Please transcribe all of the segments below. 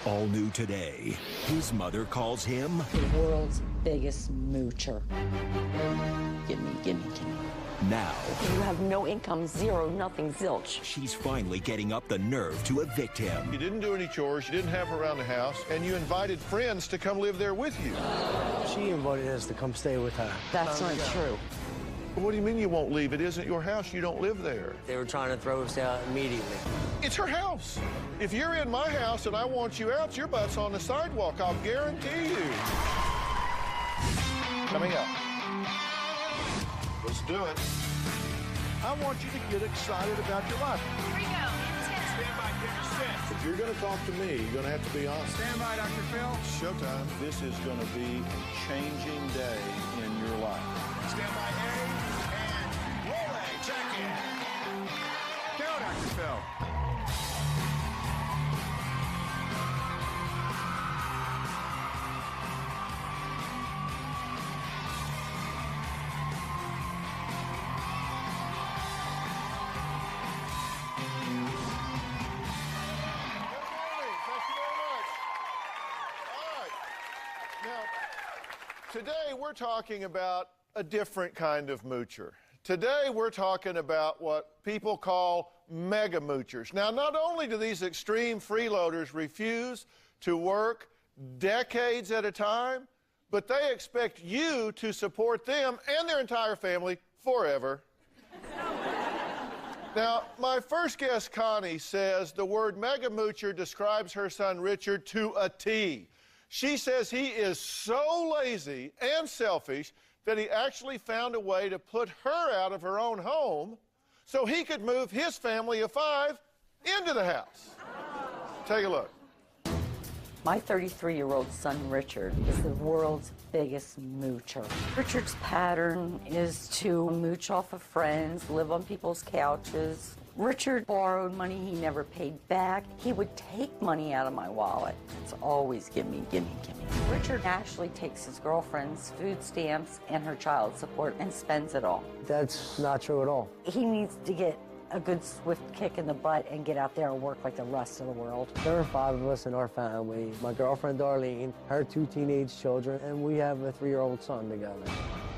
All new today, his mother calls him the world's biggest moocher. Gimme, gimme, gimme. now. You have no income, zero, nothing, zilch. She's finally getting up the nerve to evict him. You didn't do any chores, you didn't help around the house, and you invited friends to come live there with you. She invited us to come stay with her. That's not true. What do you mean you won't leave? It isn't your house. You don't live there. They were trying to throw us out immediately. It's her house. If you're in my house and I want you out, your butt's on the sidewalk. I'll guarantee you. Coming up. Let's do it. I want you to get excited about your life. Here we go. Stand by, get your set. If you're going to talk to me, you're going to have to be honest. Stand by, Dr. Phil. Showtime. This is going to be a changing day in your life. Stand by, A, and roll A. Check in. Go, Dr. Phil. Today, we're talking about a different kind of moocher. Today, we're talking about what people call mega moochers. Now, not only do these extreme freeloaders refuse to work decades at a time, but they expect you to support them and their entire family forever. Now, my first guest, Connie, says the word mega moocher describes her son, Richard, to a T. She says he is so lazy and selfish that he actually found a way to put her out of her own home so he could move his family of 5 into the house. Take a look. My 33-year-old son, Richard, is the world's biggest moocher. Richard's pattern is to mooch off of friends, live on people's couches. Richard borrowed money he never paid back. He would take money out of my wallet. It's always gimme, gimme, gimme. Richard actually takes his girlfriend's food stamps and her child support and spends it all. That's not true at all. He needs to get a good swift kick in the butt and get out there and work like the rest of the world. There are 5 of us in our family. My girlfriend, Darlene, her 2 teenage children, and we have a 3-year-old son together.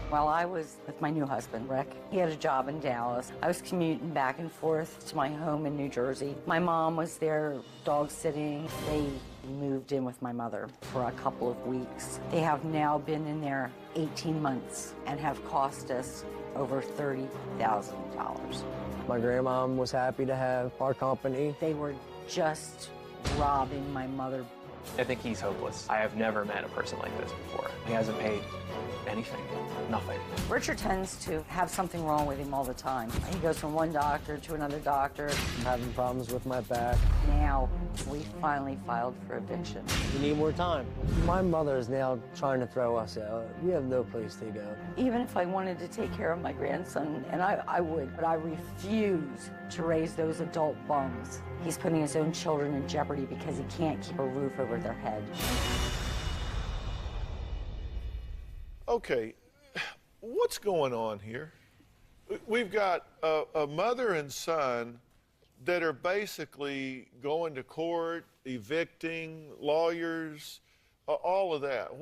While I was with my new husband, Rick, he had a job in Dallas. I was commuting back and forth to my home in New Jersey. My mom was there dog sitting. They moved in with my mother for a couple of weeks. They have now been in there 18 months and have cost us over $30,000. My grandmom was happy to have our company. They were just robbing my mother. I think he's hopeless. I have never met a person like this before. He hasn't paid anything, nothing. Richard tends to have something wrong with him all the time. He goes from one doctor to another doctor. I'm having problems with my back. Now, we finally filed for eviction. We need more time. My mother is now trying to throw us out. We have no place to go. Even if I wanted to take care of my grandson, and I would, but I refuse to raise those adult bums. He's putting his own children in jeopardy because he can't keep a roof over their head. Okay, what's going on here? We've got a mother and son that are basically going to court, evicting, lawyers, all of that.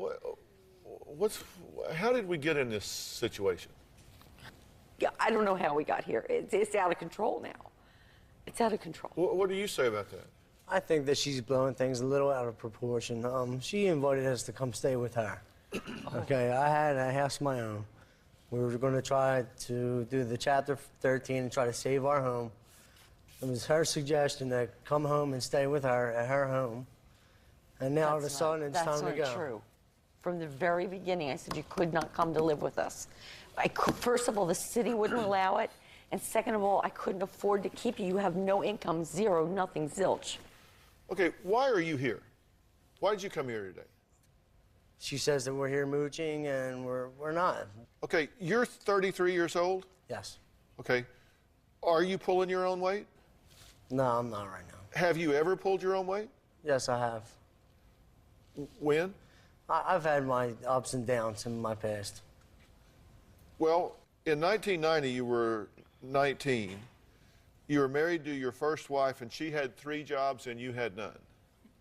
How did we get in this situation? Yeah, I don't know how we got here. It's out of control now. It's out of control. What do you say about that? I think that she's blowing things a little out of proportion. She invited us to come stay with her. Okay, I had a house of my own. We were going to try to do the Chapter 13 and try to save our home. It was her suggestion to come home and stay with her at her home. And now all of a sudden it's time to go. That's not true. From the very beginning, I said you could not come to live with us. First of all, the city wouldn't allow it. And second of all, I couldn't afford to keep you. You have no income, zero, nothing, zilch. Okay, why are you here? Why did you come here today? She says that we're here mooching, and we're not. Okay, you're 33 years old? Yes. Okay. Are you pulling your own weight? No, I'm not right now. Have you ever pulled your own weight? Yes, I have. When? I've had my ups and downs in my past. Well, in 1990, you were 19. You were married to your first wife, and she had 3 jobs, and you had none.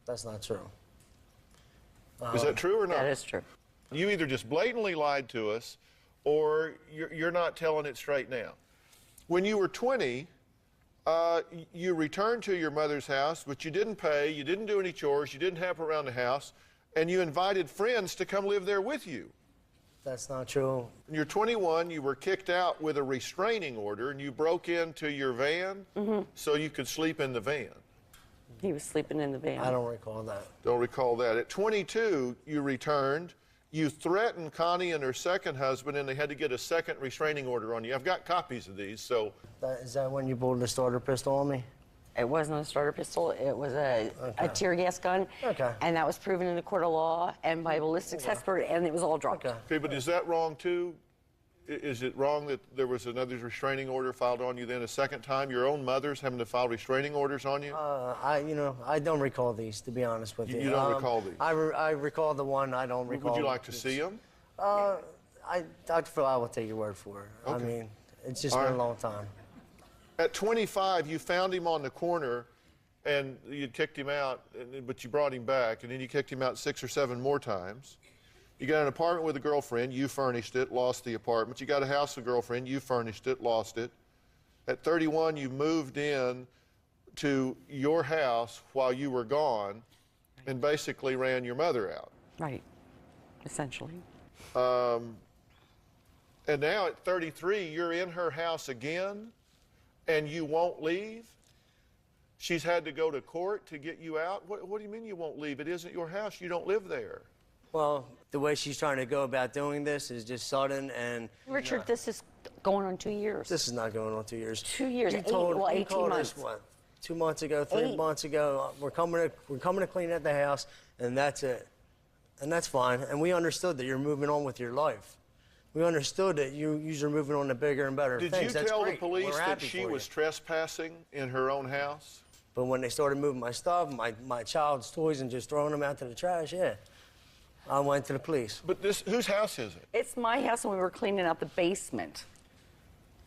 That's not true. Is that true or not? That is true. You either just blatantly lied to us or you're not telling it straight now. When you were 20, you returned to your mother's house, but you didn't pay, you didn't do any chores, you didn't help around the house, and you invited friends to come live there with you. That's not true. When you're 21, you were kicked out with a restraining order, and you broke into your van so you could sleep in the van. He was sleeping in the van. I don't recall that. Don't recall that. At 22, you returned. You threatened Connie and her second husband, and they had to get a second restraining order on you. I've got copies of these, so. Is that when you pulled the starter pistol on me? It wasn't a starter pistol. It was a tear gas gun. Okay. And that was proven in the court of law and by a ballistics expert, and it was all dropped. Okay, but is that wrong too? Is it wrong that there was another restraining order filed on you then a second time? Your own mother's having to file restraining orders on you? I don't recall these, to be honest with you. You don't recall these? I recall the one. I don't recall. Would you like to see them? Dr. Phil, I will take your word for it. Okay. I mean, it's just been a long time. At 25, you found him on the corner, and you kicked him out, but you brought him back, and then you kicked him out 6 or 7 more times. You got an apartment with a girlfriend, you furnished it, lost the apartment. You got a house with a girlfriend, you furnished it, lost it. At 31, you moved in to your house while you were gone and basically ran your mother out. Right, essentially. And now at 33, you're in her house again, and you won't leave? She's had to go to court to get you out? What do you mean you won't leave? It isn't your house. You don't live there. Well, the way she's trying to go about doing this is just sudden and... Richard, this is going on 2 years. This is not going on 2 years. 2 years, You 18 told months. us, what, 2 months ago, 3 months ago, we're coming to clean out the house, and that's it. And that's fine. And we understood that you're moving on with your life. We understood that you're moving on to bigger and better Did things. you That's tell the great. police We're that happy she for was you. trespassing in her own house? But when they started moving my stuff, my child's toys, and just throwing them out to the trash, yeah, I went to the police. But whose house is it? It's my house, and we were cleaning out the basement.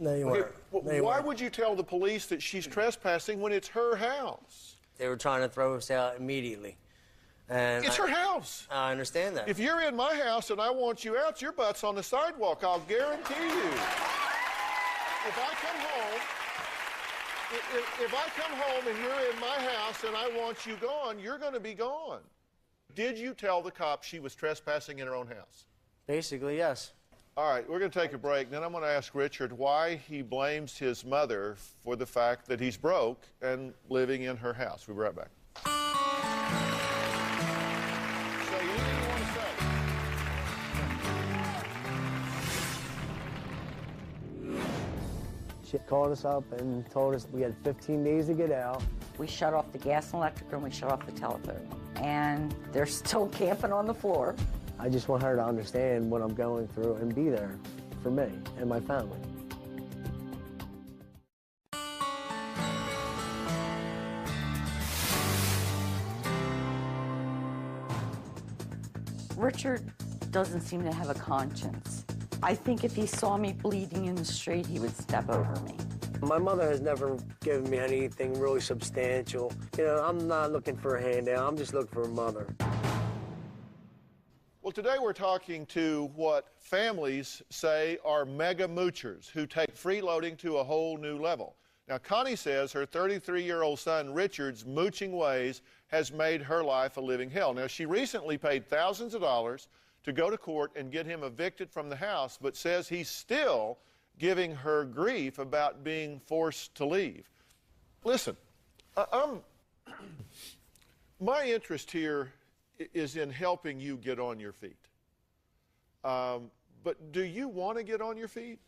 No, you Okay, weren't. No, you why weren't. would you tell the police that she's trespassing when it's her house? They were trying to throw us out immediately. And It's her house. I understand that. If you're in my house and I want you out, your butt's on the sidewalk, I'll guarantee you. If I come home and you're in my house and I want you gone, you're going to be gone. Did you tell the cops she was trespassing in her own house? Basically, yes. All right, we're going to take a break. Then I'm going to ask Richard why he blames his mother for the fact that he's broke and living in her house. We'll be right back. So, anything you want to say? She called us up and told us we had 15 days to get out. We shut off the gas and electric, and we shut off the telephone. And they're still camping on the floor. I just want her to understand what I'm going through and be there for me and my family. Richard doesn't seem to have a conscience. I think if he saw me bleeding in the street, he would step over me. My mother has never given me anything really substantial. You know, I'm not looking for a handout. I'm just looking for a mother. Well, today we're talking to what families say are mega moochers who take freeloading to a whole new level. Now, Connie says her 33-year-old son Richard's mooching ways has made her life a living hell. Now, she recently paid thousands of dollars to go to court and get him evicted from the house, but says he's still giving her grief about being forced to leave. Listen, my interest here is in helping you get on your feet. But do you want to get on your feet?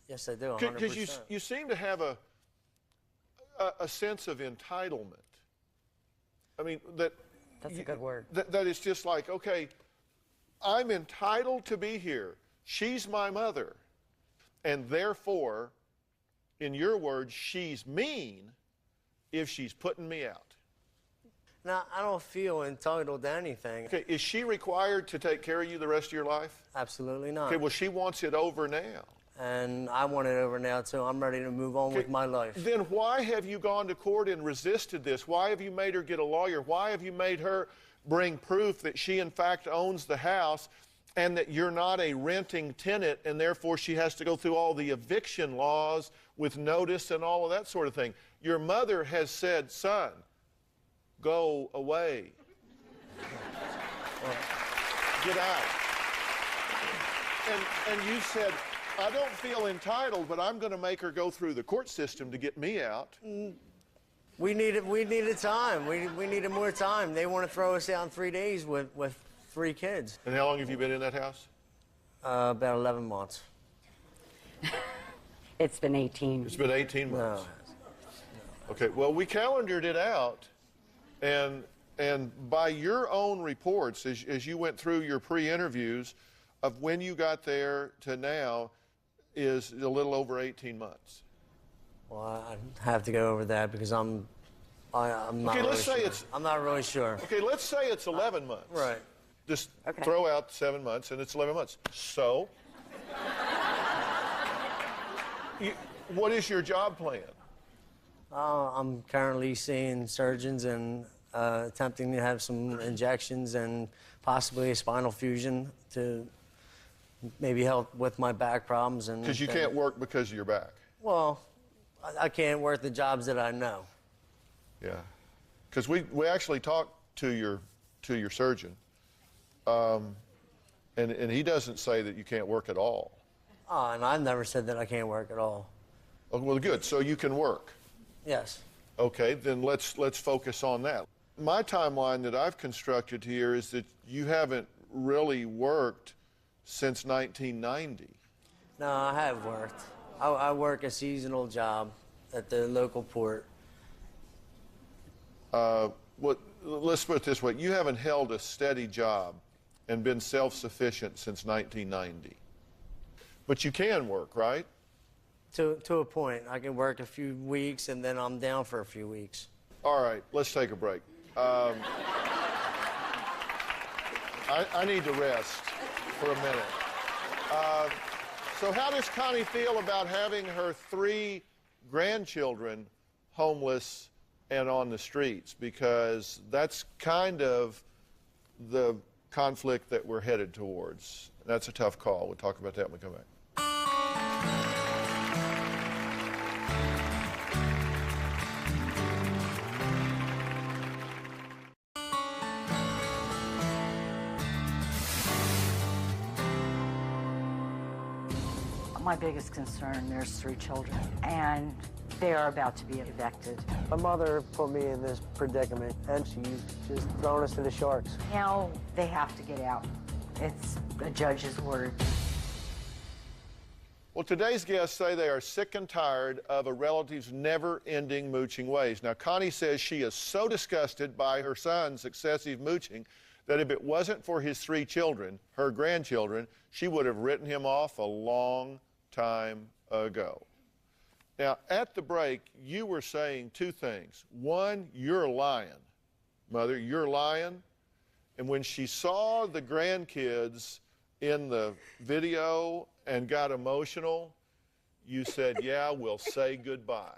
Yes, I do, 100%. Because you seem to have a sense of entitlement. I mean, That's a good word. That it's just like, okay, I'm entitled to be here. She's my mother. And therefore, in your words, she's mean if she's putting me out. Now, I don't feel entitled to anything. Okay, is she required to take care of you the rest of your life? Absolutely not. Okay, well, she wants it over now. and I want it over now too. I'm ready to move on with my life. Then why have you gone to court and resisted this? Why have you made her get a lawyer? Why have you made her bring proof that she in fact owns the house and that you're not a renting tenant, and therefore she has to go through all the eviction laws with notice and all of that sort of thing? Your mother has said, son, go away. Get out. And you said, I don't feel entitled, but I'm going to make her go through the court system to get me out. We needed time. We needed more time. They want to throw us out in 3 days with 3 kids. And how long have you been in that house? About 11 months. It's been 18. It's been 18 months. No. Okay, well, we calendared it out, and by your own reports, as you went through your pre-interviews, of when you got there to now is a little over 18 months. Well, I have to go over that because I'm not Okay, really let's say sure. it's... I'm not really sure. Okay, let's say it's 11 months. Right. Just Okay. throw out 7 months, and it's 11 months. So, what is your job plan? I'm currently seeing surgeons and attempting to have some injections and possibly a spinal fusion to maybe help with my back problems. And Because you can't work because of your back. Well, I can't work the jobs that I know. Yeah, because we actually talked to your surgeon, and he doesn't say that you can't work at all. Oh, and I've never said that I can't work at all. Oh, well, good. So you can work. Yes. Okay, then let's focus on that. My timeline that I've constructed here is that you haven't really worked since 1990. No, I have worked. I work a seasonal job at the local port. Let's put it this way. You haven't held a steady job and been self-sufficient since 1990. But you can work, right? To a point. I can work a few weeks and then I'm down for a few weeks. All right, let's take a break. I need to rest for a minute. So how does Connie feel about having her 3 grandchildren homeless and on the streets? Because that's kind of the conflict that we're headed towards. That's a tough call. We'll talk about that when we come back. My biggest concern, there's 3 children, and they are about to be evicted. My mother put me in this predicament, and she's just thrown us to the sharks. Now they have to get out. It's a judge's word. Well, today's guests say they are sick and tired of a relative's never-ending mooching ways. Now, Connie says she is so disgusted by her son's excessive mooching that if it wasn't for his 3 children, her grandchildren, she would have written him off a long time ago. Now, at the break, you were saying 2 things. One, you're lying. Mother, you're lying. And when she saw the grandkids in the video and got emotional, you said, yeah, we'll say goodbye.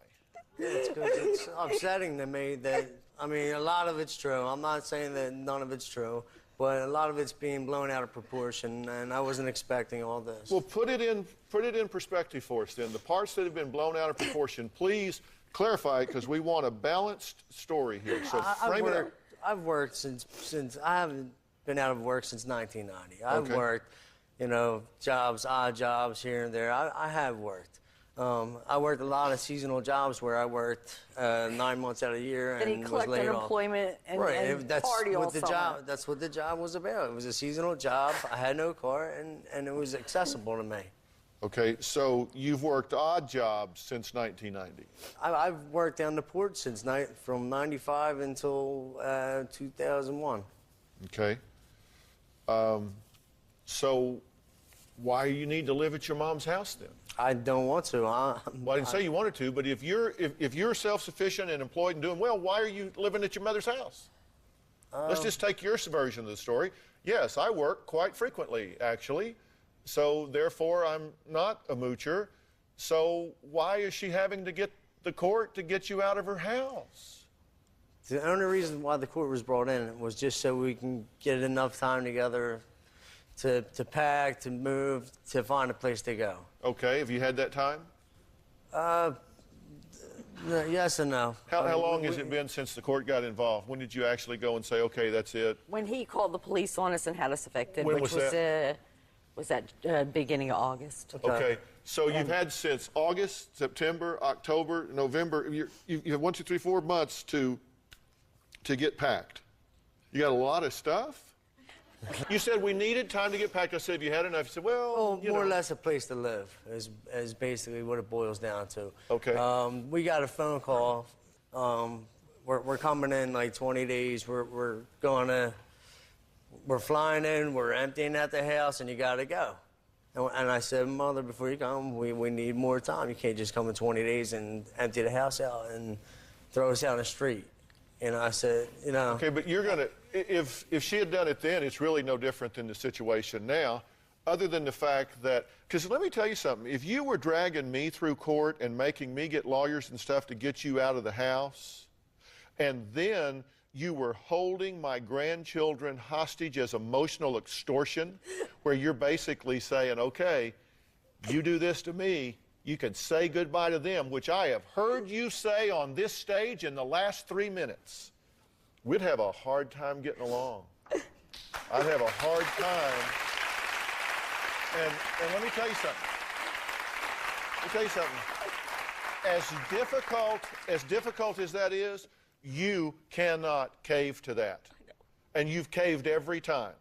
It's upsetting to me that, I mean, a lot of it's true. I'm not saying that none of it's true, but a lot of it's being blown out of proportion, and I wasn't expecting all this. Well, put it in perspective for us then. The parts that have been blown out of proportion, please clarify it, because we want a balanced story here. So frame it up. I've worked since I haven't been out of work since 1990. I've Okay. worked, you know, jobs, odd jobs here and there. I have worked. I worked a lot of seasonal jobs where I worked 9 months out of the year And he and was collected laid off. unemployment and, Right, and that's party all what the summer. job. That's what the job was about. It was a seasonal job. I had no car, and it was accessible to me. Okay, so you've worked odd jobs since 1990. I've worked down the port from '95 until 2001. Okay. So why you need to live at your mom's house then? I don't want to. Well, I didn't say you wanted to, but if you're self-sufficient and employed and doing well, why are you living at your mother's house? Let's just take your version of the story. Yes, I work quite frequently, actually, so therefore I'm not a moocher. So why is she having to get the court to get you out of her house? The only reason why the court was brought in was just so we can get enough time together to pack, to move, to find a place to go. Okay, have you had that time? Yes and no. How long has it been since the court got involved? When did you actually go and say, okay, that's it? When he called the police on us and had us evicted, When which was that beginning of August. Okay, so you've had since August, September, October, November. You have 1, 2, 3, 4 months to get packed. You got a lot of stuff? You said we needed time to get packed. I said, have you had enough? You said, well, more or less a place to live is basically what it boils down to. Okay. We got a phone call. We're coming in like 20 days. We're flying in. We're emptying out the house, and you got to go. And I said, Mother, before you come, we need more time. You can't just come in 20 days and empty the house out and throw us out on the street. And I said, you know. Okay, but you're going to, if she had done it then, it's really no different than the situation now, other than the fact that, because let me tell you something, if you were dragging me through court and making me get lawyers and stuff to get you out of the house, and then you were holding my grandchildren hostage as emotional extortion, where you're basically saying, okay, you do this to me, you can say goodbye to them, which I have heard you say on this stage in the last 3 minutes, we'd have a hard time getting along. I'd have a hard time. And let me tell you something. As difficult as that is, you cannot cave to that. And you've caved every time.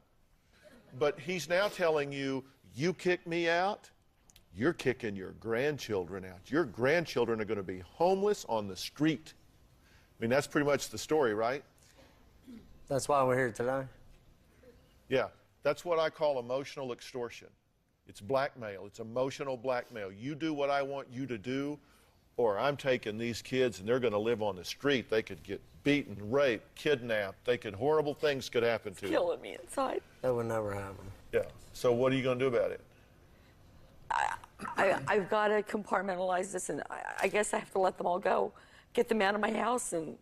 But he's now telling you, you kick me out, you're kicking your grandchildren out. Your grandchildren are going to be homeless on the street. I mean, that's pretty much the story, right? That's why we're here today. Yeah, that's what I call emotional extortion. It's blackmail. It's emotional blackmail. You do what I want you to do, or I'm taking these kids and they're going to live on the street. They could get beaten, raped, kidnapped. Horrible things could happen to them. Killing me inside. That would never happen. Yeah. So what are you going to do about it? I've got to compartmentalize this, and I guess I have to let them all go, get them out of my house, and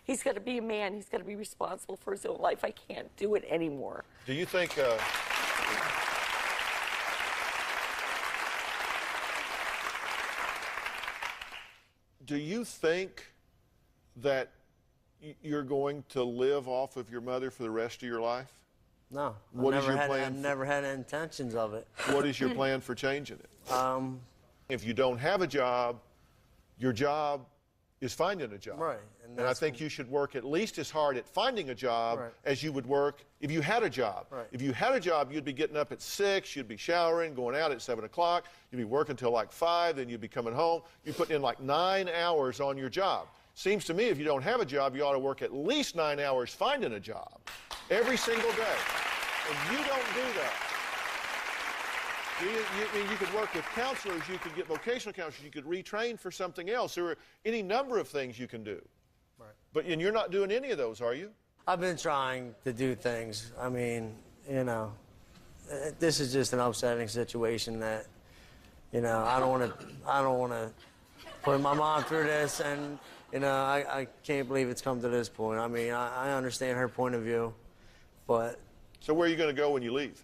he's got to be a man. He's got to be responsible for his own life. I can't do it anymore. Do you think? Do you think that you're going to live off of your mother for the rest of your life? No. What is your plan? I've never had intentions of it. What is your plan for changing it? If you don't have a job, your job is finding a job. Right. And I think you should work at least as hard at finding a job as you would work if you had a job. Right. If you had a job, you'd be getting up at 6, you'd be showering, going out at 7 o'clock, you'd be working till like 5, then you'd be coming home. You'd put in like 9 hours on your job. Seems to me if you don't have a job, you ought to work at least 9 hours finding a job every single day. And you don't do that. You could work with counselors, you could get vocational counselors, you could retrain for something else. There are any number of things you can do. Right. And you're not doing any of those, are you? I've been trying to do things. I mean, you know, this is just an upsetting situation that, you know, I don't want to put my mom through this, and, you know, I can't believe it's come to this point. I mean, I understand her point of view, but... So where are you going to go when you leave?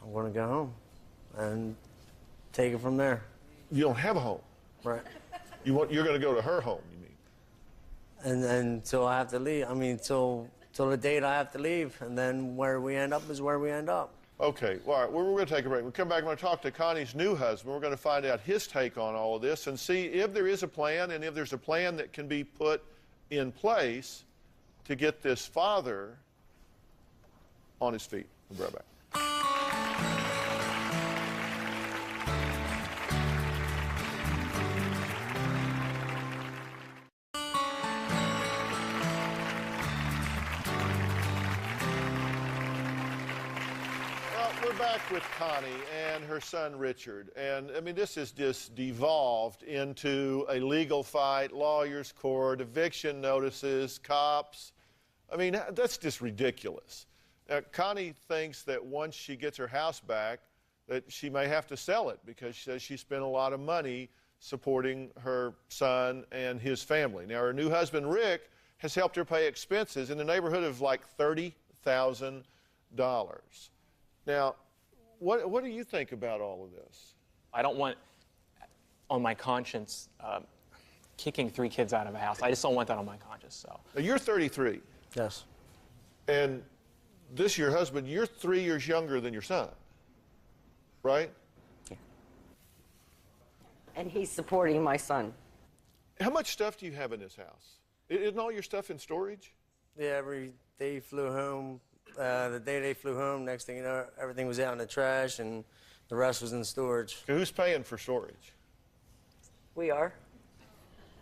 I'm going to go home and take it from there. You don't have a home. Right. You're going to go to her home, you mean? And then till I have to leave. I mean, till the date I have to leave, and then where we end up is where we end up. Okay. Well, all right. We're going to take a break. We'll come back. I'm going to talk to Connie's new husband. We're going to find out his take on all of this and see if there is a plan and if there's a plan that can be put in place to get this father on his feet. We'll be right back. We're back with Connie and her son Richard, and I mean this has just devolved into a legal fight, lawyers' court, eviction notices, cops. I mean that's just ridiculous. Connie thinks that once she gets her house back, that she may have to sell it because she says she spent a lot of money supporting her son and his family. Now, her new husband, Rick, has helped her pay expenses in the neighborhood of like $30,000. Now, what do you think about all of this? I don't want on my conscience kicking 3 kids out of a house. I just don't want that on my conscience. So. Now, you're 33. Yes. And this, your husband, you're 3 years younger than your son, right? And he's supporting my son. How much stuff do you have in this house? Isn't all your stuff in storage? Yeah, every day he flew home, the day they flew home, next thing you know, everything was out in the trash and the rest was in storage. Okay, who's paying for storage? We are.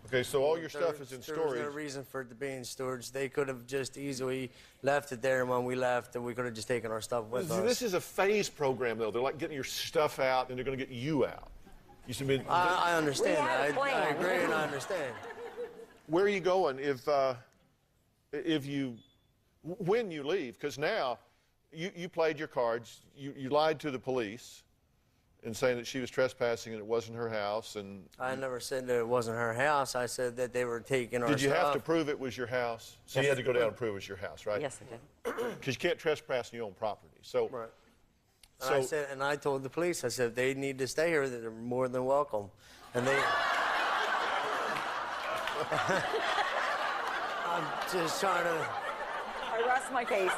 Okay, so all your stuff is in There was no storage. reason for it to be in storage. They could have just easily left it there, and when we left, we could have just taken our stuff with us. This is a phase program, though. They're like getting your stuff out, and they're going to get you out. You see, I understand We had a that. I plan. agree and I understand. where are you going when you leave? Because now you played your cards. You lied to the police in saying that she was trespassing and it wasn't her house. And I never said that it wasn't her house. I said that they were taking our did you stuff. have to prove it was your house? So you had to go down and prove it was your house, right? Yes, I did. Because you can't trespass on your own property. So, Right. so And I told the police, I said, if they need to stay here, they're more than welcome. And they... I'm just trying to... I rest my case.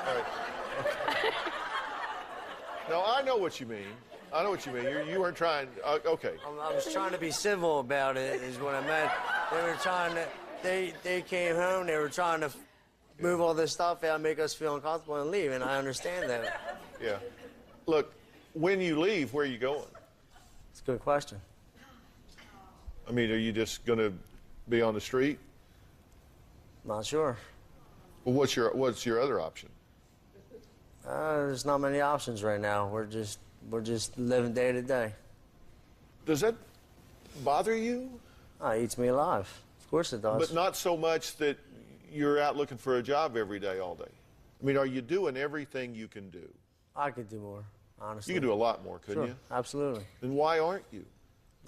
all right. No, I know what you mean. I know what you mean. You weren't trying. Okay. I was trying to be civil about it, is what I meant. They were trying to... They came home, they were trying to move all this stuff out, make us feel uncomfortable and leave, and I understand that. Yeah. Look, when you leave, where are you going? It's a good question. I mean, are you just going to be on the street? Not sure. Well, what's your other option? There's not many options right now. We're just living day to day. Does that bother you? It eats me alive. Of course it does. But not so much that you're out looking for a job every day, all day. I mean, are you doing everything you can do? I could do more, honestly. You could do a lot more, couldn't Sure, you? absolutely. Then why aren't you?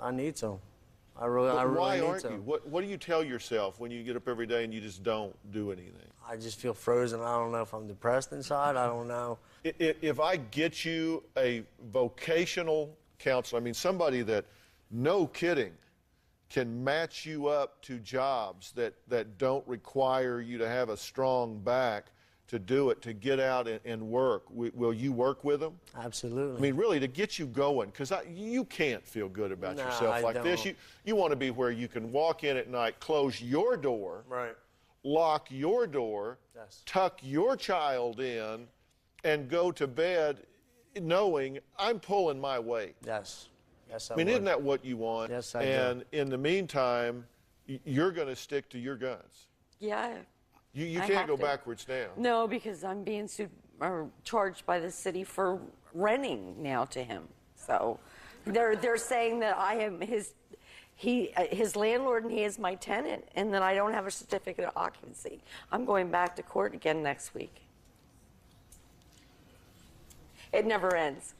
I need to. I really Why need aren't to. you? What do you tell yourself when you get up every day and you just don't do anything? I just feel frozen. I don't know if I'm depressed inside. I don't know. If I get you a vocational counselor, I mean somebody that, no kidding, can match you up to jobs that don't require you to have a strong back to do it, to get out and work, will you work with them? Absolutely. I mean, really, to get you going, because you can't feel good about No, yourself I like this. don't. You want to be where you can walk in at night, close your door, Right. lock your door, Yes. tuck your child in, and go to bed knowing I'm pulling my weight. Yes. Yes, I I mean, would. isn't that what you want? Yes, I do. And in the meantime, you're going to stick to your guns. Yeah. You I can't have go to. backwards now. No, because I'm being sued or charged by the city for renting now to him. So they're saying that I am his landlord and he is my tenant, and that I don't have a certificate of occupancy. I'm going back to court again next week. It never ends.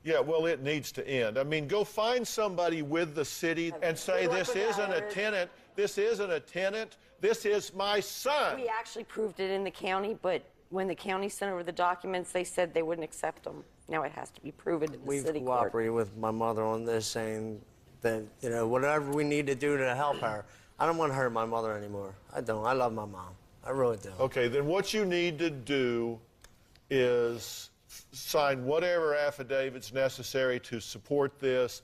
Yeah, well, it needs to end. I mean, go find somebody with the city and say, Good luck this with isn't that, a Eric. tenant, this isn't a tenant, this is my son. We actually proved it in the county, but when the county sent over the documents, they said they wouldn't accept them. Now it has to be proven in the We've city court. cooperated with my mother on this, saying that, whatever we need to do to help her. I don't want to hurt my mother anymore. I don't. I love my mom. I really do. Okay, then what you need to do is sign whatever affidavits necessary to support this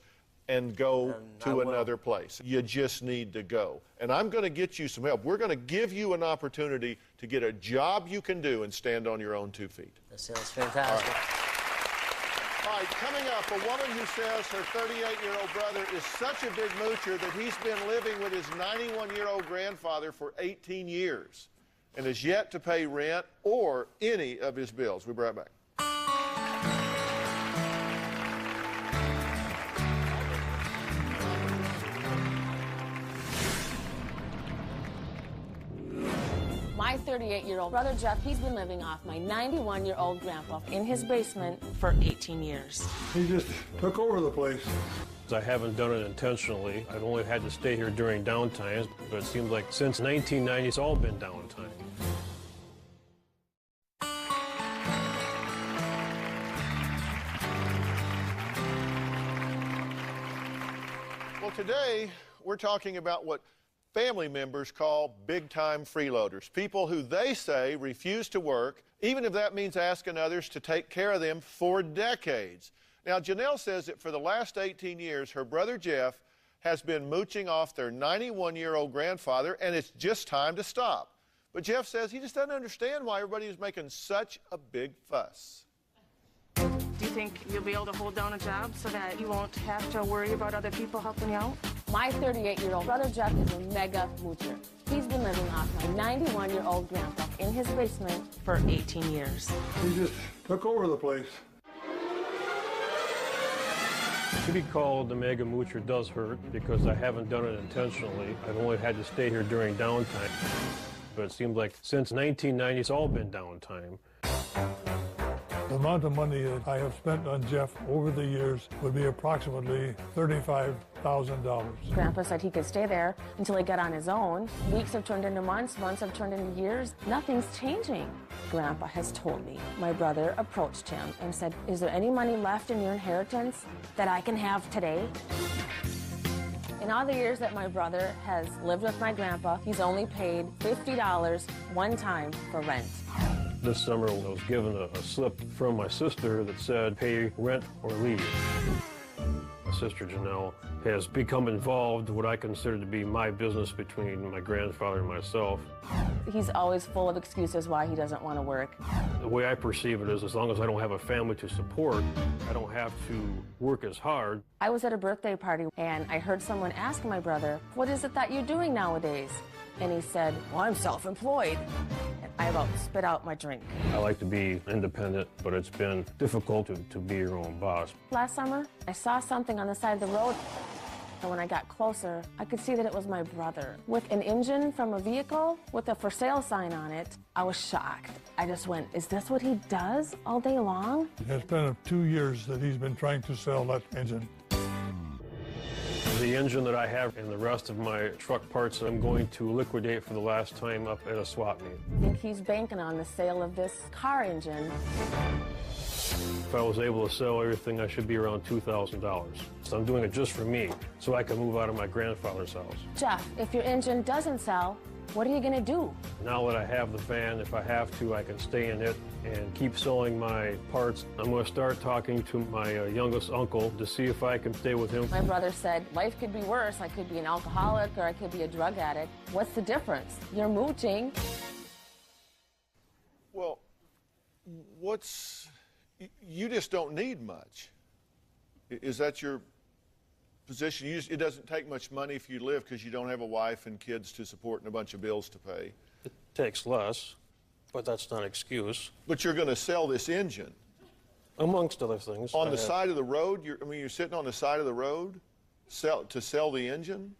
and go I to will. another place. You just need to go. And I'm going to get you some help. We're going to give you an opportunity to get a job you can do and stand on your own 2 feet. That sounds fantastic. All right, coming up, a woman who says her 38-year-old brother is such a big moocher that he's been living with his 91-year-old grandfather for 18 years and has yet to pay rent or any of his bills. We'll be right back. My My 38-year-old brother Jeff, he's been living off my 91-year-old grandpa in his basement for 18 years. He just took over the place. I haven't done it intentionally. I've only had to stay here during downtimes, but it seems like since 1990, it's all been downtime. Well, today we're talking about what family members call big-time freeloaders, people who they say refuse to work, even if that means asking others to take care of them for decades. Now, Janelle says that for the last 18 years, her brother Jeff has been mooching off their 91-year-old grandfather, and it's just time to stop. But Jeff says he just doesn't understand why everybody is making such a big fuss. Do you think you'll be able to hold down a job so that you won't have to worry about other people helping you out? My 38-year-old brother Jeff is a mega moocher. He's been living off my 91-year-old grandpa in his basement for 18 years. He just took over the place. To be called the mega moocher does hurt because I haven't done it intentionally. I've only had to stay here during downtime. But it seems like since 1990, it's all been downtime. The amount of money that I have spent on Jeff over the years would be approximately $35,000. Grandpa said he could stay there until he got on his own. Weeks have turned into months, months have turned into years. Nothing's changing. Grandpa has told me. My brother approached him and said, "Is there any money left in your inheritance that I can have today?" In all the years that my brother has lived with my grandpa, he's only paid $50 one time for rent. This summer, I was given a slip from my sister that said, pay rent or leave. My sister Janelle has become involved in what I consider to be my business between my grandfather and myself. He's always full of excuses why he doesn't want to work. The way I perceive it is as long as I don't have a family to support, I don't have to work as hard. I was at a birthday party and I heard someone ask my brother, "What is it that you're doing nowadays?" And he said, "Well, I'm self-employed." And I about spit out my drink. I like to be independent, but it's been difficult to be your own boss. Last summer, I saw something on the side of the road. And when I got closer, I could see that it was my brother with an engine from a vehicle with a for sale sign on it. I was shocked. I just went, is this what he does all day long? It's been 2 years that he's been trying to sell that engine. The engine that I have and the rest of my truck parts I'm going to liquidate for the last time up at a swap meet. I think he's banking on the sale of this car engine. If I was able to sell everything, I should be around $2,000. So I'm doing it just for me, so I can move out of my grandfather's house. Jeff, if your engine doesn't sell, what are you going to do? Now that I have the van, if I have to, I can stay in it and keep selling my parts. I'm going to start talking to my youngest uncle to see if I can stay with him. My brother said, life could be worse. I could be an alcoholic or I could be a drug addict. What's the difference? You're mooching. Well, you just don't need much. Is that your position? It doesn't take much money if you live because you don't have a wife and kids to support and a bunch of bills to pay. It takes less, but that's not an excuse. But you're going to sell this engine. Amongst other things. On the side of the road? You're sitting on the side of the road to sell the engine?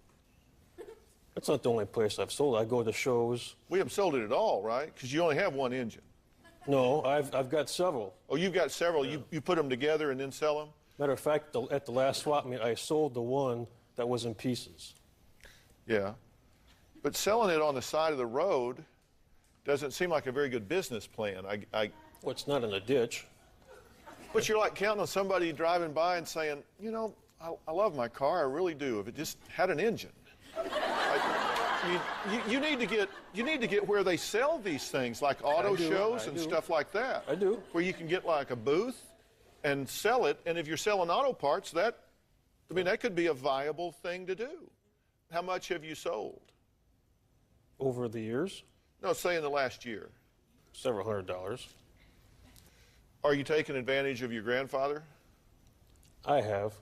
That's not the only place I've sold it. I go to shows. We haven't sold it at all, right? Because you only have one engine. No, I've got several. Oh, you've got several. Yeah. You put them together and then sell them? Matter of fact, at the last swap meet, I sold the one that was in pieces. Yeah. But selling it on the side of the road doesn't seem like a very good business plan. Well, it's not in a ditch. But you're like counting on somebody driving by and saying, you know, I love my car, I really do, if it just had an engine. You need to get where they sell these things, like auto shows and stuff like that. I do. Where you can get like a booth and sell it, and if you're selling auto parts, that could be a viable thing to do. How much have you sold? Over the years? No, say in the last year. Several $100s. Are you taking advantage of your grandfather? I have.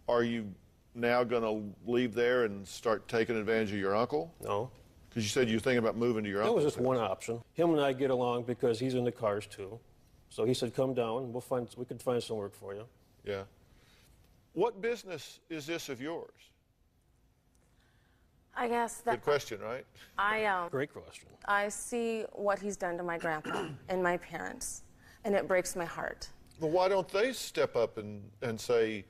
Are you now going to leave there and start taking advantage of your uncle? No. Because you said you were thinking about moving to your uncle. That was just one option. Him and I get along because he's into cars too. So he said, come down, we can find some work for you. Yeah. What business is this of yours? I guess that Good question, right? Great question. I see what he's done to my grandpa and my parents, and it breaks my heart. Well, why don't they step up and say,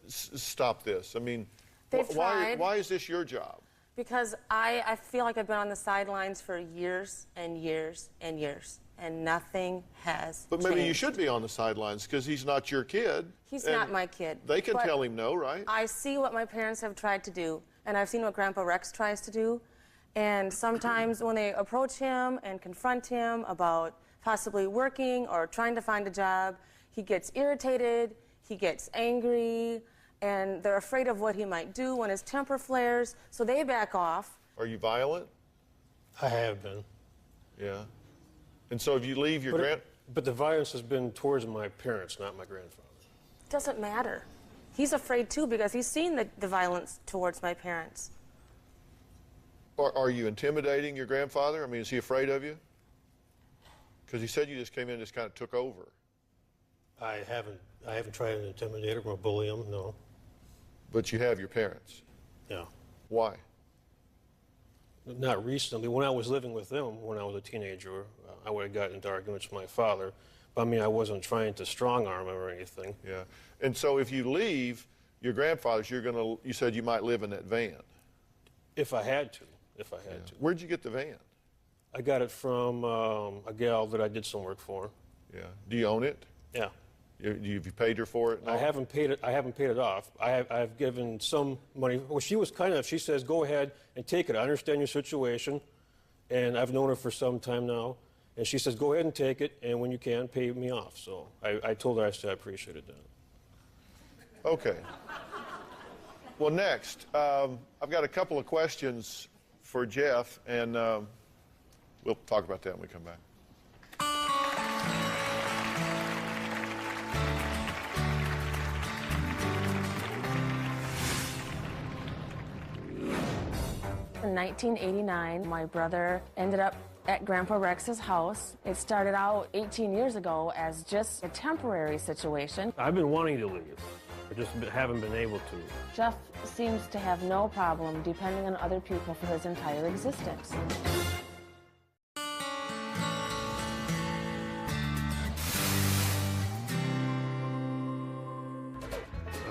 stop this? I mean, They've why tried. is this your job? Because I feel like I've been on the sidelines for years and years and years, and nothing has But maybe you changed. should be on the sidelines because he's not your kid. He's and not my kid. They can but tell him no, right? I see what my parents have tried to do, and I've seen what Grandpa Rex tries to do. And sometimes when they approach him and confront him about possibly working or trying to find a job, he gets irritated, he gets angry, and they're afraid of what he might do when his temper flares, so they back off. Are you violent? I have been. Yeah. And so if you leave your But the violence has been towards my parents, not my grandfather. It doesn't matter. He's afraid too because he's seen the violence towards my parents. Are you intimidating your grandfather? I mean, is he afraid of you? Because he said you just came in and just kind of took over. I haven't tried to intimidate him or bully him, no. But you have your parents. Yeah. Why? Not recently. When I was living with them, when I was a teenager, I would have gotten into arguments with my father. But I mean, I wasn't trying to strong arm him or anything. Yeah. And so if you leave your grandfather's, you said you might live in that van. If I had to. Where'd you get the van? I got it from a gal that I did some work for. Yeah. Do you own it? Yeah. Have you paid her for it? I haven't paid it off. I've given some money. Well, she says, go ahead and take it. I understand your situation, and I've known her for some time now. And she says, go ahead and take it, and when you can, pay me off. So I told her I said I appreciated that. Okay. Well, next, I've got a couple of questions for Jeff, and we'll talk about that when we come back. In 1989, my brother ended up at Grandpa Rex's house. It started out 18 years ago as just a temporary situation. I've been wanting to leave. I just haven't been able to. Jeff seems to have no problem depending on other people for his entire existence.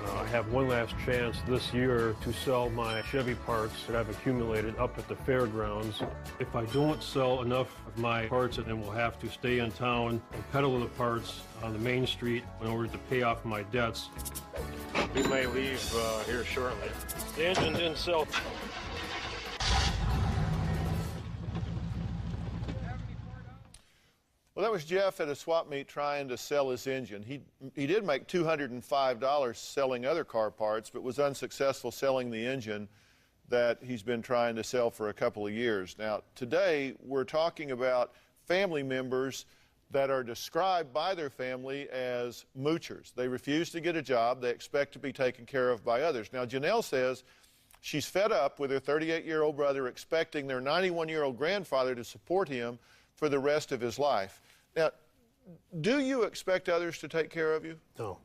I have one last chance this year to sell my Chevy parts that I've accumulated up at the fairgrounds. If I don't sell enough of my parts, then we'll have to stay in town and peddle the parts on the main street in order to pay off my debts. We may leave here shortly. The engine didn't sell. Well, that was Jeff at a swap meet trying to sell his engine. He did make $205 selling other car parts, but was unsuccessful selling the engine that he's been trying to sell for a couple of years. Now, today we're talking about family members that are described by their family as moochers. They refuse to get a job. They expect to be taken care of by others. Now, Janelle says she's fed up with her 38-year-old brother expecting their 91-year-old grandfather to support him for the rest of his life. Now, do you expect others to take care of you? No.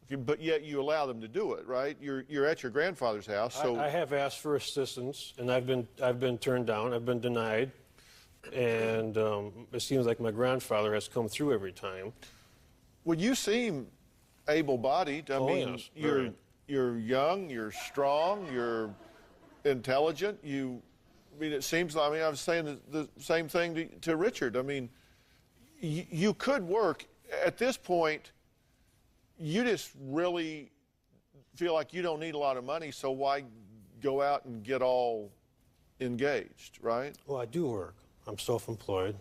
But yet you allow them to do it, right? You're at your grandfather's house, so I have asked for assistance, and I've been turned down. I've been denied, and it seems like my grandfather has come through every time. Well, you seem able-bodied. I mean, yes, you're young, you're strong, you're intelligent. I mean, it seems like, I was saying the same thing to Richard. I mean, you could work. At this point, you just really feel like you don't need a lot of money, so why go out and get all engaged, right? Well, I do work. I'm self-employed.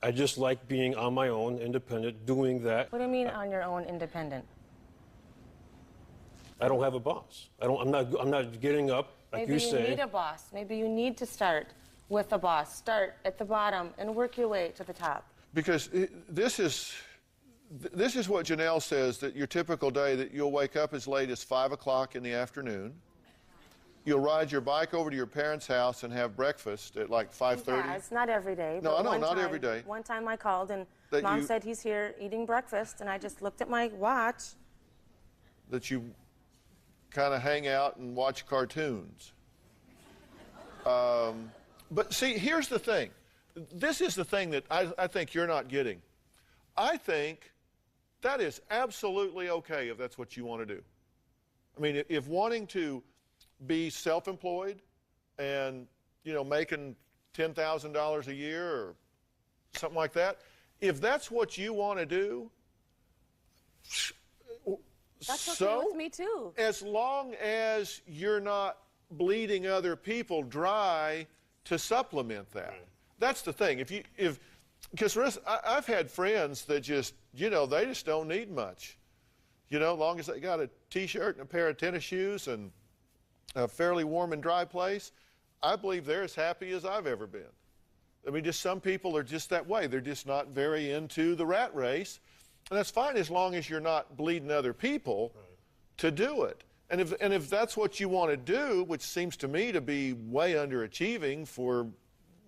I just like being on my own, independent, doing that. What do you mean on your own independent? I don't have a boss. I'm not getting up, like you say. Maybe you need a boss. Maybe you need to start with a boss. Start at the bottom and work your way to the top. Because this is what Janelle says, that your typical day, that you'll wake up as late as 5 o'clock in the afternoon. You'll ride your bike over to your parents' house and have breakfast at like 5:30. Yeah, it's not every day. No, but I know, one not time- every day. One time I called and That Mom you- said he's here eating breakfast, and I just looked at my watch. That you kind of hang out and watch cartoons. But see, here's the thing. This is the thing that I think you're not getting. I think that is absolutely okay if that's what you want to do. I mean, if wanting to be self-employed and, making $10,000 a year or something like that, if that's what you want to do, That's okay with me too. As long as you're not bleeding other people dry to supplement that. That's the thing. Because I've had friends that just, they just don't need much. As long as they got a T-shirt and a pair of tennis shoes and a fairly warm and dry place, I believe they're as happy as I've ever been. I mean, just some people are just that way. They're just not very into the rat race. And that's fine as long as you're not bleeding other people to do it. And if that's what you want to do, which seems to me to be way underachieving for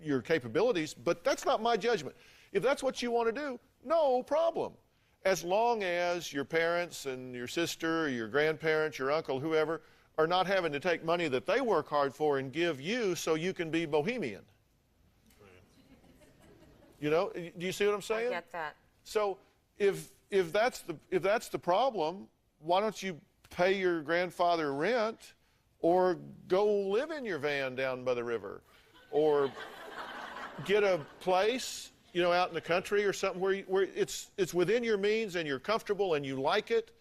your capabilities, but that's not my judgment. If that's what you want to do, no problem. As long as your parents and your sister, or your grandparents, your uncle, whoever, are not having to take money that they work hard for and give you so you can be bohemian. Do you see what I'm saying? I get that. So if that's the problem, why don't you pay your grandfather rent or go live in your van down by the river or get a place, out in the country or something where it's within your means and you're comfortable and you like it,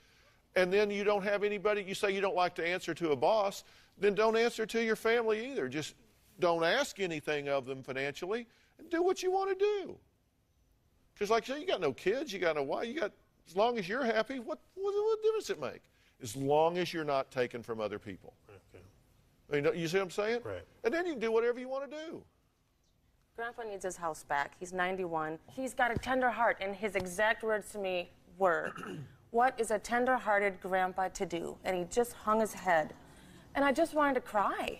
and then you don't have anybody, you say you don't like to answer to a boss, then don't answer to your family either. Just don't ask anything of them financially and do what you want to do. Because like you say, you got no kids, you got no wife, as long as you're happy, what difference does it make? As long as you're not taken from other people. Okay. I mean, you see what I'm saying? Right. And then you can do whatever you want to do. Grandpa needs his house back. He's 91. He's got a tender heart, and his exact words to me were, "What is a tender-hearted grandpa to do?" And he just hung his head. And I just wanted to cry.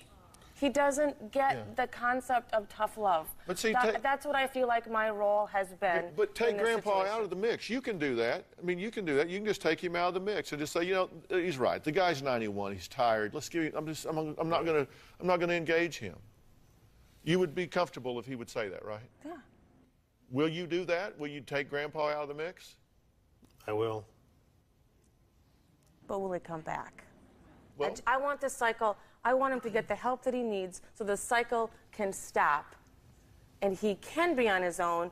He doesn't get the concept of tough love. But see, that's what I feel like my role has been. But take Grandpa out of the mix. You can do that. I mean, you can do that. You can just take him out of the mix and just say, he's right. The guy's 91. He's tired. Let's give him. I'm not going to engage him. You would be comfortable if he would say that, right? Yeah. Will you do that? Will you take Grandpa out of the mix? I will. But will he come back? Well, I want this cycle. I want him to get the help that he needs so the cycle can stop and he can be on his own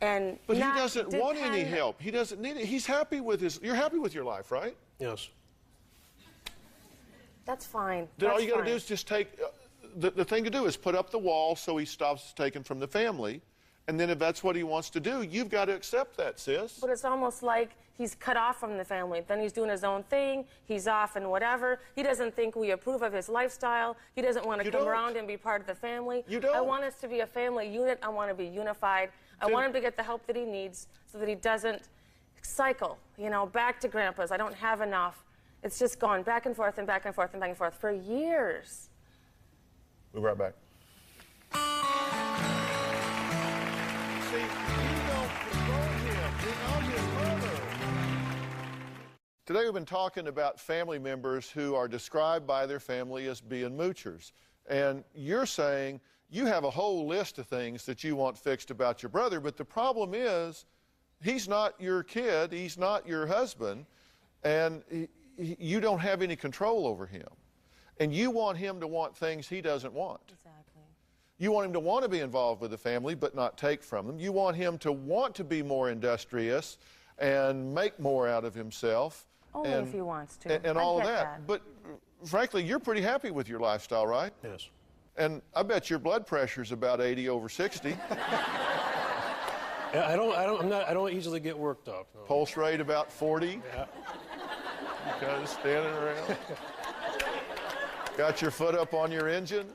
and But he doesn't want any help. He doesn't need it. He's happy with you're happy with your life, right? Yes. That's fine. Then all you got to do is just take, the thing to do is put up the wall so he stops taking from the family. And then if that's what he wants to do, you've got to accept that, sis. But it's almost like he's cut off from the family. Then he's doing his own thing. He's off and whatever. He doesn't think we approve of his lifestyle. He doesn't want to come around and be part of the family. You don't. I want us to be a family unit. I want to be unified. I want him to get the help that he needs so that he doesn't cycle, back to Grandpa's. I don't have enough. It's just gone back and forth and back and forth and back and forth for years. We'll be right back. See, you don't control him. You're not his mother. Today we've been talking about family members who are described by their family as being moochers. And you're saying you have a whole list of things that you want fixed about your brother, but the problem is he's not your kid, he's not your husband, and you don't have any control over him. And you want him to want things he doesn't want. Exactly. You want him to want to be involved with the family but not take from them. You want him to want to be more industrious and make more out of himself. Only if he wants to. And all of that. But frankly, you're pretty happy with your lifestyle, right? Yes. And I bet your blood pressure's about 80/60. Yeah, I don't easily get worked up. No. Pulse rate about 40. Yeah. You kind of standing around. Got your foot up on your engine.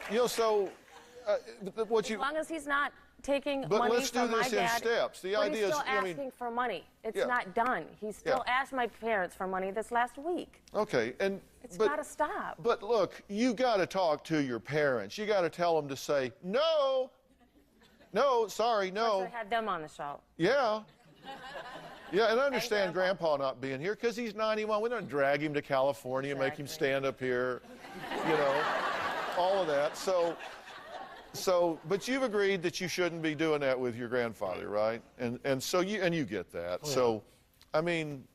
As long as he's not taking but money let's do from my this in dad, steps. The but idea he's still is, asking for money. It's Yeah. not done. He still asked my parents for money this last week. Okay, It's got to stop. But look, you got to talk to your parents. You got to tell them to say no, sorry, no. I should have had them on the show. Yeah. Yeah, and I understand Grandpa not being here because he's 91. We don't drag him to California, make him stand up here, you know, all of that. But you've agreed that you shouldn't be doing that with your grandfather, right? And so you get that. Oh, yeah. So, I mean,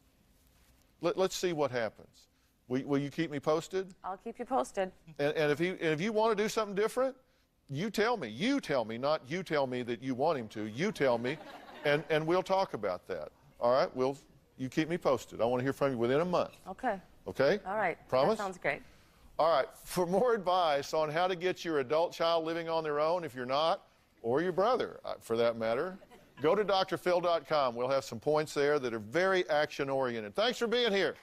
let's see what happens. Will you keep me posted? I'll keep you posted. And if you want to do something different, you tell me. You tell me, not you tell me that you want him to. You tell me, and we'll talk about that. All right? You keep me posted. I want to hear from you within a month. Okay. Okay? All right. Promise? That sounds great. All right. For more advice on how to get your adult child living on their own, if you're not, or your brother, for that matter, go to drphil.com. We'll have some points there that are very action-oriented. Thanks for being here.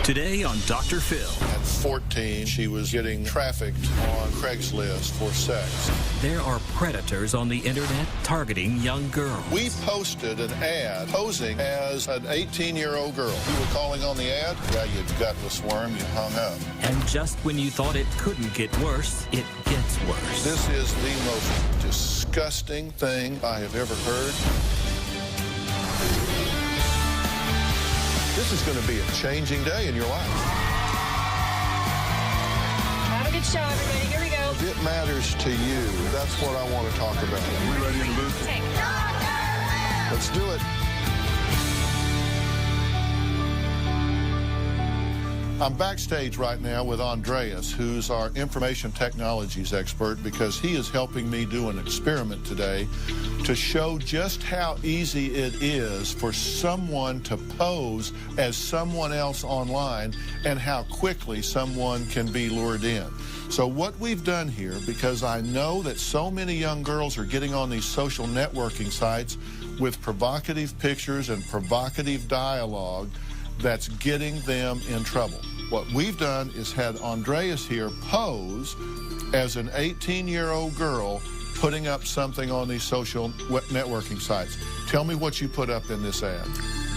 Today on Dr. Phil. At 14, she was getting trafficked on Craigslist for sex. There are predators on the internet targeting young girls. We posted an ad posing as an 18-year-old girl. You were calling on the ad? Yeah, you gutless worm, you hung up. And just when you thought it couldn't get worse, it gets worse. This is the most disgusting thing I have ever heard. This is going to be a changing day in your life. Have a good show, everybody. Here we go. If it matters to you, that's what I want to talk about. Are we ready in the booth? Let's do it. I'm backstage right now with Andreas, who's our information technologies expert, because he is helping me do an experiment today to show just how easy it is for someone to pose as someone else online and how quickly someone can be lured in. So what we've done here, because I know that so many young girls are getting on these social networking sites with provocative pictures and provocative dialogue, that's getting them in trouble. What we've done is had Andreas here pose as an 18-year-old girl putting up something on these social networking sites. Tell me what you put up in this ad.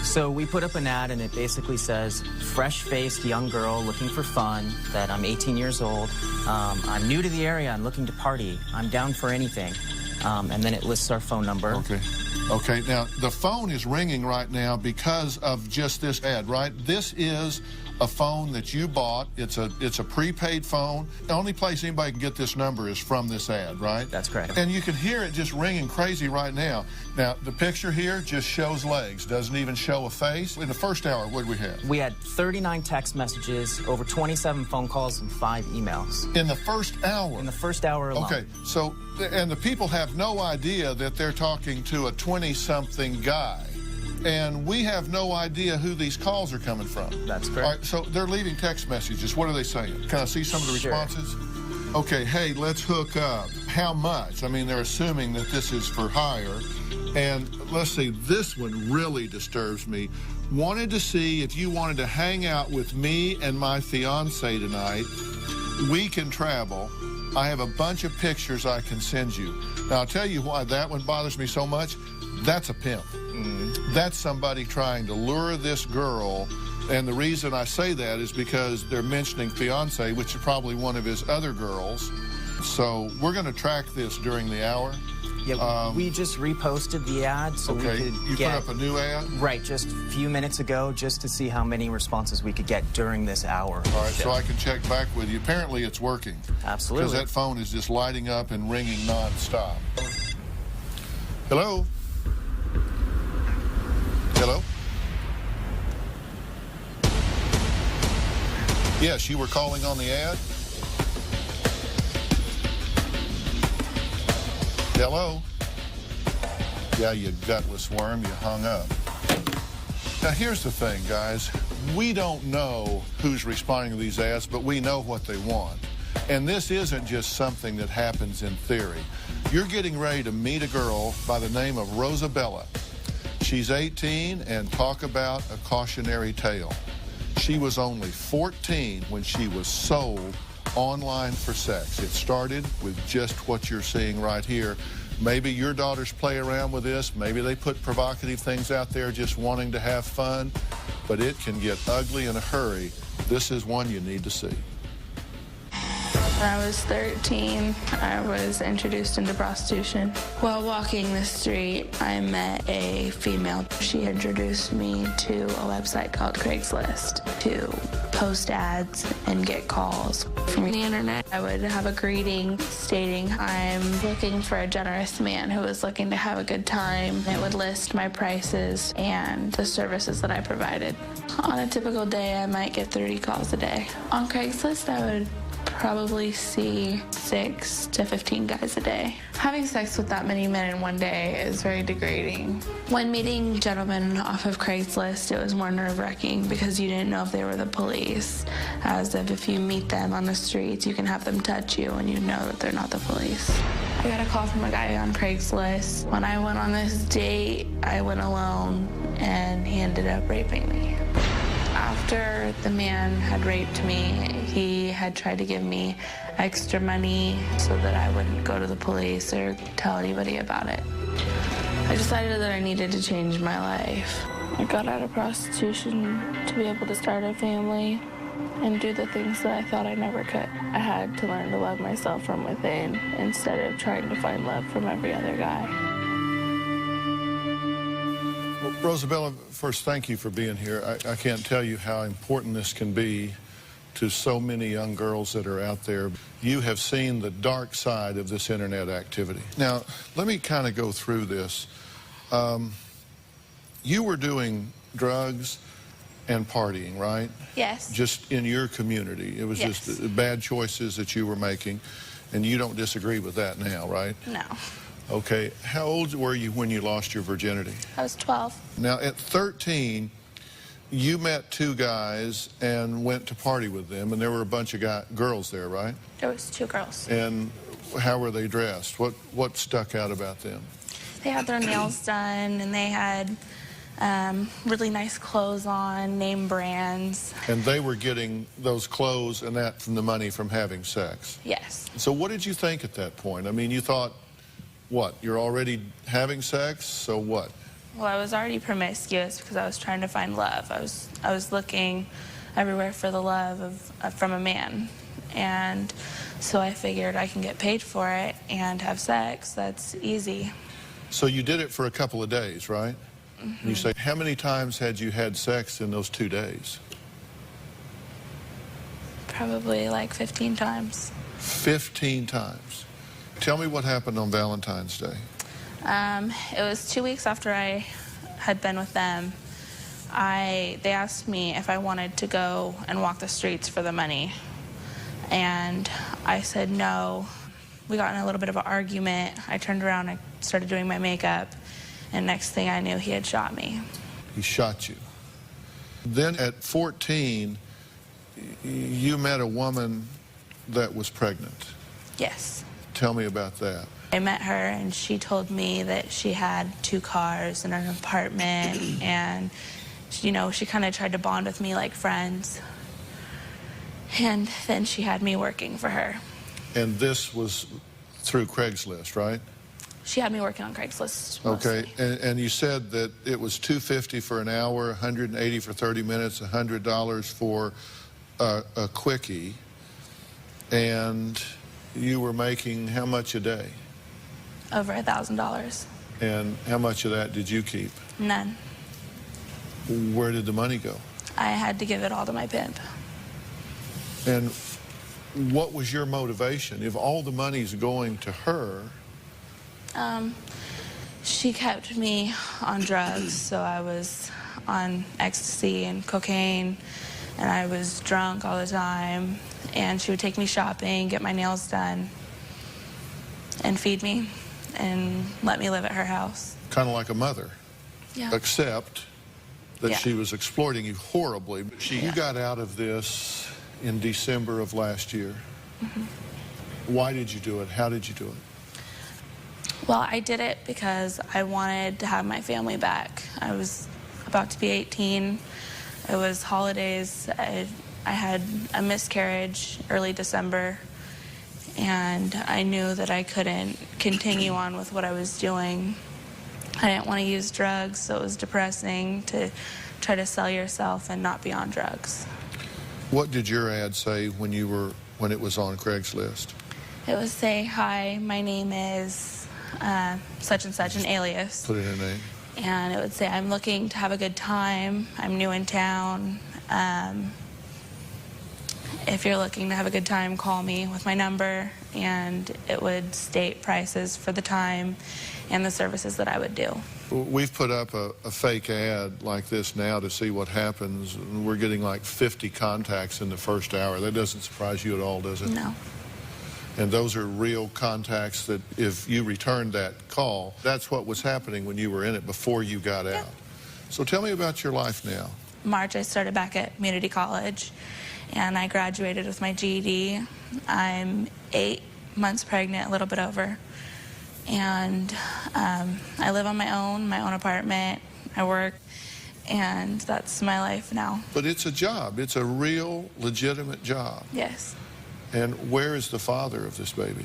So we put up an ad and it basically says, fresh-faced young girl looking for fun, that I'm 18 years old, I'm new to the area, I'm looking to party, I'm down for anything. And then it lists our phone number. Okay, now the phone is ringing right now because of just this ad, right? This is a phone that you bought. It's a prepaid phone. The only place anybody can get this number is from this ad, right? That's correct. And you can hear it just ringing crazy right now. Now, the picture here just shows legs, doesn't even show a face. In the first hour, what did we have? We had 39 text messages, over 27 phone calls, and 5 emails. In the first hour? In the first hour alone. Okay, so, and the people have no idea that they're talking to a 20-something guy. And we have no idea who these calls are coming from. That's correct. All right, so they're leaving text messages. What are they saying? Can I see some of the responses? Okay, hey, let's hook up. How much? I mean, they're assuming that this is for hire. And let's see, this one really disturbs me. Wanted to see if you wanted to hang out with me and my fiance tonight. We can travel. I have a bunch of pictures I can send you. Now, I'll tell you why that one bothers me so much. That's a pimp. That's somebody trying to lure this girl. And the reason I say that is because they're mentioning fiance, which is probably one of his other girls. So we're going to track this during the hour. Yeah, we just reposted the ad so we could you get... put up a new ad? Right, just a few minutes ago, just to see how many responses we could get during this hour. All right, so I can check back with you. Apparently it's working. Absolutely. Because that phone is just lighting up and ringing nonstop. Hello? Hello? Yes, you were calling on the ad? Hello? Yeah, you gutless worm, you hung up. Now, here's the thing, guys. We don't know who's responding to these ads, but we know what they want. And this isn't just something that happens in theory. You're getting ready to meet a girl by the name of Rosabella. She's 18, and talk about a cautionary tale. She was only 14 when she was sold online for sex. It started with just what you're seeing right here. Maybe your daughters play around with this. Maybe they put provocative things out there just wanting to have fun. But it can get ugly in a hurry. This is one you need to see. When I was 13, I was introduced into prostitution. While walking the street, I met a female. She introduced me to a website called Craigslist to post ads and get calls. From the internet, I would have a greeting stating, I'm looking for a generous man who is looking to have a good time. It would list my prices and the services that I provided. On a typical day, I might get 30 calls a day. On Craigslist, I would probably see 6 to 15 guys a day. Having sex with that many men in one day is very degrading. When meeting gentlemen off of Craigslist, it was more nerve-wracking because you didn't know if they were the police. As if you meet them on the streets, you can have them touch you and you know that they're not the police. I got a call from a guy on Craigslist. When I went on this date, I went alone and he ended up raping me. After the man had raped me, he had tried to give me extra money so that I wouldn't go to the police or tell anybody about it. I decided that I needed to change my life. I got out of prostitution to be able to start a family and do the things that I thought I never could. I had to learn to love myself from within instead of trying to find love from every other guy. Rosabella, first, thank you for being here. I can't tell you how important this can be to so many young girls that are out there. You have seen the dark side of this internet activity. Now, let me kind of go through this. You were doing drugs and partying, right? Yes. Just in your community. It was just bad choices that you were making, and you don't disagree with that now, right? No. Okay, how old were you when you lost your virginity? I was 12. Now, at 13, you met 2 guys and went to party with them, and there were a bunch of girls there, right? There was 2 girls. And how were they dressed? What stuck out about them? They had their nails done, and they had really nice clothes on, name brands. And they were getting those clothes and that from the money from having sex? Yes. So what did you think at that point? I mean, you thought, what, you're already having sex, so what? Well, I was already promiscuous because I was trying to find love. I was looking everywhere for the love from a man. And so I figured I can get paid for it and have sex. That's easy. So you did it for a couple of days, right? Mm-hmm. You say, how many times had you had sex in those 2 days? Probably like 15 times. 15 times. Tell me what happened on Valentine's Day. It was 2 weeks after I had been with them. They asked me if I wanted to go and walk the streets for the money. And I said no. We got in a little bit of an argument. I turned around, I started doing my makeup, and next thing I knew, he had shot me. He shot you. Then at 14, you met a woman that was pregnant. Yes. Tell me about that. I met her, and she told me that she had 2 cars and an apartment, and, you know, she kind of tried to bond with me like friends. And then she had me working for her. And this was through Craigslist, right? She had me working on Craigslist mostly. Okay, and you said that it was $250 for an hour, $180 for 30 minutes, $100 for a quickie, and you were making how much a day? Over $1,000. And how much of that did you keep? None. Where did the money go? I had to give it all to my pimp. And what was your motivation? If all the money's going to her... She kept me on drugs, so I was on ecstasy and cocaine, and I was drunk all the time, and she would take me shopping, get my nails done, and feed me, and let me live at her house. kind of like a mother, Yeah. except that Yeah. she was exploiting you horribly. You got out of this in December of last year. Why did you do it? How did you do it? Well, I did it because I wanted to have my family back. I was about to be 18. It was holidays. I had a miscarriage early December, and I knew that I couldn't continue on with what I was doing. I didn't want to use drugs, so it was depressing to try to sell yourself and not be on drugs. What did your ad say when it was on Craigslist? It would say, "Hi, my name is such and such," an alias. Put in a name. And it would say, "I'm looking to have a good time. I'm new in town. If you're looking to have a good time, call me," with my number. And it would state prices for the time and the services that I would do. We've put up a fake ad like this now to see what happens. And we're getting like 50 contacts in the first hour. That doesn't surprise you at all, does it? No. And those are real contacts that if you returned that call, that's what was happening when you were in it before you got out. So tell me about your life now. March, I started back at community college, and I graduated with my GED. I'm 8 months pregnant, a little bit over. And I live on my own apartment. I work, and that's my life now. But it's a job. It's a real, legitimate job. Yes. And where is the father of this baby?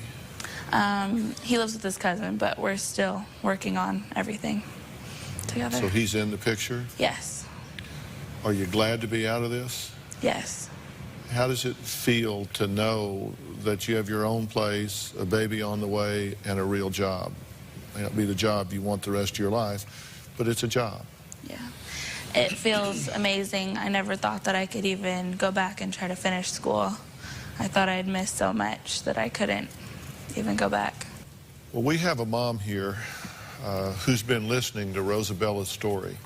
He lives with his cousin, but we're still working on everything together. So he's in the picture? Yes. Are you glad to be out of this? Yes. How does it feel to know that you have your own place, a baby on the way, and a real job? It may not be the job you want the rest of your life, but it's a job. Yeah. It feels amazing. I never thought that I could even go back and try to finish school. I thought I'd missed so much that I couldn't even go back. Well, we have a mom here who's been listening to Rosabella's story.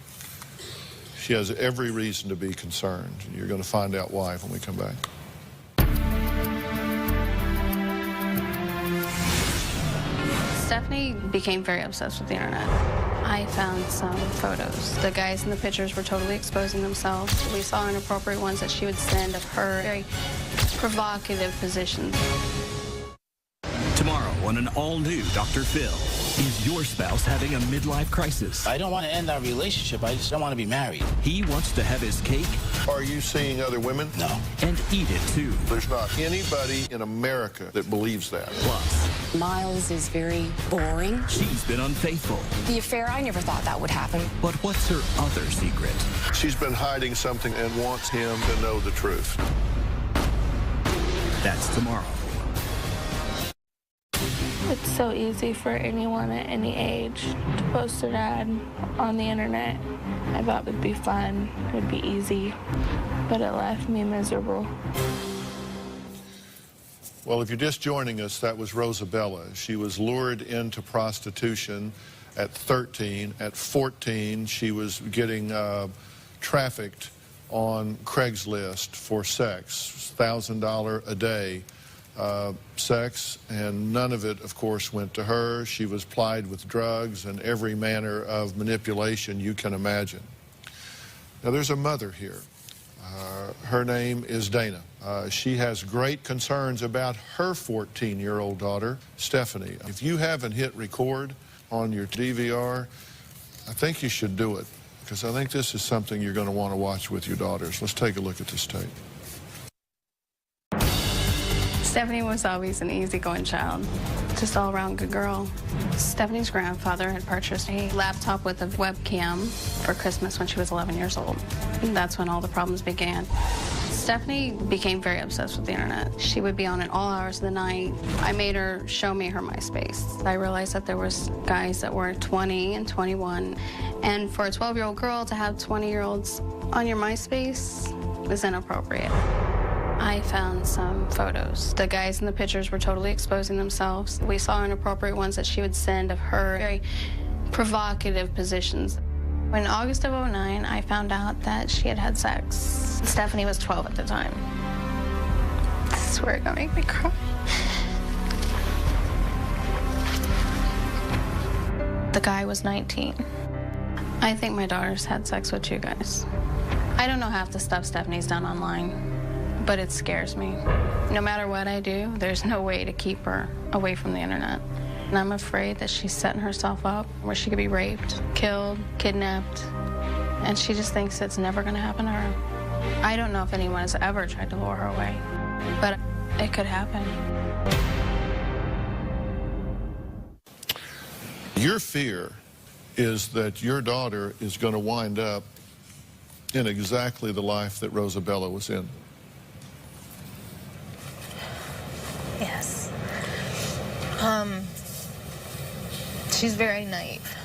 She has every reason to be concerned. You're going to find out why when we come back. Stephanie became very obsessed with the internet. I found some photos. The guys in the pictures were totally exposing themselves. We saw inappropriate ones that she would send of her, very provocative positions. Tomorrow on an all-new Dr. Phil. Is your spouse having a midlife crisis? I don't want to end our relationship. I just don't want to be married. He wants to have his cake. Are you seeing other women? No. And eat it, too. There's not anybody in America that believes that. Plus, Miles is very boring. she's been unfaithful. The affair, I never thought that would happen. But what's her other secret? She's been hiding something and wants him to know the truth. That's tomorrow. It's so easy for anyone at any age to post an ad on the internet. I thought it would be fun, it would be easy, but it left me miserable. Well, if you're just joining us, that was Rosabella. She was lured into prostitution at 13. At 14, she was getting trafficked on Craigslist for sex, $1,000 a day. Sex, and none of it, of course, went to her. She was plied with drugs and every manner of manipulation you can imagine. Now, there's a mother here. Her name is Dana. She has great concerns about her 14-year-old daughter, Stephanie. If you haven't hit record on your DVR, I think you should do it, because I think this is something you're going to want to watch with your daughters. Let's take a look at this tape. Stephanie was always an easygoing child, just all-around good girl. Stephanie's grandfather had purchased a laptop with a webcam for Christmas when she was 11 years old. And that's when all the problems began. Stephanie became very obsessed with the internet. She would be on it all hours of the night. I made her show me her MySpace. I realized that there was guys that were 20 and 21, and for a 12-year-old girl to have 20-year-olds on your MySpace was inappropriate. I found some photos. The guys in the pictures were totally exposing themselves. We saw inappropriate ones that she would send of her, very provocative positions. In August of '09, I found out that she had had sex. Stephanie was 12 at the time. This is where it's gonna make me cry. The The guy was 19. I think my daughter's had sex with you guys. I don't know half the stuff Stephanie's done online, but it scares me. No matter what I do, there's no way to keep her away from the internet. And I'm afraid that she's setting herself up where she could be raped, killed, kidnapped, and she just thinks it's never gonna happen to her. I don't know if anyone has ever tried to lure her away, but it could happen. Your fear is that your daughter is going to wind up in exactly the life that Rosabella was in. Yes. She's very naive.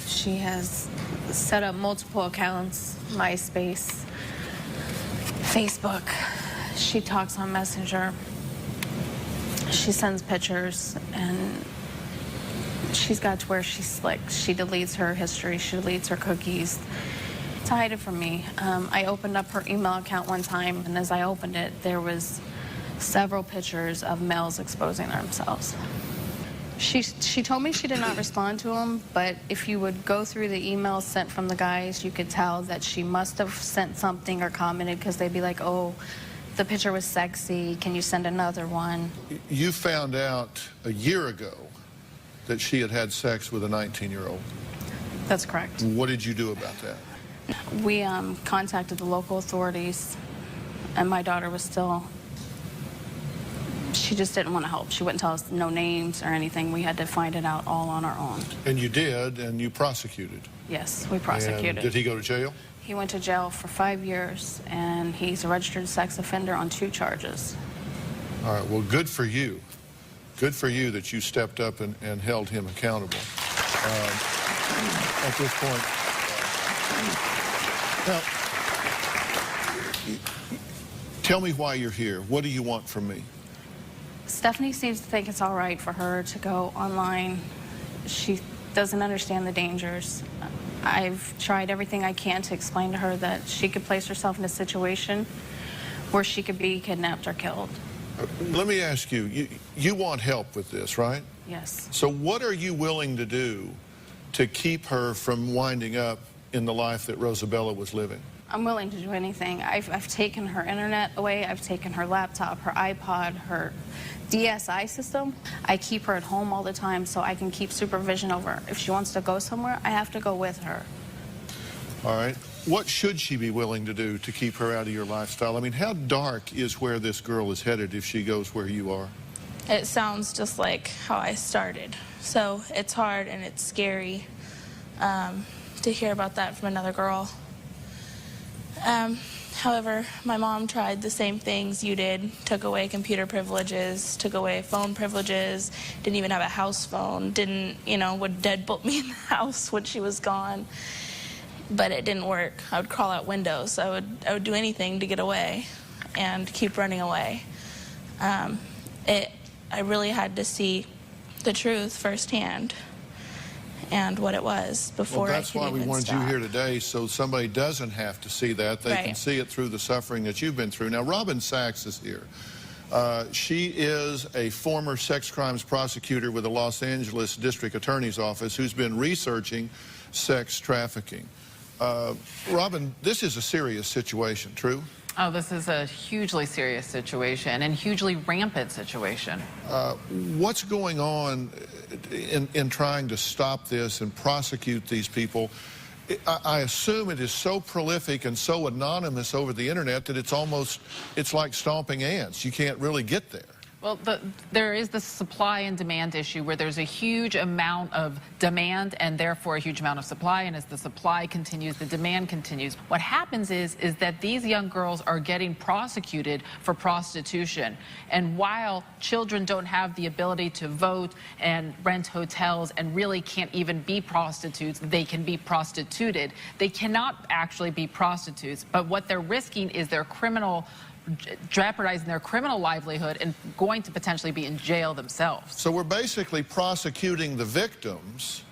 She has set up multiple accounts, MySpace, Facebook. She talks on Messenger. She sends pictures, and she's got to where she's slick. She deletes her history. She deletes her cookies to hide it from me. I opened up her email account one time, and as I opened it, there was several pictures of males exposing themselves. She told me she did not respond to them, but if you would go through the emails sent from the guys, you could tell that she must have sent something or commented, because they'd be like, oh, the picture was sexy, can you send another one? You found out a year ago that she had had sex with a 19-year-old. That's correct. What did you do about that? We contacted the local authorities, and my daughter was still, she just didn't want to help. She wouldn't tell us no names or anything. We had to find it out all on our own. And you did, and you prosecuted. Yes, we prosecuted. And did he go to jail? He went to jail for 5 years, and he's a registered sex offender on 2 charges. All right, well, good for you. Good for you that you stepped up and held him accountable. At this point, now, tell me why you're here. What do you want from me? Stephanie seems to think it's all right for her to go online. She doesn't understand the dangers. I've tried everything I can to explain to her that she could place herself in a situation where she could be kidnapped or killed. Let me ask you, you want help with this, right? Yes. So what are you willing to do to keep her from winding up in the life that Rosabella was living? I'm willing to do anything. I've taken her internet away. I've taken her laptop, her iPod, her DSI system. I keep her at home all the time so I can keep supervision over her. If she wants to go somewhere, I have to go with her. All right. What should she be willing to do to keep her out of your lifestyle? I mean, how dark is where this girl is headed if she goes where you are? It sounds just like how I started. So it's hard and it's scary to hear about that from another girl. However, my mom tried the same things you did, took away computer privileges, took away phone privileges, didn't even have a house phone, didn't, would deadbolt me in the house when she was gone. But it didn't work. I would crawl out windows. I would do anything to get away and keep running away. I really had to see the truth firsthand and what it was before I could even stop. Well, that's why we wanted you here today, so somebody doesn't have to see that. They can see it through the suffering that you've been through. Now, Robin Sachs is here. She is a former sex crimes prosecutor with the Los Angeles District Attorney's Office who's been researching sex trafficking. Robin, this is a serious situation, true? Oh, this is a hugely serious situation and hugely rampant situation. What's going on in trying to stop this and prosecute these people? I assume it is so prolific and so anonymous over the internet that it's like stomping ants. You can't really get there. Well, there is the supply and demand issue where there's a huge amount of demand and therefore a huge amount of supply, and as the supply continues, the demand continues. What happens is that these young girls are getting prosecuted for prostitution, and while children don't have the ability to vote and rent hotels and really can't even be prostitutes, they can be prostituted. They cannot actually be prostitutes, but what they're risking is jeopardizing their criminal livelihood and going to potentially be in jail themselves. So we're basically prosecuting the victims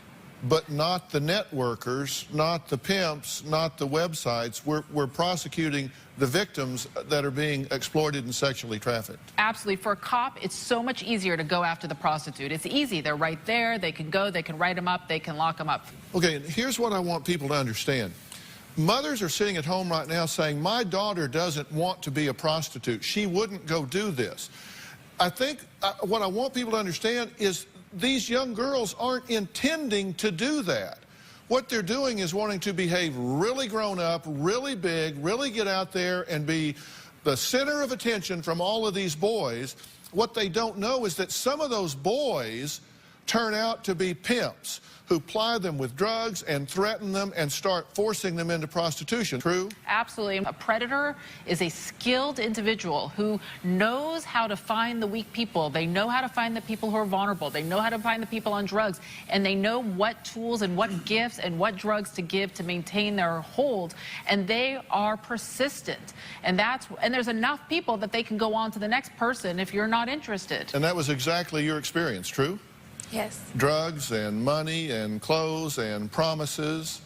but not the networkers, not the pimps, not the websites. We're prosecuting the victims that are being exploited and sexually trafficked. Absolutely. For a cop, it's so much easier to go after the prostitute. It's easy. They're right there. They can go. They can write them up. They can lock them up. Okay, here's what I want people to understand. Mothers are sitting at home right now saying, my daughter doesn't want to be a prostitute. She wouldn't go do this. I think what I want people to understand is these young girls aren't intending to do that. What they're doing is wanting to behave really grown up, really big, really get out there and be the center of attention from all of these boys. What they don't know is that some of those boys turn out to be pimps who ply them with drugs and threaten them and start forcing them into prostitution. True? Absolutely. A predator is a skilled individual who knows how to find the weak people. They know how to find the people who are vulnerable. They know how to find the people on drugs. And they know what tools and what gifts and what drugs to give to maintain their hold. And they are persistent. And there's enough people that they can go on to the next person if you're not interested. And that was exactly your experience, true? Yes. Drugs and money and clothes and promises.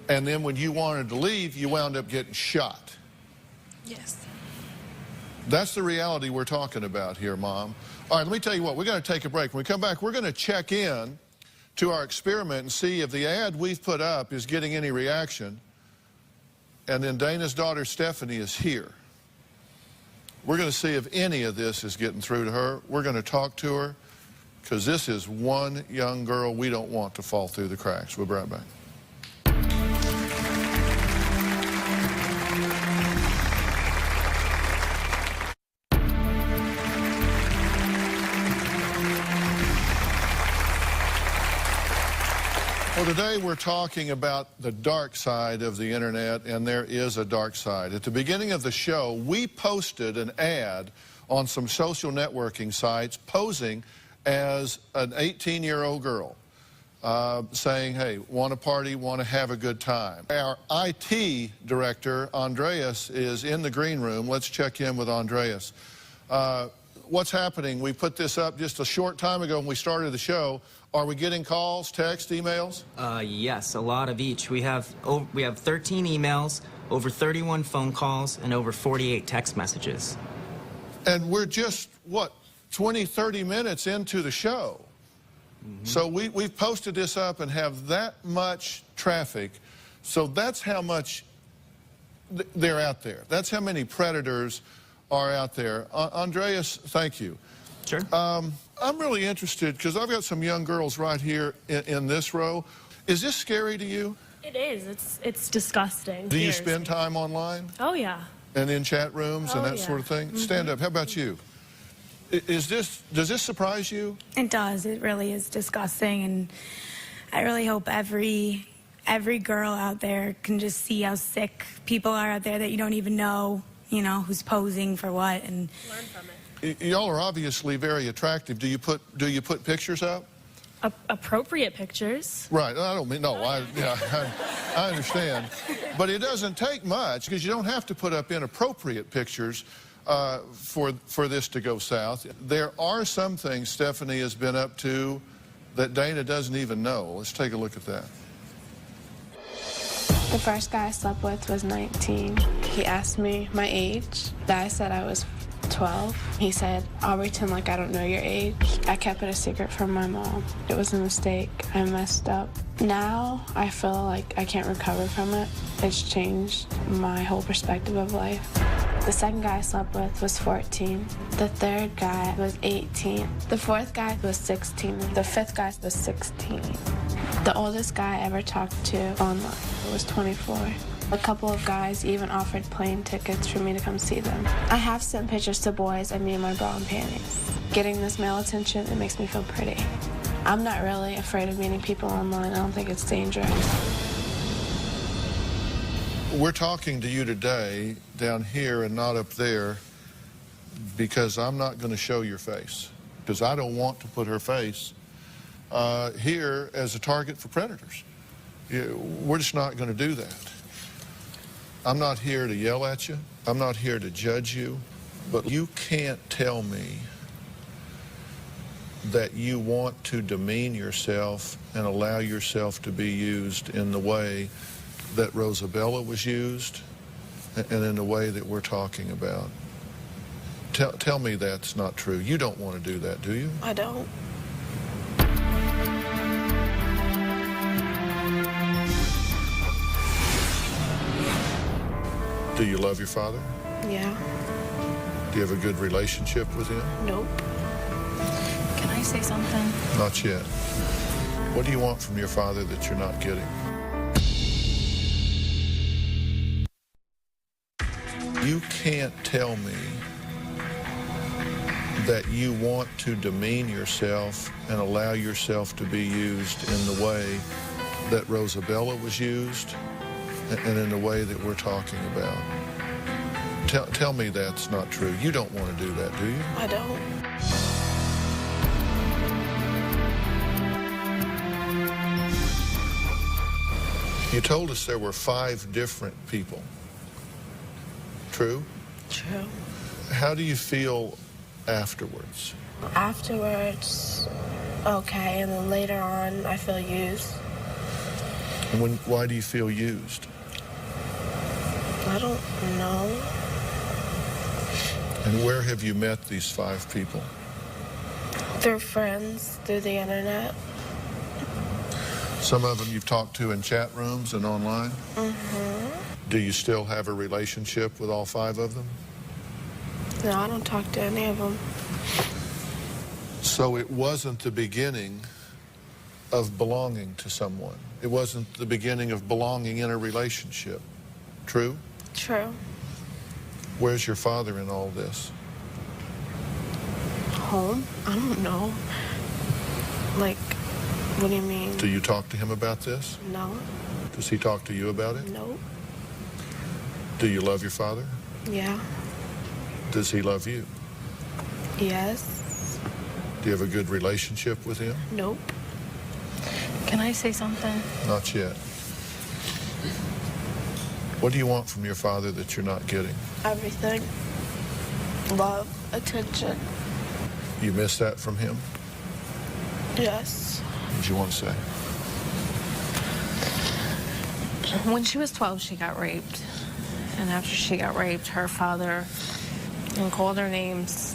And then when you wanted to leave, you wound up getting shot. Yes. That's the reality we're talking about here, Mom. All right, let me tell you what. We're going to take a break. When we come back, we're going to check in to our experiment and see if the ad we've put up is getting any reaction. And then Dana's daughter, Stephanie, is here. We're going to see if any of this is getting through to her. We're going to talk to her, because this is one young girl we don't want to fall through the cracks. We'll be right back. Well, today we're talking about the dark side of the internet, and there is a dark side. At the beginning of the show, we posted an ad on some social networking sites posing as an 18-year-old girl, saying, hey, want to party, want to have a good time. Our IT director, Andreas, is in the green room. Let's check in with Andreas. What's happening? We put this up just a short time ago when we started the show. Are we getting calls, text, emails? Yes, a lot of each. We have 13 emails, over 31 phone calls, and over 48 text messages. And we're just, what, 20, 30 minutes into the show. Mm-hmm. So we've posted this up and have that much traffic. So that's how much they're out there. That's how many predators are out there. Andreas, thank you. Sure. I'm really interested because I've got some young girls right here in this row. Is this scary to you? It is. It's disgusting. Do you spend time online? Oh, yeah. And in chat rooms and that sort of thing? Mm-hmm. Stand up. How about you? Does this surprise you? It does. It really is disgusting, and I really hope every girl out there can just see how sick people are out there that you don't even know, you know, who's posing for what, and learn from it. Y'all are obviously very attractive. Do you put pictures up? Appropriate pictures. Right. I don't mean, no, I understand. But it doesn't take much, because you don't have to put up inappropriate pictures for this to go south. There are some things Stephanie has been up to that Dana doesn't even know. Let's take a look at that. The first guy I slept with was 19. He asked me my age. I said I was 12. He said, I'll pretend like I don't know your age. I kept it a secret from my mom. It was a mistake. I messed up. Now I feel like I can't recover from it. It's changed my whole perspective of life. The second guy I slept with was 14. The third guy was 18. The fourth guy was 16. The fifth guy was 16. The oldest guy I ever talked to online was 24. A couple of guys even offered plane tickets for me to come see them. I have sent pictures to boys of me in my bra and panties. Getting this male attention, it makes me feel pretty. I'm not really afraid of meeting people online. I don't think it's dangerous. We're talking to you today down here and not up there because I'm not going to show your face, because I don't want to put her face here as a target for predators. We're just not going to do that. I'm not here to yell at you. I'm not here to judge you. But you can't tell me that you want to demean yourself and allow yourself to be used in the way that Rosabella was used and in the way that we're talking about? Tell me that's not true. You don't want to do that, do you? I don't. Do you love your father? Yeah. Do you have a good relationship with him? Nope. Can I say something? Not yet. What do you want from your father that you're not getting? You can't tell me that you want to demean yourself and allow yourself to be used in the way that Rosabella was used and in the way that we're talking about. Tell me that's not true. You don't want to do that, do you? I don't. You told us there were 5 different people. True? True. How do you feel afterwards? Afterwards, okay, and then later on, I feel used. And why do you feel used? I don't know. And where have you met these 5 people? Through friends, through the internet. Some of them you've talked to in chat rooms and online? Mm-hmm. Do you still have a relationship with all 5 of them? No, I don't talk to any of them. So it wasn't the beginning of belonging to someone. It wasn't the beginning of belonging in a relationship. True? True. Where's your father in all this? Home? I don't know. Like, what do you mean? Do you talk to him about this? No. Does he talk to you about it? No. Do you love your father? Yeah. Does he love you? Yes. Do you have a good relationship with him? Nope. Can I say something? Not yet. What do you want from your father that you're not getting? Everything. Love, attention. You miss that from him? Yes. What do you want to say? When she was 12, she got raped. And after she got raped, her father called her names.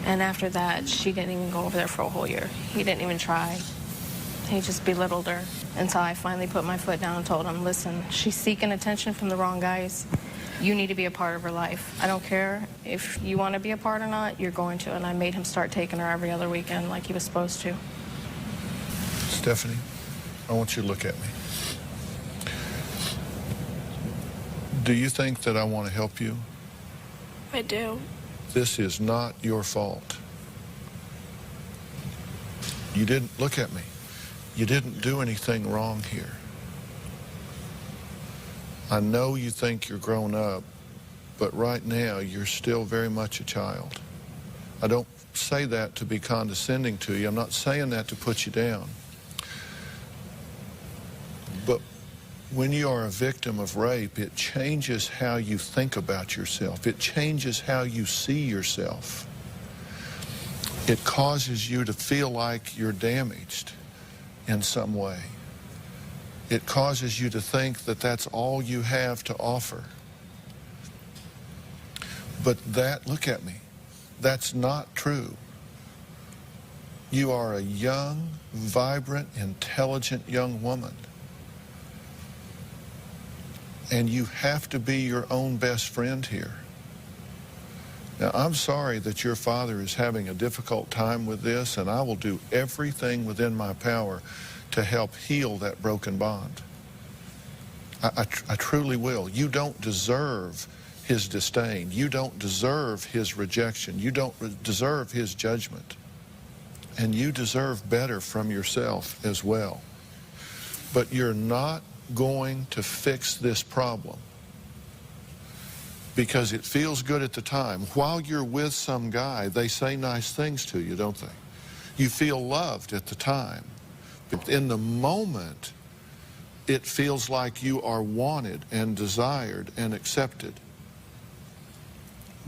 And after that, she didn't even go over there for a whole year. He didn't even try. He just belittled her until I finally put my foot down and told him, listen, she's seeking attention from the wrong guys. You need to be a part of her life. I don't care if you want to be a part or not, you're going to. And I made him start taking her every other weekend like he was supposed to. Stephanie, I want you to look at me. Do you think that I want to help you? I do. This is not your fault. You didn't, look at me. You didn't do anything wrong here. I know you think you're grown up, but right now you're still very much a child. I don't say that to be condescending to you. I'm not saying that to put you down. But when you are a victim of rape, it changes how you think about yourself. It changes how you see yourself. It causes you to feel like you're damaged in some way. It causes you to think that that's all you have to offer. But that, look at me, that's not true. You are a young, vibrant, intelligent young woman. And you have to be your own best friend here. Now, I'm sorry that your father is having a difficult time with this, and I will do everything within my power to help heal that broken bond. I truly will. You don't deserve his disdain. You don't deserve his rejection. You don't deserve his judgment. And you deserve better from yourself as well. But you're not going to fix this problem because it feels good at the time. While you're with some guy, they say nice things to you, don't they? You feel loved at the time. But in the moment, it feels like you are wanted and desired and accepted.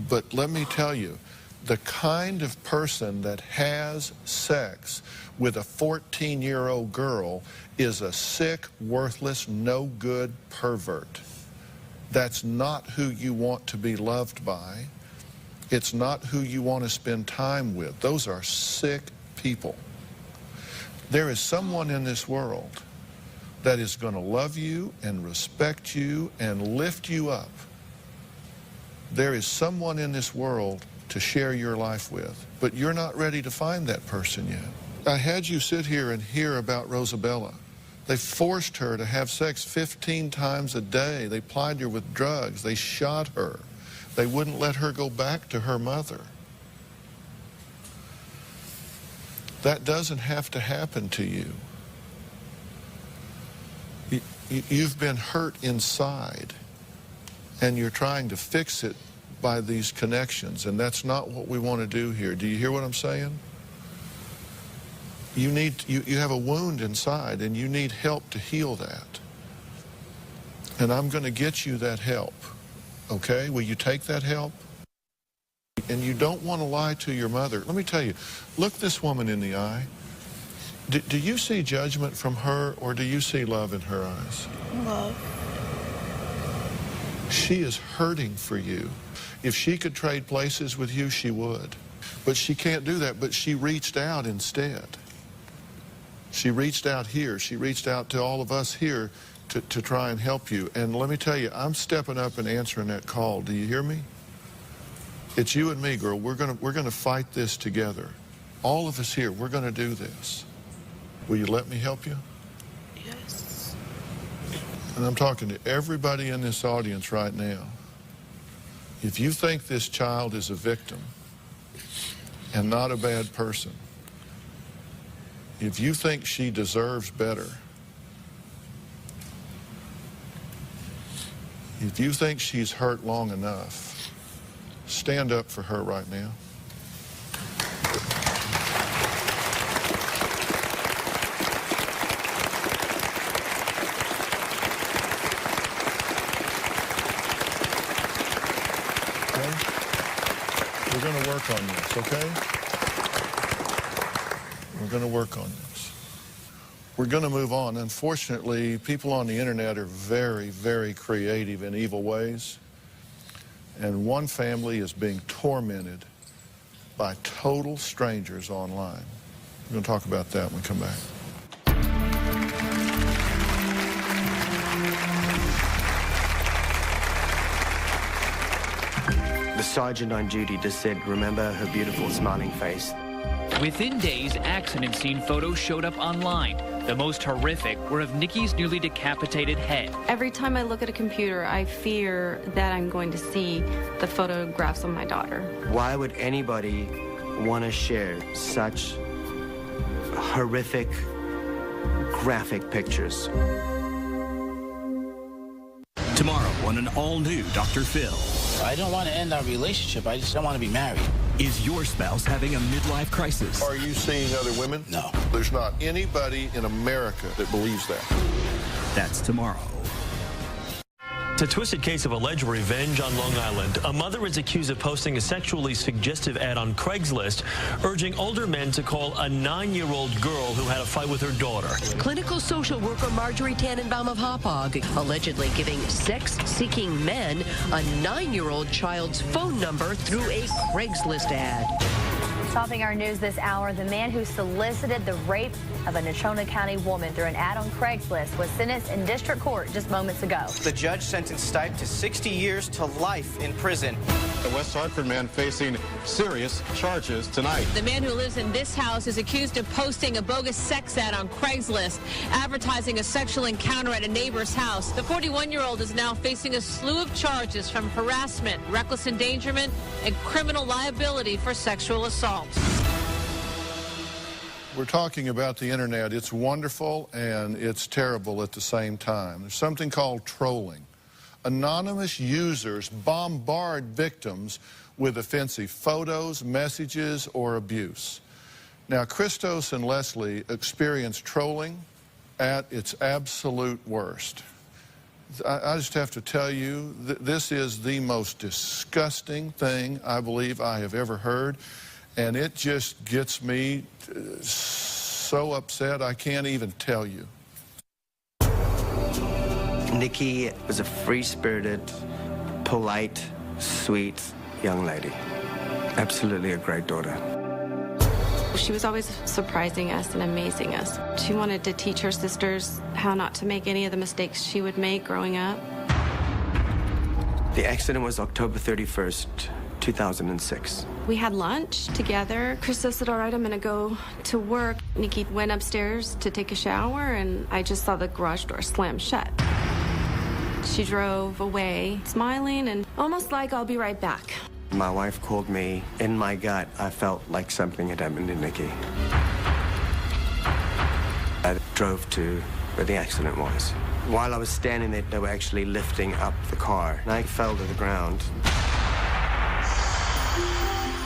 But let me tell you, The kind of person that has sex with a 14-year-old girl is a sick, worthless, no-good pervert. That's not who you want to be loved by. It's not who you want to spend time with. Those are sick people. There is someone in this world that is going to love you and respect you and lift you up. There is someone in this world to share your life with, but you're not ready to find that person yet. I had you sit here and hear about Rosabella. They forced her to have sex 15 times a day. They plied her with drugs. They shot her. They wouldn't let her go back to her mother. That doesn't have to happen to you. You've been hurt inside, and you're trying to fix it by these connections, and that's not what we want to do here. Do you hear what I'm saying? You have a wound inside, and you need help to heal that. And I'm going to get you that help, okay? Will you take that help? And you don't want to lie to your mother. Let me tell you, look this woman in the eye. Do you see judgment from her, or do you see love in her eyes? Love. She is hurting for you. If she could trade places with you, she would. But she can't do that, but she reached out instead. She reached out here. She reached out to all of us here to try and help you. And let me tell you, I'm stepping up and answering that call. Do you hear me? It's you and me, girl. We're gonna fight this together. All of us here, we're gonna do this. Will you let me help you? Yes. And I'm talking to everybody in this audience right now. If you think this child is a victim and not a bad person, if you think she deserves better, if you think she's hurt long enough, stand up for her right now. We're going to work on this, okay? We're going to work on this. We're going to move on. Unfortunately, people on the internet are very, very creative in evil ways. And one family is being tormented by total strangers online. We're going to talk about that when we come back. The sergeant on duty just said, remember her beautiful smiling face. Within days, accident scene photos showed up online. The most horrific were of Nikki's newly decapitated head. Every time I look at a computer, I fear that I'm going to see the photographs of my daughter. Why would anybody want to share such horrific, graphic pictures? Tomorrow on an all-new Dr. Phil. I don't want to end our relationship. I just don't want to be married. Is your spouse having a midlife crisis? Are you seeing other women? No. There's not anybody in America that believes that. That's tomorrow. It's a twisted case of alleged revenge on Long Island. A mother is accused of posting a sexually suggestive ad on Craigslist, urging older men to call a 9-year-old girl who had a fight with her daughter. Clinical social worker Marjorie Tannenbaum of Hauppauge allegedly giving sex-seeking men a 9-year-old child's phone number through a Craigslist ad. Topping our news this hour, the man who solicited the rape of a Natrona County woman through an ad on Craigslist was sentenced in district court just moments ago. The judge sentenced Stipe to 60 years to life in prison. The West Hartford man facing serious charges tonight. The man who lives in this house is accused of posting a bogus sex ad on Craigslist, advertising a sexual encounter at a neighbor's house. The 41-year-old is now facing a slew of charges from harassment, reckless endangerment, and criminal liability for sexual assault. We're talking about the internet. It's wonderful and it's terrible at the same time. There's something called trolling. Anonymous users bombard victims with offensive photos, messages, or abuse. Now, Christos and Leslie experienced trolling at its absolute worst. I just have to tell you, this is the most disgusting thing I believe I have ever heard, and it just gets me so upset I can't even tell you. Nikki was a free-spirited, polite, sweet young lady. Absolutely a great daughter. She was always surprising us and amazing us. She wanted to teach her sisters how not to make any of the mistakes she would make growing up. The accident was October 31st, 2006. We had lunch together. Krista said, all right, I'm going to go to work. Nikki went upstairs to take a shower, and I just saw the garage door slam shut. She drove away, smiling and almost like, I'll be right back. My wife called me. In my gut, I felt like something had happened to Nikki. I drove to where the accident was. While I was standing there, they were actually lifting up the car, and I fell to the ground.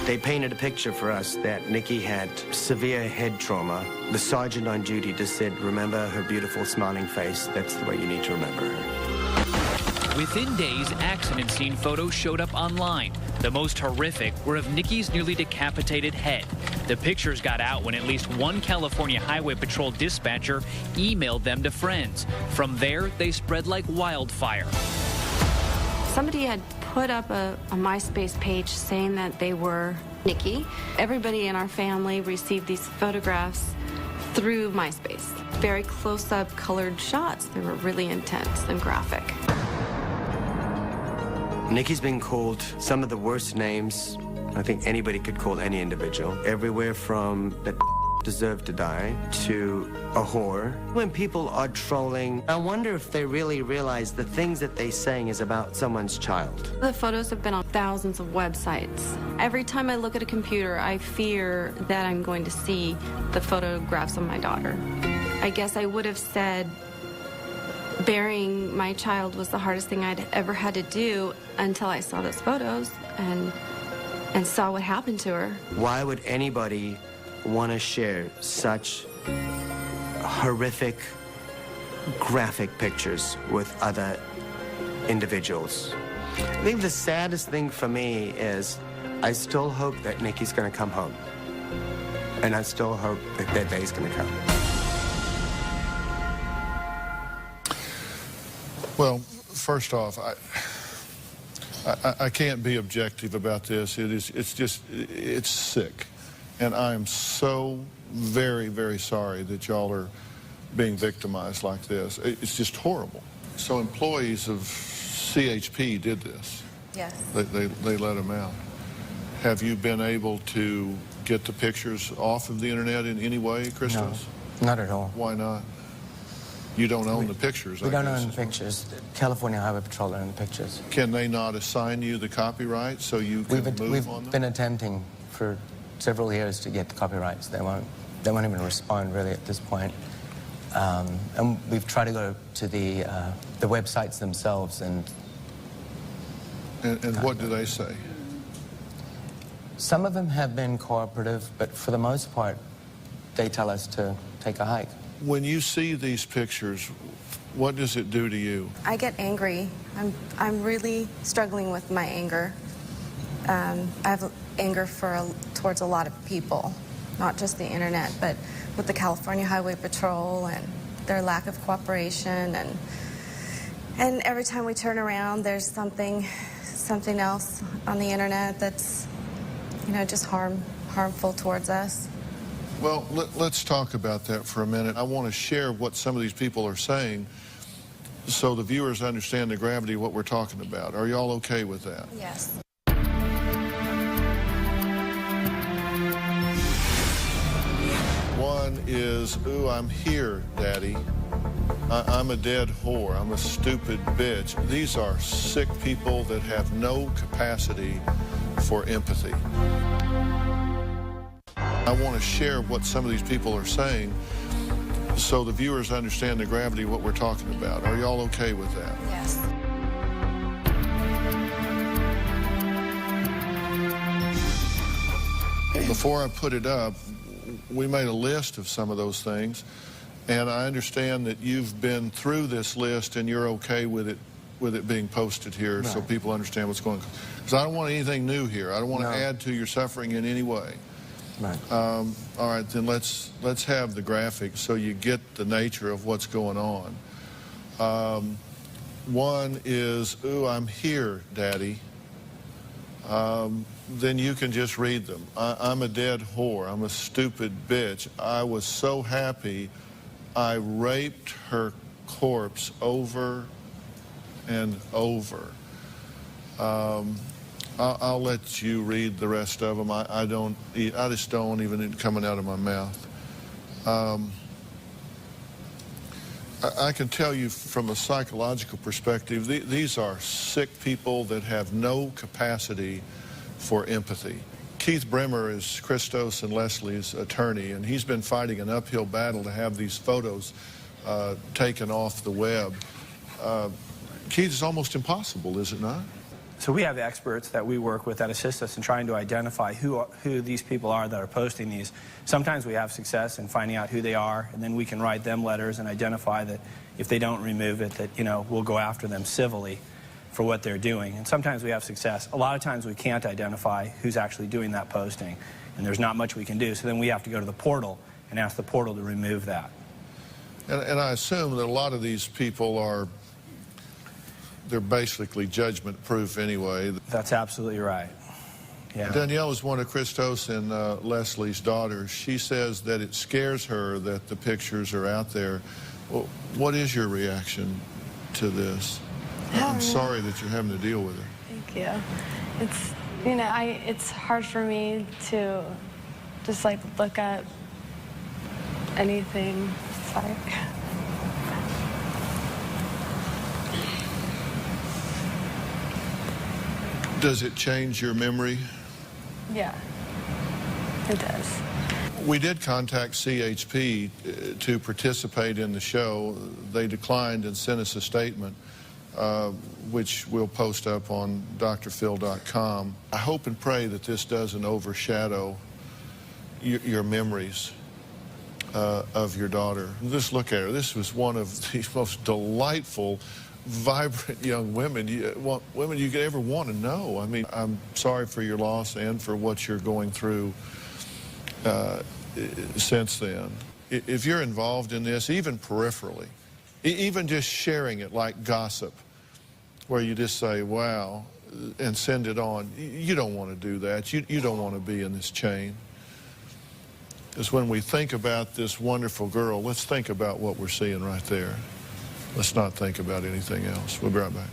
They painted a picture for us that Nikki had severe head trauma. The sergeant on duty just said, remember her beautiful smiling face. That's the way you need to remember her. Within days, accident scene photos showed up online. The most horrific were of Nikki's nearly decapitated head. The pictures got out when at least one California Highway Patrol dispatcher emailed them to friends. From there, they spread like wildfire. Somebody had put up a MySpace page saying that they were Nikki. Everybody in our family received these photographs through MySpace. Very close-up colored shots. They were really intense and graphic. Nikki's been called some of the worst names I think anybody could call any individual. Everywhere from that deserved to die to a whore. When people are trolling, I wonder if they really realize the things that they're saying is about someone's child. The photos have been on thousands of websites. Every time I look at a computer, I fear that I'm going to see the photographs of my daughter. I guess I would have said burying my child was the hardest thing I'd ever had to do until I saw those photos and saw what happened to her. Why would anybody want to share such horrific, graphic pictures with other individuals? I think the saddest thing for me is I still hope that Nikki's going to come home. And I still hope that that day's going to come. Well, first off, I can't be objective about this. It's sick. And I'm so very, very sorry that y'all are being victimized like this. It's just horrible. So employees of CHP did this. Yes. They let them out. Have you been able to get the pictures off of the internet in any way, Christos? No, not at all. Why not? You don't own the pictures, We don't own the pictures. California Highway Patrol own the pictures. Can they not assign you the copyright so you can move on them? We've been attempting for several years to get the copyrights. They won't even respond really at this point. And we've tried to go to the websites themselves and what do they say? Some of them have been cooperative, but for the most part, they tell us to take a hike. When you see these pictures, what does it do to you? I get angry. I'm really struggling with my anger. I have anger towards a lot of people, not just the internet, but with the California Highway Patrol and their lack of cooperation. And every time we turn around, there's something else on the internet that's, just harmful towards us. Well, let's talk about that for a minute. I want to share what some of these people are saying so the viewers understand the gravity of what we're talking about. Are y'all okay with that? Yes. One is, ooh, I'm here, Daddy. I'm a dead whore. I'm a stupid bitch. These are sick people that have no capacity for empathy. I want to share what some of these people are saying so the viewers understand the gravity of what we're talking about. Are y'all okay with that? Yes. Before I put it up, we made a list of some of those things, And I understand that you've been through this list and you're okay with it being posted here, right, so people understand what's going on. Because I don't want anything new here. I don't want to add to your suffering in any way. Right. All right, then let's have the graphics so you get the nature of what's going on. One is, ooh, I'm here, Daddy. Then you can just read them. I'm a dead whore. I'm a stupid bitch. I was so happy I raped her corpse over and over. I'll let you read the rest of them. I just don't want even it coming out of my mouth. I can tell you from a psychological perspective, these are sick people that have no capacity for empathy. Keith Bremer is Christos and Leslie's attorney, and he's been fighting an uphill battle to have these photos taken off the web. Keith, it's almost impossible, is it not? So we have experts that we work with that assist us in trying to identify who these people are that are posting these. Sometimes we have success in finding out who they are, and then we can write them letters and identify that if they don't remove it, that, you know, we'll go after them civilly for what they're doing. And sometimes we have success. A lot of times we can't identify who's actually doing that posting, and there's not much we can do. So then we have to go to the portal and ask the portal to remove that. And I assume that a lot of these people they're basically judgment-proof anyway. That's absolutely right. Yeah. Danielle is one of Christos and Leslie's daughters. She says that it scares her that the pictures are out there. Well, what is your reaction to this? I'm sorry that you're having to deal with it. Thank you. It's, you know, it's hard for me to just like look at anything. It's like, does it change your memory? yeah, it does. We did contact CHP to participate in the show. They declined and sent us a statement, which we'll post up on drphil.com. I hope and pray that this doesn't overshadow your memories of your daughter. Just look at her. This was one of the most delightful, vibrant young women you could ever want to know. I mean, I'm sorry for your loss and for what you're going through since then. If you're involved in this, even peripherally, even just sharing it like gossip, where you just say, wow, and send it on, you don't want to do that. You don't want to be in this chain. Because when we think about this wonderful girl, let's think about what we're seeing right there. Let's not think about anything else. We'll be right back.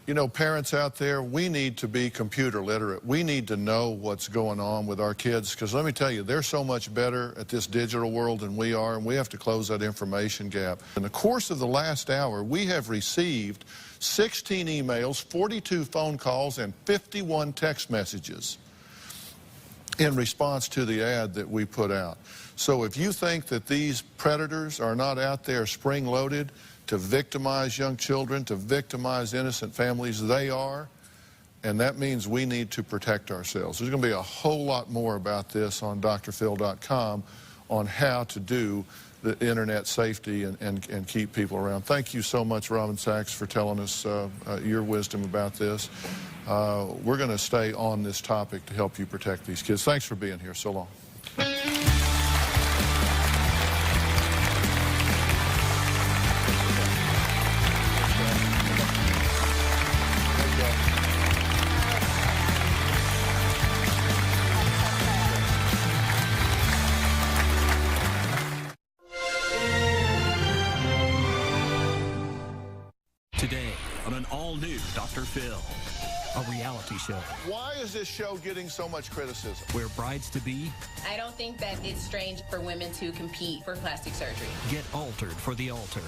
You know, parents out there, we need to be computer literate. We need to know what's going on with our kids, because let me tell you, they're so much better at this digital world than we are, and we have to close that information gap. In the course of the last hour, we have received 16 emails, 42 phone calls, and 51 text messages in response to the ad that we put out. So if you think that these predators are not out there spring-loaded to victimize young children, to victimize innocent families, they are, and that means we need to protect ourselves. There's going to be a whole lot more about this on drphil.com on how to do the internet safety and keep people around. Thank you so much, Robin Sachs, for telling us your wisdom about this. We're going to stay on this topic to help you protect these kids. Thanks for being here. So long. Today on an all-new Dr. Phil, a reality show Why is this show getting so much criticism? where brides-to-be I don't think that it's strange for women to compete for plastic surgery. get altered for the altar.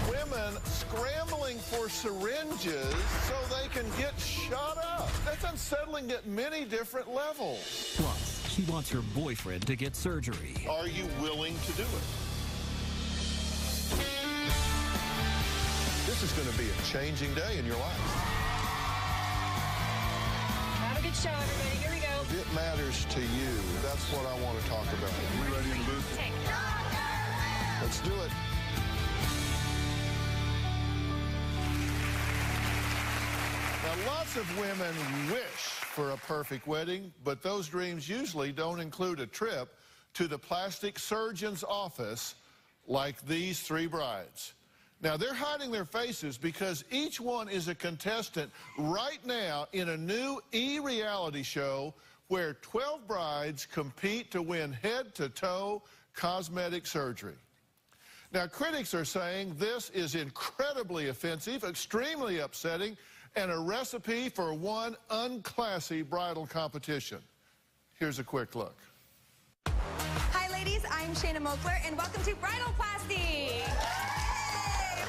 Women scrambling for syringes so they can get shot up. That's unsettling at many different levels. Plus, she wants her boyfriend to get surgery. Are you willing to do it? This is going to be a changing day in your life. Good show, everybody. Here we go. It matters to you. That's what I want to talk about. Are we ready in the booth? Let's do it. Now, lots of women wish for a perfect wedding, but those dreams usually don't include a trip to the plastic surgeon's office like these three brides. Now, they're hiding their faces because each one is a contestant right now in a new e-reality show where 12 brides compete to win head-to-toe cosmetic surgery. Now, critics are saying this is incredibly offensive, extremely upsetting, and a recipe for one unclassy bridal competition. Here's a quick look. Hi, ladies. I'm Shayna Mokler, and welcome to Bridalplasty.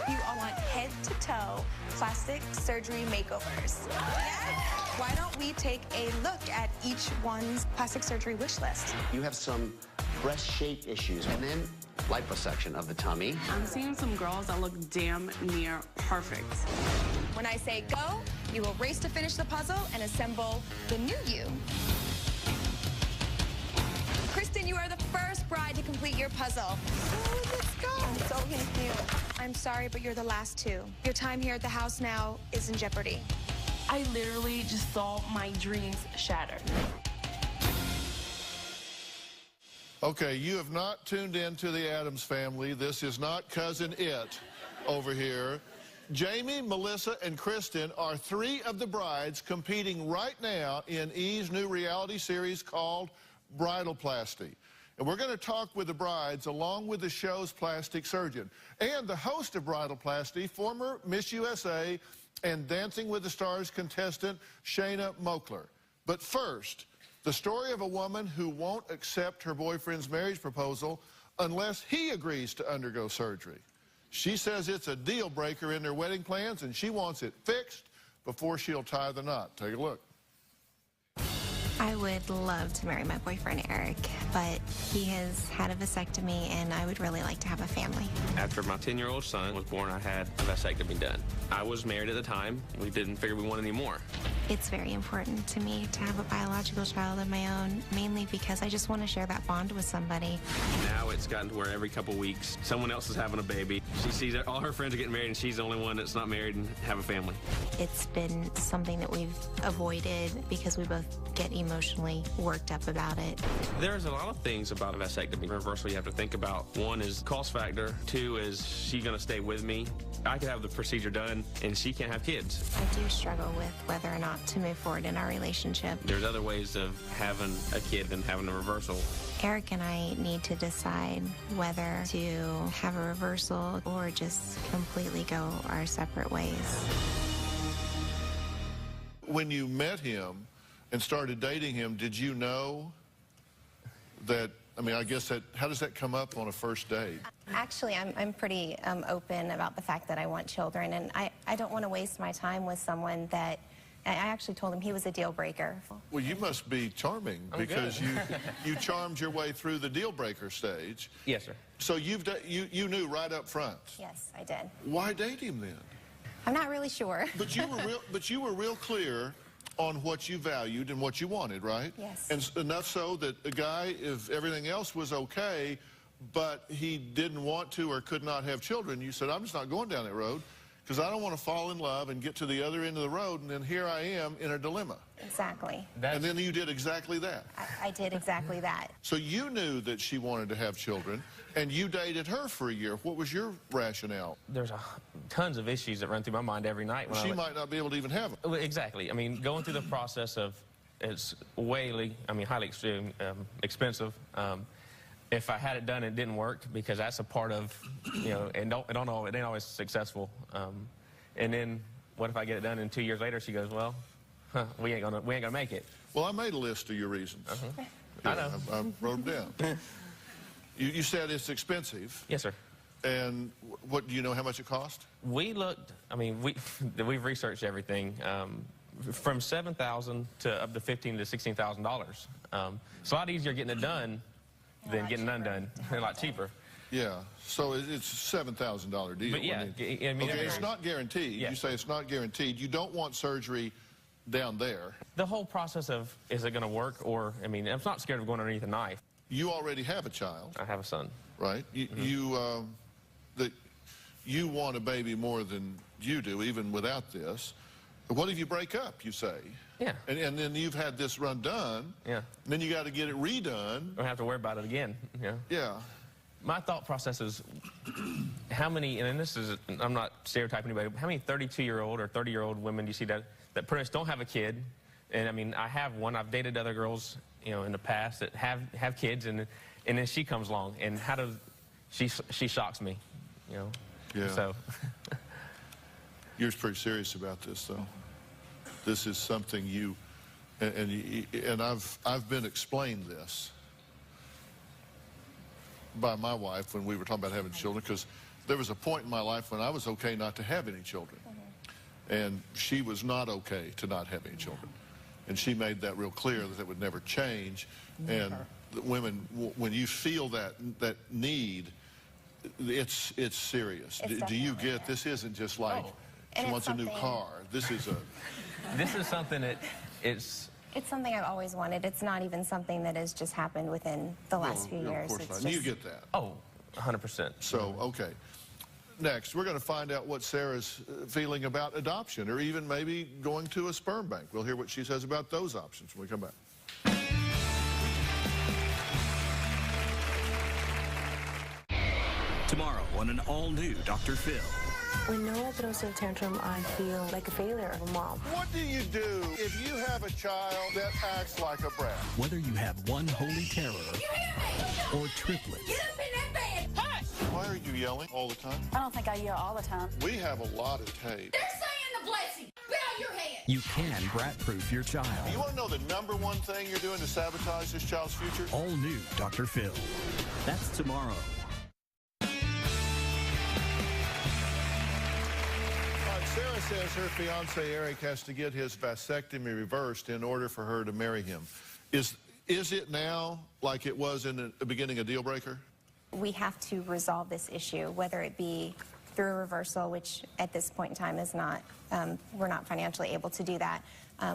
You all want head-to-toe plastic surgery makeovers. Yes? Why don't we take a look at each one's plastic surgery wish list? You have some breast shape issues, and then liposuction of the tummy. I'm seeing some girls that look damn near perfect. When I say go, you will race to finish the puzzle and assemble the new you. Kristen, you are the first bride to complete your puzzle. Oh, let's go. I'm so confused. I'm sorry, but you're the last two. Your time here at the house now is in jeopardy. I literally just saw my dreams shattered. Okay, you have not tuned in to the Addams Family. This is not Cousin It over here. Jamie, Melissa, and Kristen are three of the brides competing right now in E's new reality series called Bridalplasty. And we're going to talk with the brides along with the show's plastic surgeon and the host of Bridalplasty, former Miss USA and Dancing with the Stars contestant Shayna Mokler. But first, the story of a woman who won't accept her boyfriend's marriage proposal unless he agrees to undergo surgery. She says it's a deal breaker in their wedding plans and she wants it fixed before she'll tie the knot. Take a look. I would love to marry my boyfriend, Eric, but he has had a vasectomy, and I would really like to have a family. After my 10-year-old son was born, I had a vasectomy done. I was married at the time. We didn't figure we wanted any more. It's very important to me to have a biological child of my own, mainly because I just want to share that bond with somebody. Now it's gotten to where every couple weeks, someone else is having a baby. She sees all her friends are getting married, and she's the only one that's not married and have a family. It's been something that we've avoided because we both get emotionally worked up about it. There's a lot of things about a vasectomy reversal you have to think about. One is cost factor. Two is she going to stay with me. I could have the procedure done and she can't have kids. I do struggle with whether or not to move forward in our relationship. There's other ways of having a kid than having a reversal. Eric and I need to decide whether to have a reversal or just completely go our separate ways. When you met him and started dating him, did you know that, I mean, I guess that, how does that come up on a first date? Actually, I'm pretty open about the fact that I want children, and I don't want to waste my time with someone that, I actually told him he was a deal breaker. Well, you must be charming because you charmed your way through the deal breaker stage. Yes, sir. So you knew right up front. Yes, I did. Why date him then? I'm not really sure. But you were real clear on what you valued and what you wanted, right? Yes. And enough so that the guy, if everything else was okay, but he didn't want to or could not have children, you said, I'm just not going down that road because I don't want to fall in love and get to the other end of the road, and then here I am in a dilemma. Exactly. And then you did exactly that. I did exactly that. So you knew that she wanted to have children, and you dated her for a year. What was your rationale? There's tons of issues that run through my mind every night. When she might not be able to even have them. Exactly. I mean, going through the process of, it's highly expensive. If I had it done, it didn't work because that's a part of, it ain't always successful. And then what if I get it done and 2 years later she goes, well, we ain't gonna make it. Well, I made a list of your reasons. I know. I wrote them down. You said it's expensive. Yes, sir. And what do you know how much it cost? We looked. I mean, we've researched everything from $7,000 to up to $15,000 to $16,000. It's a lot easier getting it done than getting undone. A lot cheaper. Yeah. So it's a $7,000 deal. But yeah, okay, it's not guaranteed. Yeah. You say it's not guaranteed. You don't want surgery down there. The whole process of, is it going to work, or, I mean, I'm not scared of going underneath a knife. You already have a child. I have a son. Right? You want a baby more than you do, even without this. What if you break up, you say? Yeah. And then you've had this run done. Yeah. Then you got to get it redone. Don't have to worry about it again. Yeah. Yeah. My thought process is, how many, and this is, I'm not stereotyping anybody, but how many 32-year-old or 30-year-old women do you see that pretty much don't have a kid? And I mean, I have one. I've dated other girls, you know, in the past that have kids, and then she comes along, and how does she shocks me, you know? Yeah. So. You're pretty serious about this, though. This is something you, and I've been explained this by my wife when we were talking about having children, because there was a point in my life when I was okay not to have any children, and she was not okay to not have any children, and she made that real clear that it would never change. And women, when you feel that need, it's serious. Do you get, this isn't just like she wants a new car. This is something that it's something I've always wanted. It's not even something that has just happened within the last few years. Of course not. You get that. Oh, 100%. So, okay. Next, we're going to find out what Sarah's feeling about adoption, or even maybe going to a sperm bank. We'll hear what she says about those options when we come back. Tomorrow on an all-new Dr. Phil. When Noah throws a tantrum, I feel like a failure of a mom. What do you do if you have a child that acts like a brat? Whether you have one holy terror or triplets. Get up in that bed! Hush! Why are you yelling all the time? I don't think I yell all the time. We have a lot of tape. They're saying the blessing. Get out your head. You can brat-proof your child. You want to know the #1 thing you're doing to sabotage this child's future? All new Dr. Phil. That's tomorrow. Sarah says her fiancé Eric has to get his vasectomy reversed in order for her to marry him. Is it now like it was in the beginning a deal breaker? We have to resolve this issue, whether it be through a reversal, which at this point in time is not, we're not financially able to do that.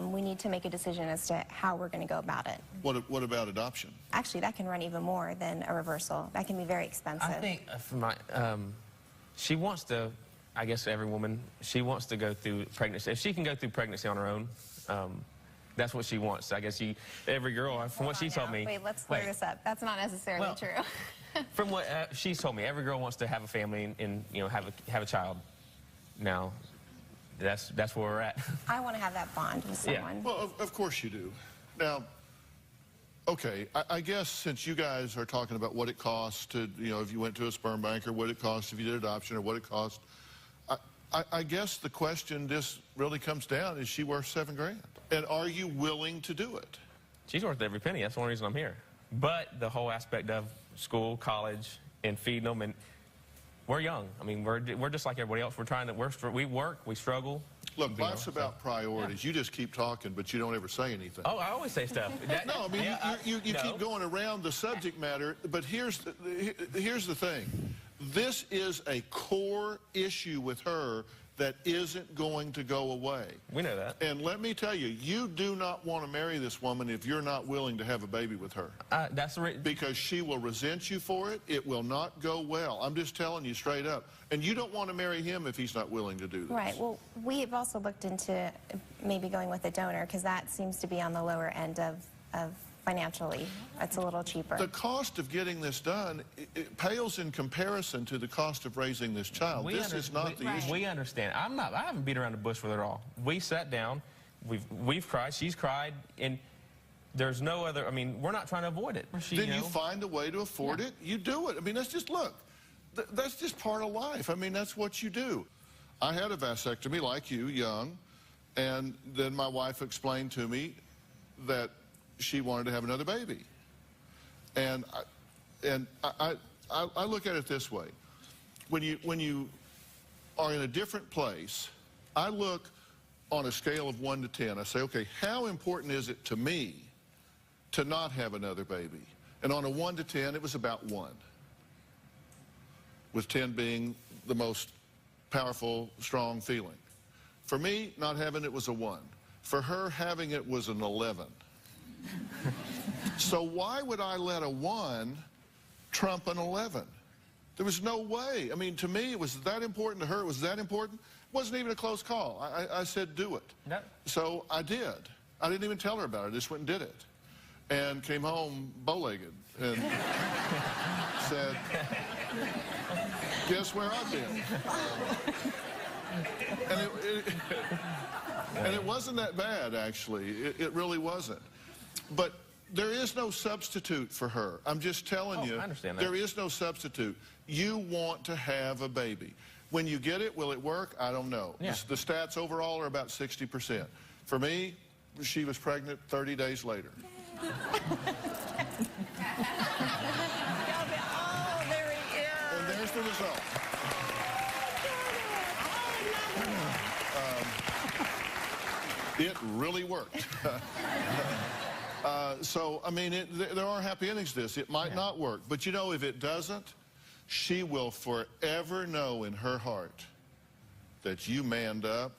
We need to make a decision as to how we're going to go about it. What about adoption? Actually, that can run even more than a reversal. That can be very expensive. I think she wants to, I guess every woman, she wants to go through pregnancy. If she can go through pregnancy on her own, that's what she wants. I guess every girl, from what she told me. Wait, let's clear this up. That's not necessarily true. From what she's told me, every girl wants to have a family and you know, have a child. Now, that's where we're at. I want to have that bond with someone. Yeah. Well, of course you do. Now, okay, I guess since you guys are talking about what it costs to, you know, if you went to a sperm bank, or what it costs if you did adoption, or what it costs, I guess the question just really comes down, is she worth $7 grand? And are you willing to do it? She's worth every penny. That's the only reason I'm here. But the whole aspect of school, college, and feeding them, and we're young. I mean, we're just like everybody else. We're trying to, we work, we struggle. Look, life's about priorities. Yeah. You just keep talking, but you don't ever say anything. Oh, I always say stuff. No, I mean, you keep going around the subject matter, but here's the thing. This is a core issue with her that isn't going to go away. We know that. And let me tell you, you do not want to marry this woman if you're not willing to have a baby with her. That's right. Because she will resent you for it. It will not go well. I'm just telling you straight up. And you don't want to marry him if he's not willing to do this. Right. Well, we've also looked into maybe going with a donor, because that seems to be on the lower end of financially. It's a little cheaper. The cost of getting this done, it pales in comparison to the cost of raising this child. This is not the issue. We understand. I haven't beat around the bush with it all. We sat down, we've cried, she's cried, and there's no other, I mean, we're not trying to avoid it. Then you find a way to afford it, you do it. I mean, that's just, look, that's just part of life. I mean, that's what you do. I had a vasectomy like you, young, and then my wife explained to me that she wanted to have another baby. And I look at it this way. When you are in a different place, I look on a scale of 1 to 10. I say, okay, how important is it to me to not have another baby? And on a 1 to 10, it was about 1. With 10 being the most powerful, strong feeling. For me, not having it was a 1. for her having it was an 11. So why would I let a 1 trump an 11? There was no way. I mean, to me, it was that important. To her, it was that important. It wasn't even a close call. I said, do it. No. So I did. I didn't even tell her about it. I just went and did it. And came home bow-legged and said, guess where I've been? And it wasn't that bad, actually. It really wasn't. But there is no substitute for her. I'm just telling you, I understand that. there is no substitute. You want to have a baby. When you get it, will it work? I don't know. Yeah. The stats overall are about 60%. For me, she was pregnant 30 days later. Oh, there he is. And there's the result. It really worked. So, I mean, there are happy endings to this. It might not work. But, you know, if it doesn't, she will forever know in her heart that you manned up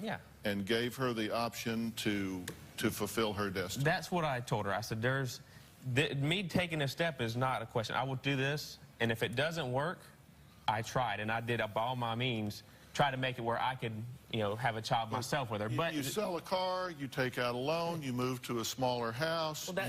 and gave her the option to fulfill her destiny. That's what I told her. I said, me taking a step is not a question. I will do this, and if it doesn't work, I tried, and I did up all my means, try to make it where I could, you know, have a child myself with her. But you sell a car, you take out a loan, you move to a smaller house. Well,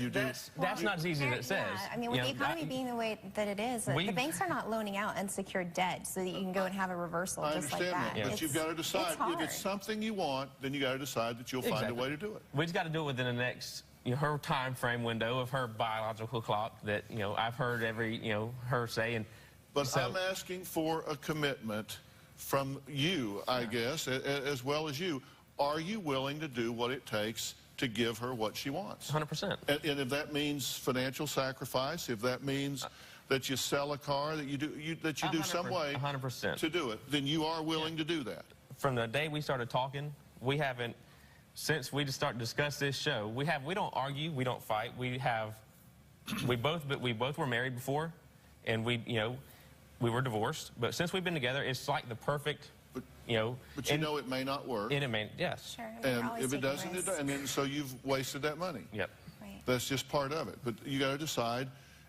that's not as easy as it says. Yeah, I mean, with the economy being the way that it is, the banks are not loaning out unsecured debt so that you can go and have a reversal just like that. I understand that, but you've got to decide. It's If it's something you want, then you got to decide that you'll find a way to do it. We just got to do it within the next, you know, her time frame window of her biological clock that, you know, I've heard her say. But so, I'm asking for a commitment from you, I guess, as well as you. Are you willing to do what it takes to give her what she wants? 100%. And if that means financial sacrifice, if that means that you sell a car, that you do some way 100%. to do it, then you are willing to do that. From the day we started talking, we haven't, since we just started to discuss this show, we don't argue, we don't fight. We both were married before, and we were divorced, but since we've been together, it's like the perfect, But you know it may not work. And it may, yes. Sure. And if it doesn't, and then so you've wasted that money. Yep. Right. That's just part of it. But you got to decide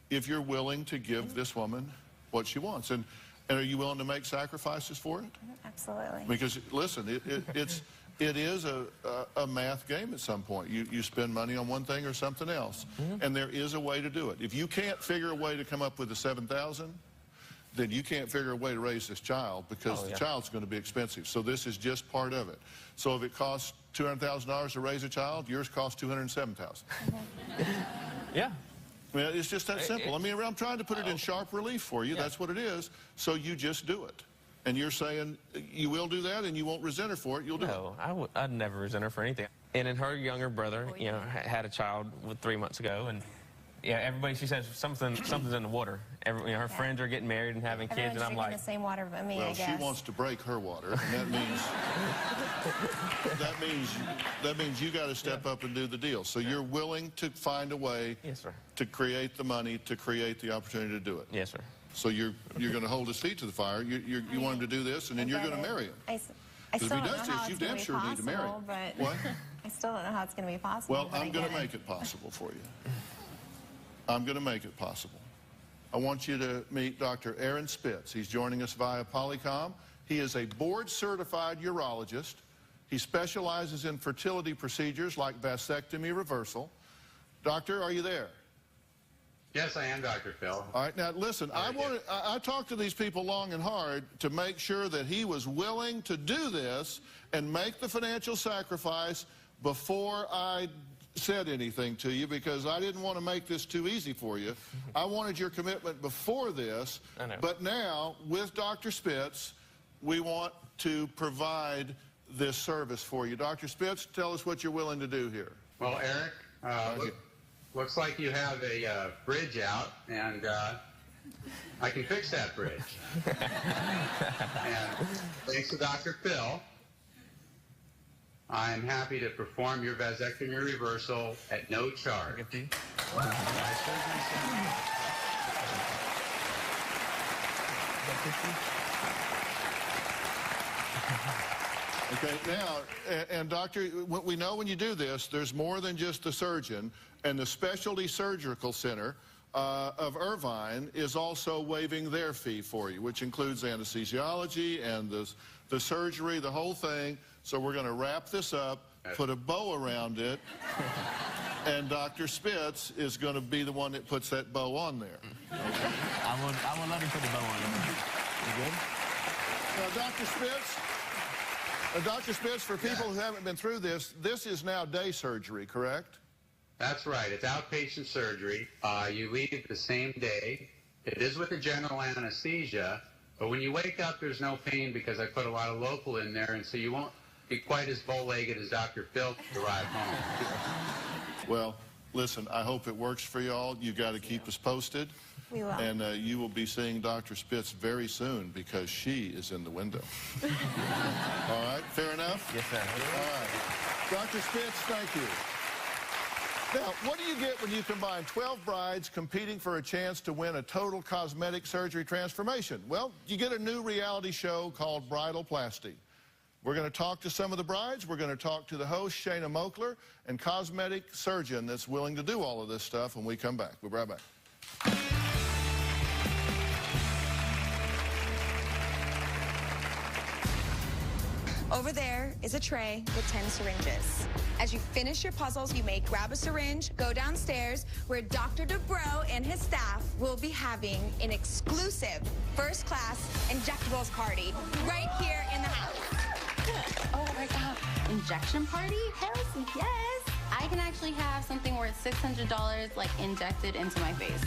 if you're willing to give this woman what she wants, and are you willing to make sacrifices for it? Absolutely. Because listen, it is a math game at some point. You spend money on one thing or something else, and there is a way to do it. If you can't figure a way to come up with the $7,000, then you can't figure a way to raise this child because the child's going to be expensive. So this is just part of it. So if it costs $200,000 to raise a child, yours costs $207,000. Yeah. I mean, it's just that simple. I mean, I'm trying to put it in sharp relief for you. That's what it is. So you just do it. And you're saying you will do that and you won't resent her for it. You'll do it. No, I'd never resent her for anything. And then her younger brother, had a child 3 months ago, and everybody, she says something's in the water. Her friends are getting married and having kids, and I'm like, the same water but me, well, I guess. she wants to break her water, and that means you got to step up and do the deal. So you're willing to find a way to create the money, to create the opportunity to do it. Yes, sir. So you're going to hold his feet to the fire. You want him to do this, and then you're going to marry him. I still don't know how it's going to be possible, but What? I still don't know how it's going to be possible. Well, I'm going to make it possible for you. I'm going to make it possible. I want you to meet Dr. Aaron Spitz. He's joining us via Polycom. He is a board-certified urologist. He specializes in fertility procedures like vasectomy reversal. Doctor, are you there? Yes, I am, Dr. Phil. All right, now listen, I talked to these people long and hard to make sure that he was willing to do this and make the financial sacrifice before I said anything to you, because I didn't want to make this too easy for you. I wanted your commitment before this, but now with Dr. Spitz, we want to provide this service for you. Dr. Spitz, tell us what you're willing to do here. Well, Eric, looks like you have a bridge out, and I can fix that bridge. And thanks to Dr. Phil, I'm happy to perform your vasectomy reversal at no charge. Okay, now, and doctor, we know when you do this, there's more than just the surgeon, and the Specialty Surgical Center of Irvine is also waiving their fee for you, which includes anesthesiology and the surgery, the whole thing. So we're going to wrap this up, put a bow around it, and Dr. Spitz is going to be the one that puts that bow on there. Okay. I will let him put the bow on it. You good? Dr. Spitz, for people who haven't been through this is now day surgery, correct? That's right. It's outpatient surgery. You leave the same day. It is with a general anesthesia, but when you wake up, there's no pain because I put a lot of local in there, and so you won't be quite as bow-legged as Dr. Phil to arrive home. Well, listen, I hope it works for y'all. You got to keep us posted. We will. And you will be seeing Dr. Spitz very soon because she is in the window. All right, fair enough? Yes, sir. All right. Dr. Spitz, thank you. Now, what do you get when you combine 12 brides competing for a chance to win a total cosmetic surgery transformation? Well, you get a new reality show called Bridalplasty. We're going to talk to some of the brides. We're going to talk to the host, Shayna Moakler, and cosmetic surgeon that's willing to do all of this stuff when we come back. We'll be right back. Over there is a tray with 10 syringes. As you finish your puzzles, you may grab a syringe, go downstairs, where Dr. Dubrow and his staff will be having an exclusive first-class injectables party right here in the house. Oh my God. Injection party? Hell yes. I can actually have something worth $600 like injected into my face.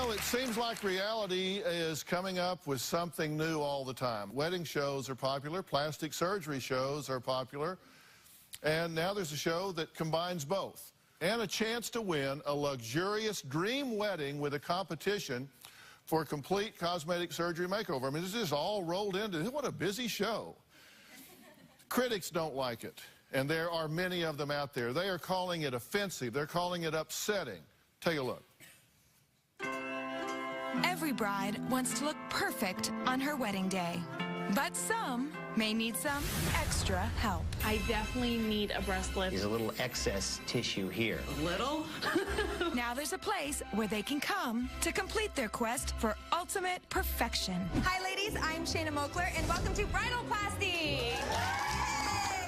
It seems like reality is coming up with something new all the time. Wedding shows are popular, plastic surgery shows are popular, and now there's a show that combines both. And a chance to win a luxurious dream wedding with a competition for a complete cosmetic surgery makeover. I mean, this is all rolled into, what a busy show. Critics don't like it, and there are many of them out there. They are calling it offensive. They're calling it upsetting. Take a look. Every bride wants to look perfect on her wedding day, but some may need some extra help. I definitely need a breast lift. There's a little excess tissue here. A little? Now there's a place where they can come to complete their quest for ultimate perfection. Hi, ladies. I'm Shayna Moakler, and welcome to Bridalplasty.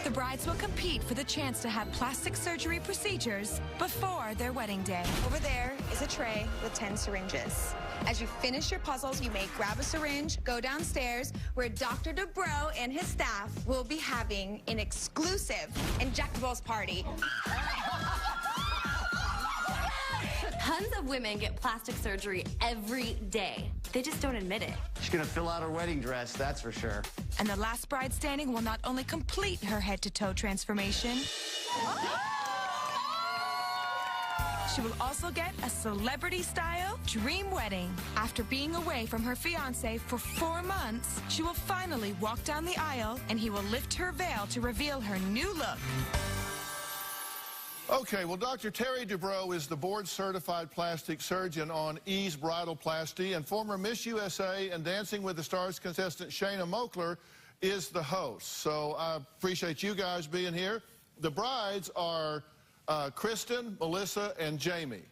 The brides will compete for the chance to have plastic surgery procedures before their wedding day. Over there is a tray with 10 syringes. As you finish your puzzles, you may grab a syringe, go downstairs, where Dr. Dubrow and his staff will be having an exclusive injectables party. Tons of women get plastic surgery every day. They just don't admit it. She's gonna fill out her wedding dress, that's for sure. And the last bride standing will not only complete her head-to-toe transformation, she will also get a celebrity-style dream wedding. After being away from her fiancé for 4 months, she will finally walk down the aisle and he will lift her veil to reveal her new look. Okay, well, Dr. Terry Dubrow is the board-certified plastic surgeon on Ease Bridalplasty, and former Miss USA and Dancing with the Stars contestant Shayna Moakler is the host. So I appreciate you guys being here. The brides are Kristen, Melissa, and Jamie,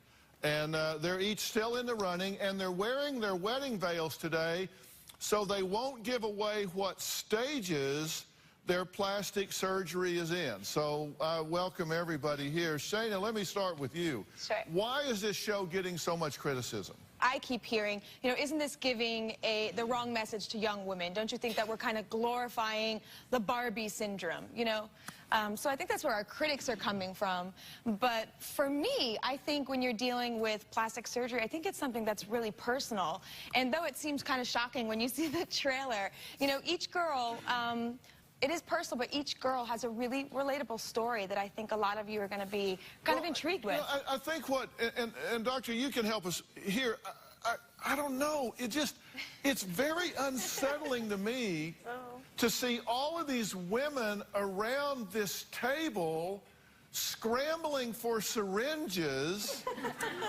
and they're each still in the running, and they're wearing their wedding veils today so they won't give away what stages their plastic surgery is in. So I welcome everybody here. Shayna, let me start with you. Sure. Why is this show getting so much criticism? I keep hearing, isn't this giving the wrong message to young women? Don't you think that we're kind of glorifying the Barbie syndrome, So I think that's where our critics are coming from. But for me, I think when you're dealing with plastic surgery, I think it's something that's really personal. And though it seems kind of shocking when you see the trailer, each girl, it is personal, but each girl has a really relatable story that I think a lot of you are going to be kind of intrigued with. I think and Doctor, you can help us here. I don't know. It's very unsettling to me to see all of these women around this table scrambling for syringes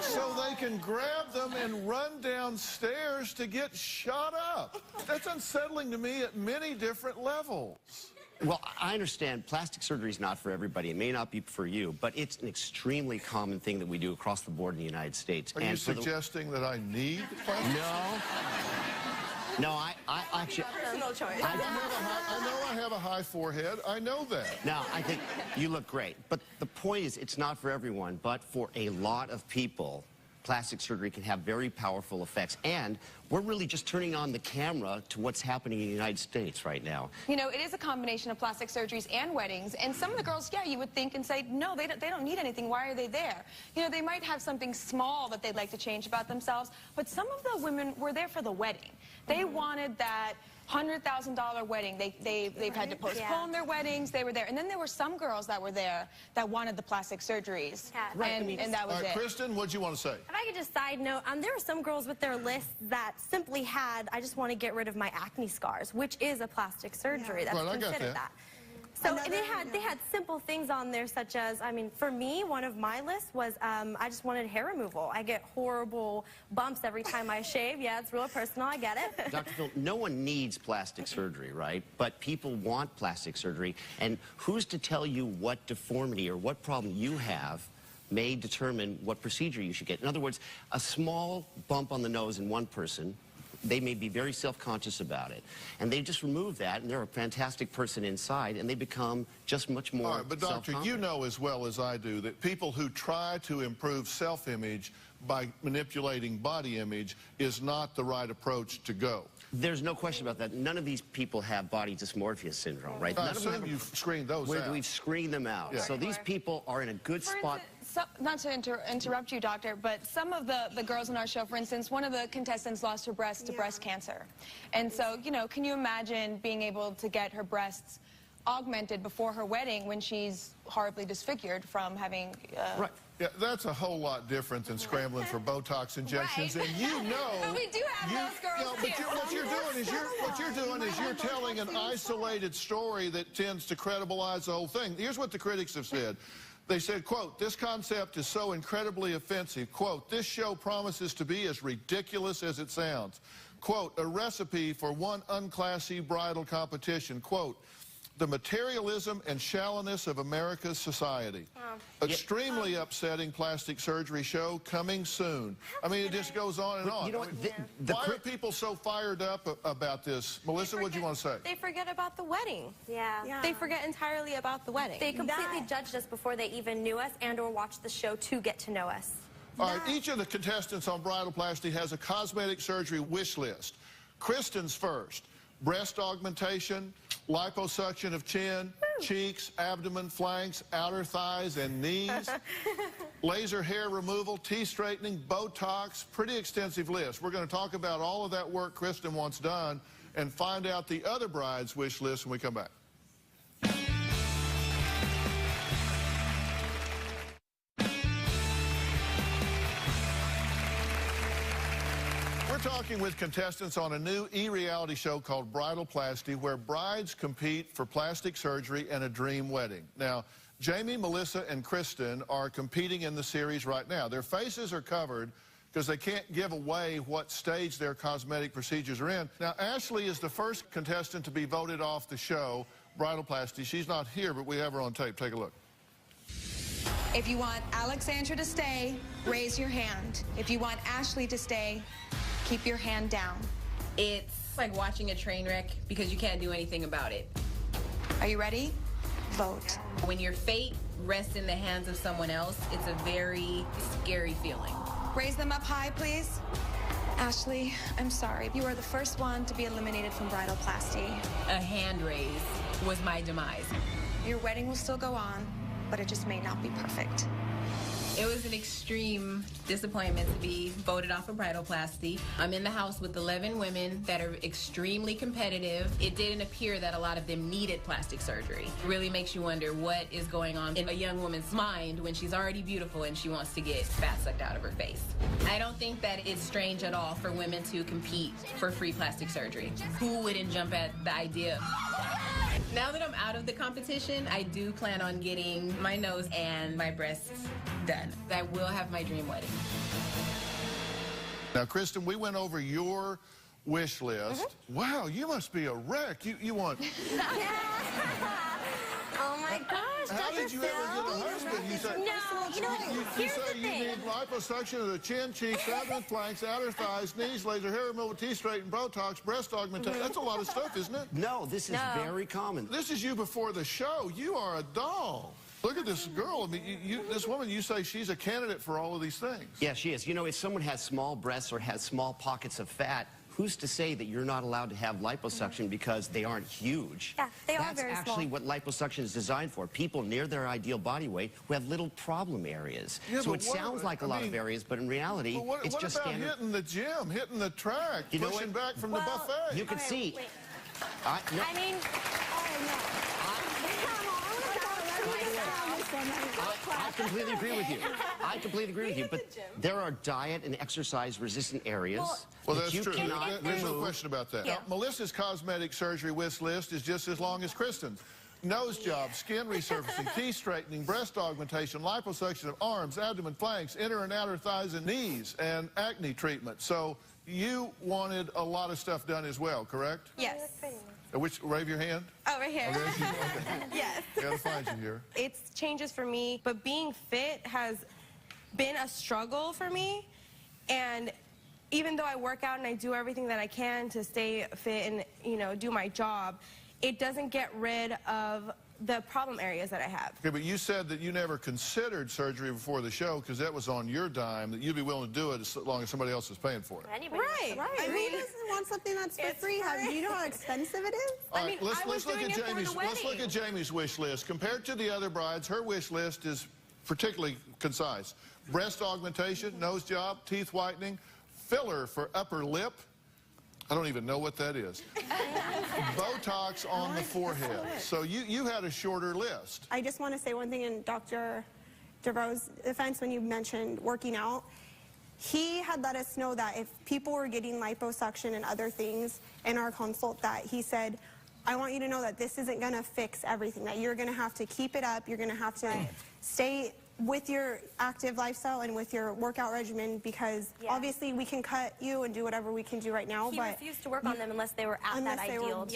so they can grab them and run downstairs to get shot up. That's unsettling to me at many different levels. Well, I understand plastic surgery is not for everybody. It may not be for you, but it's an extremely common thing that we do across the board in the United States. Are you suggesting that I need plastic? No, I actually... Personal choice. I know I have a high forehead. I know that. No, I think you look great. But the point is, it's not for everyone, but for a lot of people, plastic surgery can have very powerful effects. And we're really just turning on the camera to what's happening in the United States right now. You know, it is a combination of plastic surgeries and weddings. And some of the girls, yeah, you would think and say, no, they don't need anything. Why are they there? You know, they might have something small that they'd like to change about themselves. But some of the women were there for the wedding. They wanted that $100,000 wedding. They've had to postpone their weddings. They were there. And then there were some girls that were there that wanted the plastic surgeries. And that was it. Kristen, what'd you want to say? If I could just side note, there were some girls with their lists that simply had, I just want to get rid of my acne scars, which is a plastic surgery. That's considered that. So they had simple things on there, such as, I mean, for me, one of my lists was I just wanted hair removal. I get horrible bumps every time I shave. Yeah, it's real personal. I get it. Dr. Phil, no one needs plastic surgery, right? But people want plastic surgery. And who's to tell you what deformity or what problem you have may determine what procedure you should get? In other words, a small bump on the nose in one person, they may be very self-conscious about it. And they just remove that, and they're a fantastic person inside, and they become just much more All right, but Doctor, you know as well as I do that people who try to improve self-image by manipulating body image is not the right approach to go. There's no question about that. None of these people have body dysmorphia syndrome, right? I assume you've screened those out. We've screened them out. Yeah. So these people are in a good spot. Not to interrupt you, doctor, but some of the girls on our show, for instance, one of the contestants lost her breast to breast cancer. And so, you know, can you imagine being able to get her breasts augmented before her wedding when she's horribly disfigured from having... Right. Yeah, that's a whole lot different than scrambling for Botox injections, and you know... But we do have those girls but what you're doing is you're telling an isolated story that tends to credibilize the whole thing. Here's what the critics have said. They said, quote, this concept is so incredibly offensive. Quote, this show promises to be as ridiculous as it sounds. Quote, a recipe for one unclassy bridal competition. Quote, the materialism and shallowness of America's society. Extremely upsetting plastic surgery show coming soon. I mean, it just goes on and on. You know what, why are people so fired up about this? Melissa, what do you want to say? They forget about the wedding. Yeah. They forget entirely about the wedding. They completely judged us before they even knew us and or watched the show to get to know us. All right, each of the contestants on Bridal Plasty has a cosmetic surgery wish list. Kristen's first. Breast augmentation, liposuction of chin, cheeks, abdomen, flanks, outer thighs, and knees. Laser hair removal, teeth straightening, Botox, pretty extensive list. We're going to talk about all of that work Kristen wants done and find out the other bride's wish list when we come back. We're talking with contestants on a new e-reality show called Bridal Plasty, where brides compete for plastic surgery and a dream wedding. Now, Jamie, Melissa, and Kristen are competing in the series right now. Their faces are covered because they can't give away what stage their cosmetic procedures are in. Now, Ashley is the first contestant to be voted off the show, Bridal Plasty. She's not here, but we have her on tape. Take a look. If you want Alexandra to stay, raise your hand. If you want Ashley to stay, keep your hand down. It's like watching a train wreck because you can't do anything about it. Are you ready? Vote. When your fate rests in the hands of someone else, it's a very scary feeling. Raise them up high, please. Ashley, I'm sorry. You are the first one to be eliminated from Bridal Plasty. A hand raise was my demise. Your wedding will still go on, but it just may not be perfect. It was an extreme disappointment to be voted off of Bridal Plasty. I'm in the house with 11 women that are extremely competitive. It didn't appear that a lot of them needed plastic surgery. It really makes you wonder what is going on in a young woman's mind when she's already beautiful and she wants to get fat sucked out of her face. I don't think that it's strange at all for women to compete for free plastic surgery. Who wouldn't jump at the idea? Now that I'm out of the competition, I do plan on getting my nose and my breasts done. I will have my dream wedding. Now, Kristen, we went over your wish list. Wow, you must be a wreck. You want... Oh my gosh, How did you ever get a husband? You say, No, you know what? you Here's say the you thing. need liposuction of the chin, cheeks, abdomen, flanks, outer thighs, knees, laser hair removal, T-straighten, Botox, breast augmentation. That's a lot of stuff, isn't it? No, this is very common. This is you before the show. You are a doll. Look at this girl. I mean, this woman, you say she's a candidate for all of these things. Yeah, she is. You know, if someone has small breasts or has small pockets of fat, who's to say that you're not allowed to have liposuction because they aren't huge? Yeah, they are very That's actually small. what liposuction is designed for. People near their ideal body weight who have little problem areas. Yeah, so but it sounds like a lot of areas, but in reality, What it's just about standard. hitting the gym, hitting the track, You know pushing what? back from the buffet? You can see. Wait. No. I mean, I completely agree with you. I completely agree with you. But there are diet and exercise resistant areas Well, that that's you true. cannot There's no remove. question about that. Yeah. Now, Melissa's cosmetic surgery wish list is just as long as Kristen's. Nose job, skin resurfacing, teeth straightening, breast augmentation, liposuction of arms, abdomen, flanks, inner and outer thighs and knees, and acne treatment. So you wanted a lot of stuff done as well, correct? Yes. Wave your hand. Oh, right here. Okay. Yes. Gotta find you here. It's changes for me, but being fit has been a struggle for me. And even though I work out and I do everything that I can to stay fit and, you know, do my job, it doesn't get rid of the problem areas that I have. Okay, but you said that you never considered surgery before the show because that was on your dime, that you'd be willing to do it as long as somebody else is paying for it. Right. I mean, who doesn't want something that's for free? Do you know how expensive it is? All right, let's look at Jamie's wish list. Compared to the other brides, her wish list is particularly concise. Breast augmentation, nose job, teeth whitening, filler for upper lip. I don't even know what that is. Botox on the forehead. So you had a shorter list. I just want to say one thing in Dr. DeVoe's defense when you mentioned working out. He had let us know that if people were getting liposuction and other things in our consult, that he said, I want you to know that this isn't going to fix everything, that you're going to have to keep it up, you're going to have to stay with your active lifestyle and with your workout regimen, because obviously we can cut you and do whatever we can do right now, He but refused to work on them unless they were at that ideal.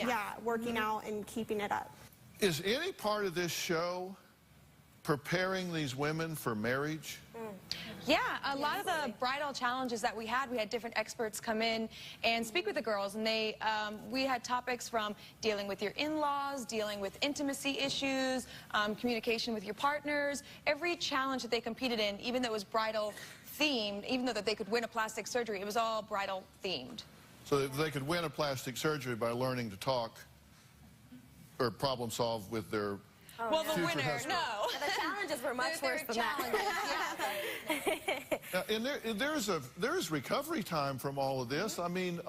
working out and keeping it up. Is any part of this show preparing these women for marriage? Yeah, a lot of the bridal challenges that we had different experts come in and speak with the girls, and we had topics from dealing with your in-laws, dealing with intimacy issues, communication with your partners. Every challenge that they competed in, even though it was bridal themed, even though that they could win a plastic surgery, it was all bridal themed. So that they could win a plastic surgery by learning to talk or problem solve with their Well, the future winner, husband. no. The challenges were much worse than that. Now, and there's recovery time from all of this. I mean,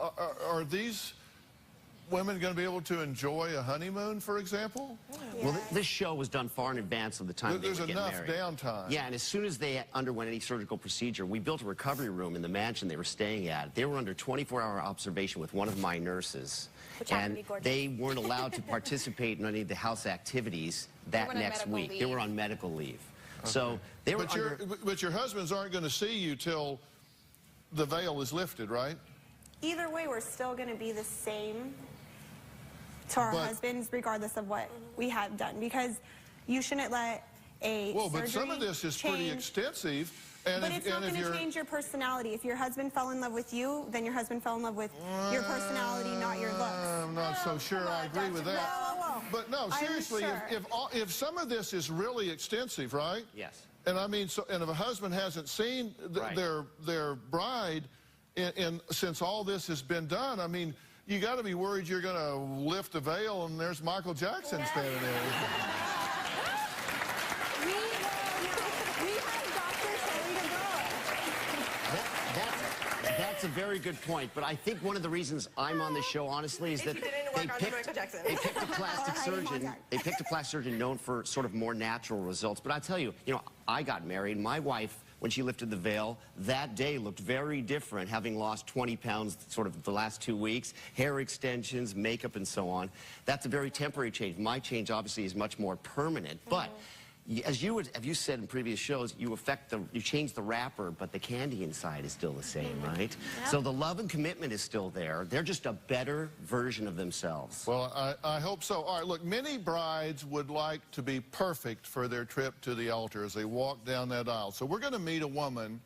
are these women going to be able to enjoy a honeymoon, for example? Well, this show was done far in advance of the time they There's were getting enough married. downtime. Yeah, and as soon as they underwent any surgical procedure, we built a recovery room in the mansion they were staying at. They were under 24-hour observation with one of my nurses. Which happened to And be gorgeous. they weren't allowed to participate in any of the house activities that were on next medical week. They leave. were on medical leave. So they were But your husbands aren't going to see you till the veil is lifted, right? Either way, we're still going to be the same to our husbands, regardless of what we have done, because you shouldn't let a Well, but some surgery of this is pretty change. extensive. And But if, it's not and if going to you're, change your personality. If your husband fell in love with you, then your husband fell in love with your personality, not your looks. I'm not so sure I agree with that. Whoa. But no, I'm seriously, sure. if some of this is really extensive, right? Yes. And I mean, and if a husband hasn't seen their bride since all this has been done, I mean, you got to be worried you're going to lift the veil and there's Michael Jackson standing there. That's a very good point, but I think one of the reasons I'm on the show, honestly, is that they picked a plastic surgeon. They picked a plastic surgeon known for sort of more natural results. But I tell you, I got married. My wife when she lifted the veil. That day looked very different, having lost 20 pounds sort of the last 2 weeks, hair extensions, makeup, and so on. That's a very temporary change. My change, obviously, is much more permanent. But as you said in previous shows, you change the wrapper, but the candy inside is still the same, right? Yep. So the love and commitment is still there. They're just a better version of themselves. Well, I hope so. All right, look, many brides would like to be perfect for their trip to the altar as they walk down that aisle. So we're going to meet a woman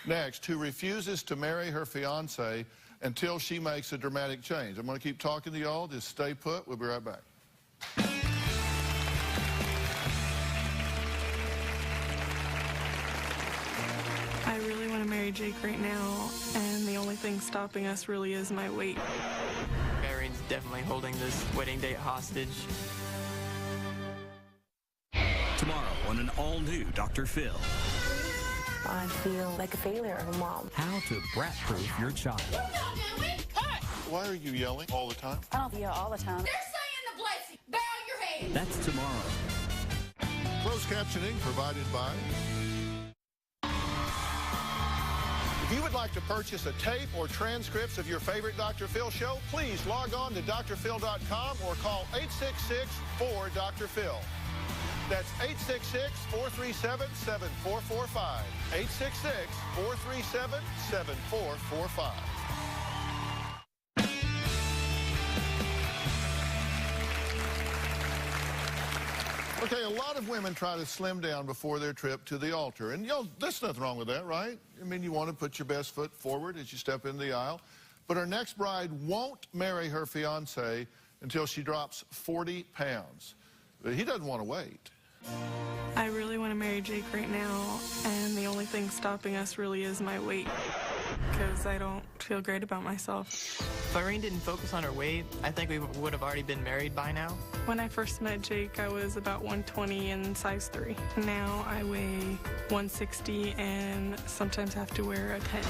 next who refuses to marry her fiancé until she makes a dramatic change. I'm going to keep talking to y'all. Just stay put. We'll be right back. I really want to marry Jake right now, and the only thing stopping us really is my weight. Irene's definitely holding this wedding date hostage. Tomorrow on an all-new Dr. Phil. I feel like a failure of a mom. How to brat-proof your child. Why are you yelling all the time? I don't yell all the time. They're saying the blessing. Bow your head. That's tomorrow. Closed captioning provided by... If you would like to purchase a tape or transcripts of your favorite Dr. Phil show, please log on to drphil.com or call 866-4-DR-PHIL. That's 866-437-7445. 866-437-7445. Okay, a lot of women try to slim down before their trip to the altar. And, there's nothing wrong with that, right? I mean, you want to put your best foot forward as you step in the aisle. But our next bride won't marry her fiancé until she drops 40 pounds. But he doesn't want to wait. I really want to marry Jake right now, and the only thing stopping us really is my weight, because I don't feel great about myself. If Irene didn't focus on her weight, I think we would have already been married by now. When I first met Jake, I was about 120 and size 3. Now I weigh 160 and sometimes have to wear a 10.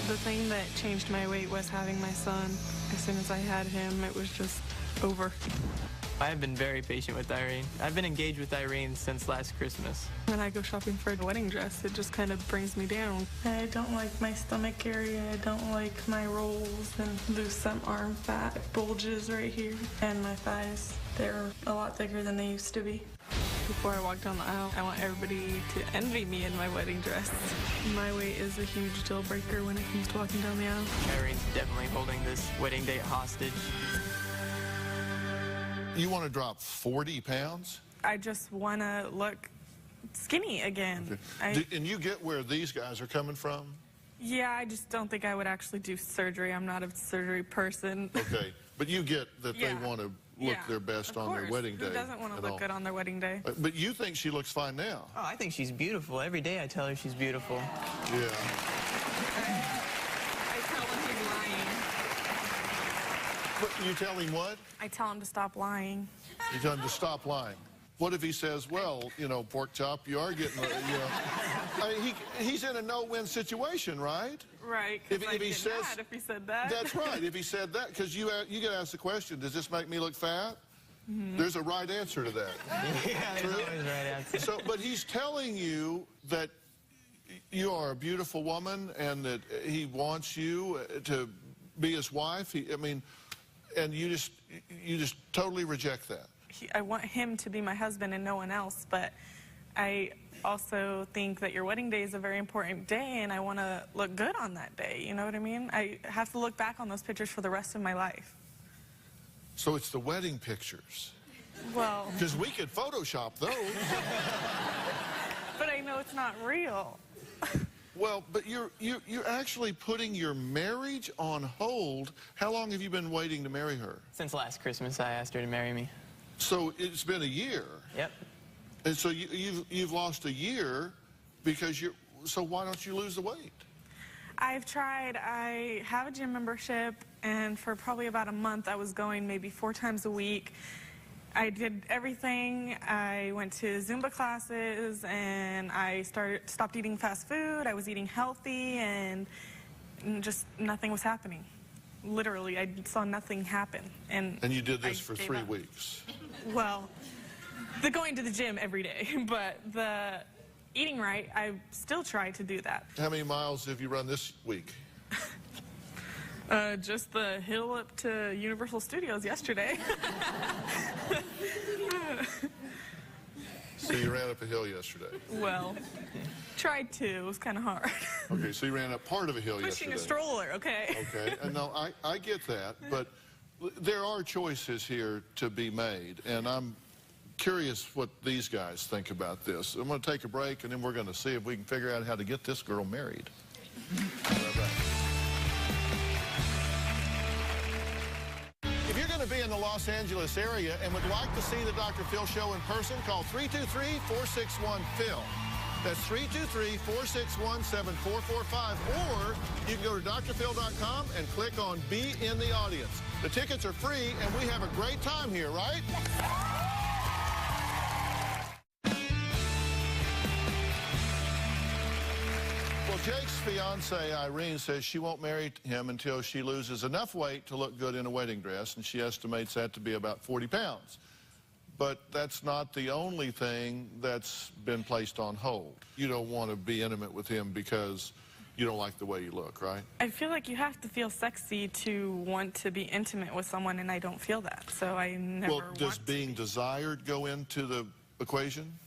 The thing that changed my weight was having my son. As soon as I had him, it was just over. I have been very patient with Irene. I've been engaged with Irene since last Christmas. When I go shopping for a wedding dress, it just kind of brings me down. I don't like my stomach area. I don't like my rolls and lose some arm fat, bulges right here, and my thighs. They're a lot thicker than they used to be. Before I walk down the aisle, I want everybody to envy me in my wedding dress. My weight is a huge deal breaker when it comes to walking down the aisle. Irene's definitely holding this wedding date hostage. You want to drop 40 pounds? I just want to look skinny again. Okay. And you get where these guys are coming from? Yeah, I just don't think I would actually do surgery. I'm not a surgery person. Okay, but you get that they want to look their best on their wedding day. Who doesn't want to look good on their wedding day? But you think she looks fine now? Oh, I think she's beautiful. Every day I tell her she's beautiful. Yeah. But you tell him what? I tell him to stop lying. You tell him to stop lying. What if he says, well, pork chop, you are getting, he's in a no-win situation, right? Right, if he says, mad if he said that. That's right, if he said that, because you get asked the question, does this make me look fat? Mm-hmm. There's a right answer to that. Yeah, there's always a right answer. But he's telling you that you are a beautiful woman and that he wants you to be his wife. And you just totally reject that. I want him to be my husband and no one else, but I also think that your wedding day is a very important day, and I want to look good on that day, you know what I mean? I have to look back on those pictures for the rest of my life. So it's the wedding pictures? Well... Because we could Photoshop those. But I know it's not real. Well, but you're actually putting your marriage on hold. How long have you been waiting to marry her? Since last Christmas, I asked her to marry me. So it's been a year. Yep. And so you've lost a year because so why don't you lose the weight? I've tried. I have a gym membership, and for probably about a month, I was going maybe 4 times a week. I did everything. I went to Zumba classes, and I stopped eating fast food. I was eating healthy, and just nothing was happening. Literally, I saw nothing happen. And you did this for 3 weeks? Well, the going to the gym every day, but eating right, I still try to do that. How many miles have you run this week? Just the hill up to Universal Studios yesterday. So you ran up a hill yesterday? Well, tried to. It was kind of hard. Okay, so you ran up part of a hill yesterday. Pushing a stroller, okay. Okay, and no, I get that, but there are choices here to be made, and I'm curious what these guys think about this. I'm going to take a break, and then we're going to see if we can figure out how to get this girl married. If you're going to be in the Los Angeles area and would like to see the Dr. Phil show in person, call 323-461-PHIL. That's 323-461-7445. Or you can go to drphil.com and click on Be in the Audience. The tickets are free, and we have a great time here, right? Well, Jake's fiancée, Irene, says she won't marry him until she loses enough weight to look good in a wedding dress, and she estimates that to be about 40 pounds. But that's not the only thing that's been placed on hold. You don't want to be intimate with him because you don't like the way you look, right? I feel like you have to feel sexy to want to be intimate with someone, and I don't feel that, so I never Well, does being desired go into the equation?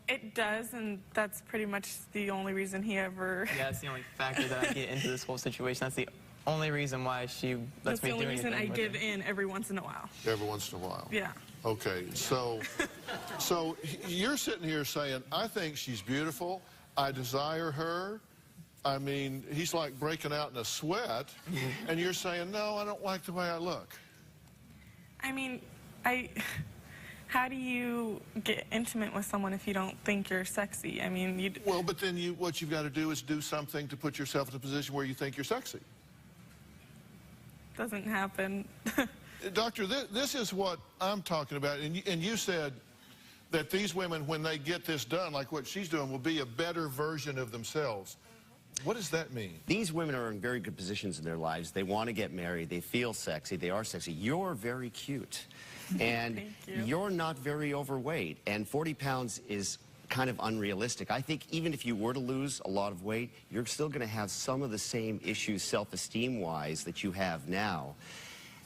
It does, and that's pretty much the only reason he ever... Yeah, that's the only factor that I get into this whole situation. That's the only reason why she lets me do anything. That's the only reason I give in every once in a while. Every once in a while? Yeah. Okay, so you're sitting here saying, I think she's beautiful, I desire her. I mean, he's like breaking out in a sweat, and you're saying, no, I don't like the way I look. I mean, how do you get intimate with someone if you don't think you're sexy? I mean, Well, but then what you've got to do is do something to put yourself in a position where you think you're sexy. Doesn't happen. Doctor, this is what I'm talking about, and you said that these women, when they get this done, like what she's doing, will be a better version of themselves. What does that mean? These women are in very good positions in their lives. They want to get married. They feel sexy. They are sexy. You're very cute. And you're not very overweight. And 40 pounds is kind of unrealistic. I think even if you were to lose a lot of weight, you're still going to have some of the same issues self-esteem-wise that you have now.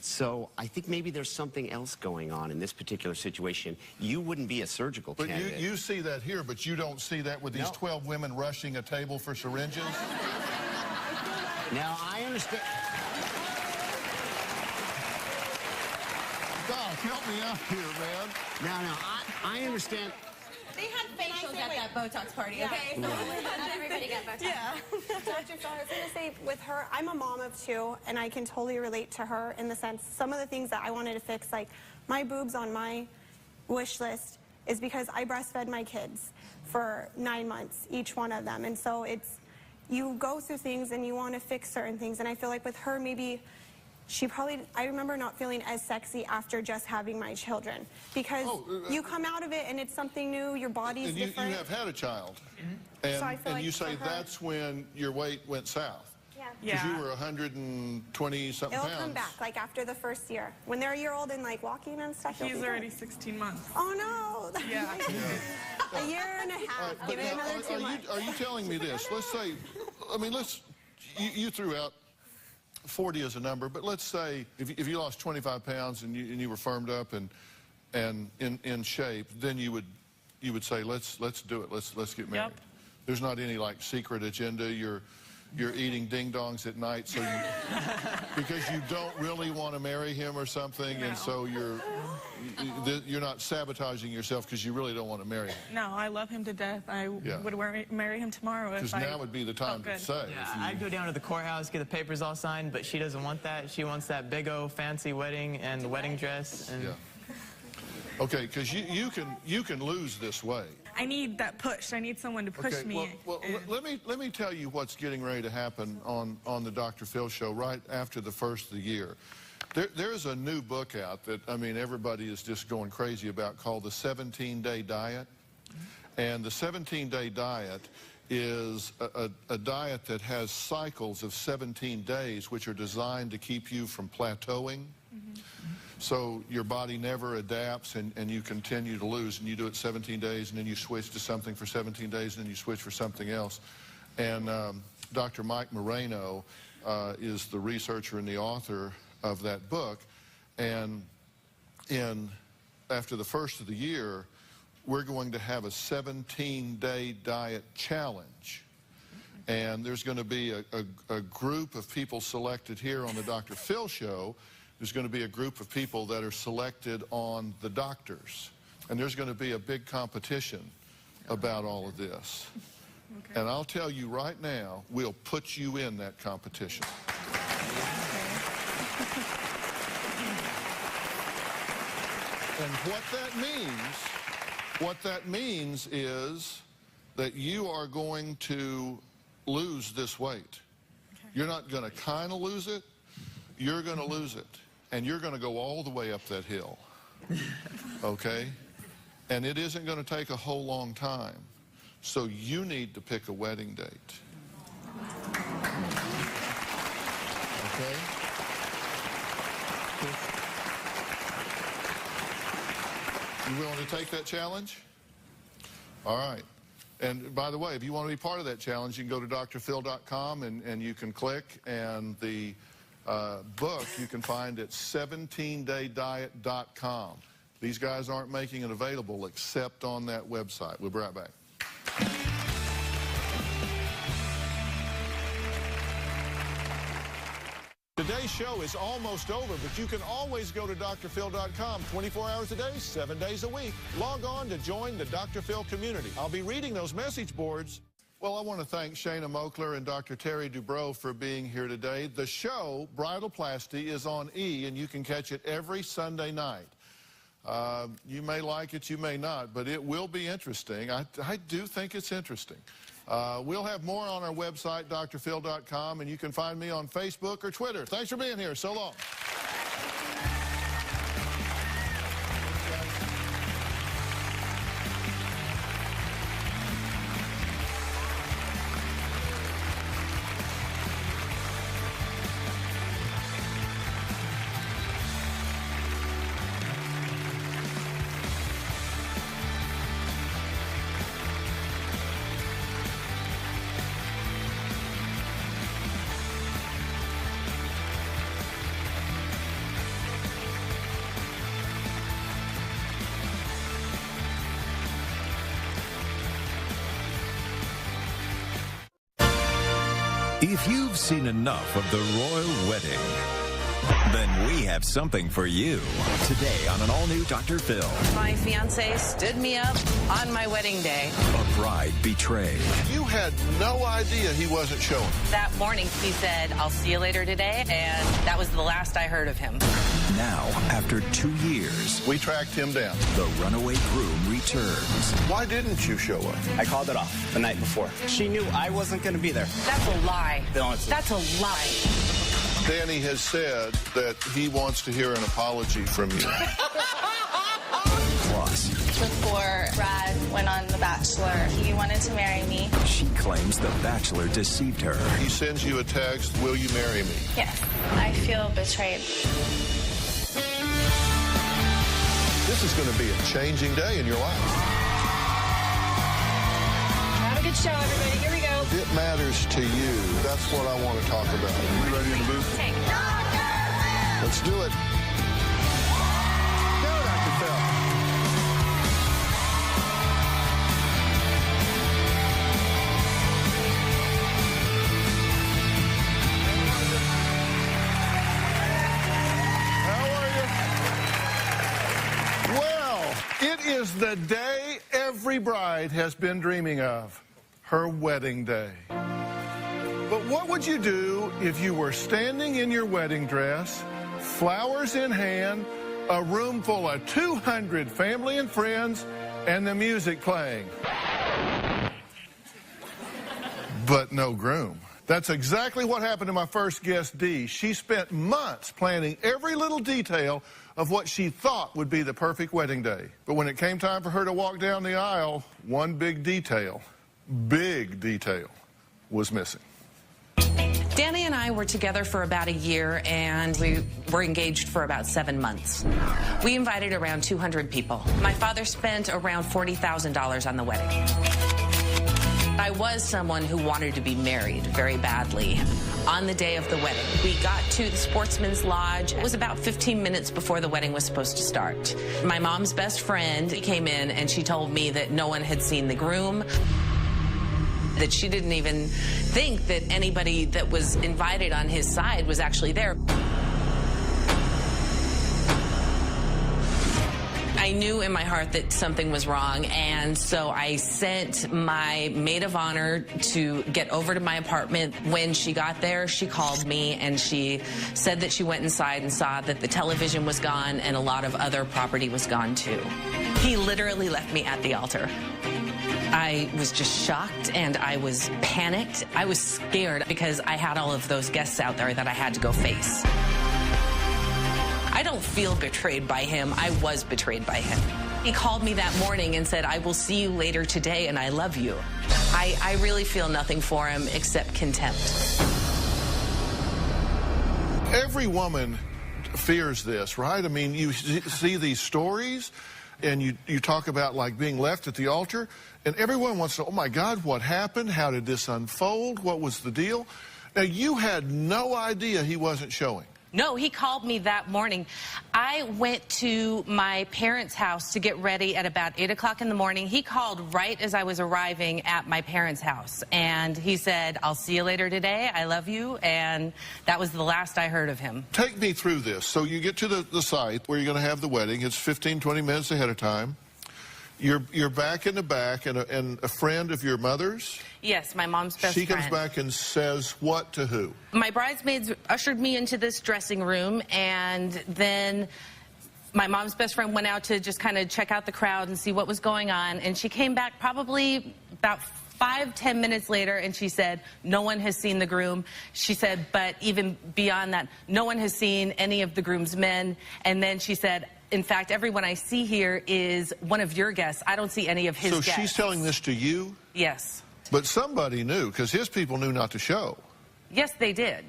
So I think maybe there's something else going on in this particular situation. You wouldn't be a surgical candidate. But you see that here, but you don't see that with these 12 women rushing a table for syringes? Now, I understand. Doc, help me out here, man. No, I understand. They had facials at that Botox party, okay? So not everybody got Botox. Yeah. Dr. Phil, I was going to say, with her, I'm a mom of two, and I can totally relate to her in the sense, some of the things that I wanted to fix, like my boobs on my wish list, is because I breastfed my kids for 9 months, each one of them. And so you go through things and you want to fix certain things. And I feel like with her, maybe I remember not feeling as sexy after just having my children. Because you come out of it and it's something new, your body's different. You have had a child. And, So I feel like you say for her- that's when your weight went south. Because you were 120-something It'll pounds. come back, like after the first year. When they're a year old and like walking and stuff. He's already 16 months. Oh no! Yeah. A year and a half. But Give it now, another 2 months. are you telling me this? Let's say, I mean, you threw out 40 as a number, but let's say if you lost 25 pounds and you were firmed up and in shape, then you would say, let's do it. Let's get married. Yep. There's not any like secret agenda. You're eating ding-dongs at night because you don't really want to marry him or something, and so you're not sabotaging yourself because you really don't want to marry him. No, I love him to death. I would marry him tomorrow if Because now would be the time to say. Yeah, I'd go down to the courthouse, get the papers all signed, but she doesn't want that. She wants that big old fancy wedding and the wedding dress. And Okay, because you can lose this way. I need that push. I need someone to push me. Well, let me tell you what's getting ready to happen on the Dr. Phil show right after the first of the year. There's a new book out that, I mean, everybody is just going crazy about called the 17-Day Diet. And the 17-Day Diet is a diet that has cycles of 17 days which are designed to keep you from plateauing. So your body never adapts, and you continue to lose, and you do it 17 days, and then you switch to something for 17 days, and then you switch for something else. And Dr. Mike Moreno is the researcher and the author of that book. And after the first of the year, we're going to have a 17-day diet challenge. And there's going to be a group of people selected here on the Dr. Phil Show. There's going to be a group of people that are selected on The Doctors. And there's going to be a big competition about all of this. Okay. And I'll tell you right now, we'll put you in that competition. And what that means is that you are going to lose this weight. Okay. You're not going to kind of lose it. You're going to lose it. And you're going to go all the way up that hill, okay? And it isn't going to take a whole long time. So you need to pick a wedding date. Okay? You willing to take that challenge? All right. And by the way, if you want to be part of that challenge, you can go to drphil.com and you can click, and the book you can find at 17daydiet.com. These guys aren't making it available except on that website. We'll be right back. Today's show is almost over, but you can always go to drphil.com 24 hours a day, 7 days a week. Log on to join the Dr. Phil community. I'll be reading those message boards. Well, I want to thank Shana Moakler and Dr. Terry Dubrow for being here today. The show, Bridalplasty, is on E, and you can catch it every Sunday night. You may like it, you may not, but it will be interesting. I do think it's interesting. We'll have more on our website, drphil.com, and you can find me on Facebook or Twitter. Thanks for being here. So long. If you've seen enough of the royal wedding, then we have something for you. Today on an all-new Dr. Phil. My fiancé stood me up on my wedding day. A bride betrayed. You had no idea he wasn't showing. That morning, he said, "I'll see you later today," and that was the last I heard of him. Now, after 2 years, we tracked him down. The runaway groom returns. Why didn't you show up? I called it off the night before. She knew I wasn't going to be there. That's a lie. That's a lie. Danny has said that he wants to hear an apology from you. Plus, before Brad went on The Bachelor, he wanted to marry me. She claims The Bachelor deceived her. He sends you a text, "Will you marry me?" Yes. I feel betrayed. This is going to be a changing day in your life. Have a good show, everybody. Here we go. It matters to you. That's what I want to talk about. Are you ready in the booth? Let's do it. Go, Dr. Phil. It is the day every bride has been dreaming of, her wedding day. But what would you do if you were standing in your wedding dress, flowers in hand, a room full of 200 family and friends, and the music playing? But no groom. That's exactly what happened to my first guest, Dee. She spent months planning every little detail of what she thought would be the perfect wedding day. But when it came time for her to walk down the aisle, one big detail was missing. Danny and I were together for about a year, and we were engaged for about 7 months. We invited around 200 people. My father spent around $40,000 on the wedding. I was someone who wanted to be married very badly. On the day of the wedding, we got to the Sportsman's Lodge. It was about 15 minutes before the wedding was supposed to start. My mom's best friend came in, and she told me that no one had seen the groom, that she didn't even think that anybody that was invited on his side was actually there. I knew in my heart that something was wrong, and so I sent my maid of honor to get over to my apartment. When she got there, she called me, and she said that she went inside and saw that the television was gone and a lot of other property was gone too. He literally left me at the altar. I was just shocked, and I was panicked. I was scared because I had all of those guests out there that I had to go face. I don't feel betrayed by him. I was betrayed by him. He called me that morning and said, "I will see you later today, and I love you." I really feel nothing for him except contempt. Every woman fears this, right? I mean, you see these stories, and you talk about, like, being left at the altar, and everyone wants to know, oh, my God, what happened? How did this unfold? What was the deal? Now, you had no idea he wasn't showing. No, he called me that morning. I went to my parents' house to get ready at about 8 o'clock in the morning. He called right as I was arriving at my parents' house, and he said, "I'll see you later today. I love you," and that was the last I heard of him. Take me through this. So you get to the site where you're going to have the wedding. It's 15, 20 minutes ahead of time. You're back in the back, and a friend of your mother's? Yes, my mom's best friend. She comes back and says what to who? My bridesmaids ushered me into this dressing room, and then my mom's best friend went out to just kind of check out the crowd and see what was going on, and she came back probably about 5-10 minutes later, and she said, "No one has seen the groom." She said, but even beyond that, no one has seen any of the groom's men. And then she said, "In fact, everyone I see here is one of your guests. I don't see any of his guests." So she's telling this to you? Yes. But somebody knew, because his people knew not to show. Yes, they did.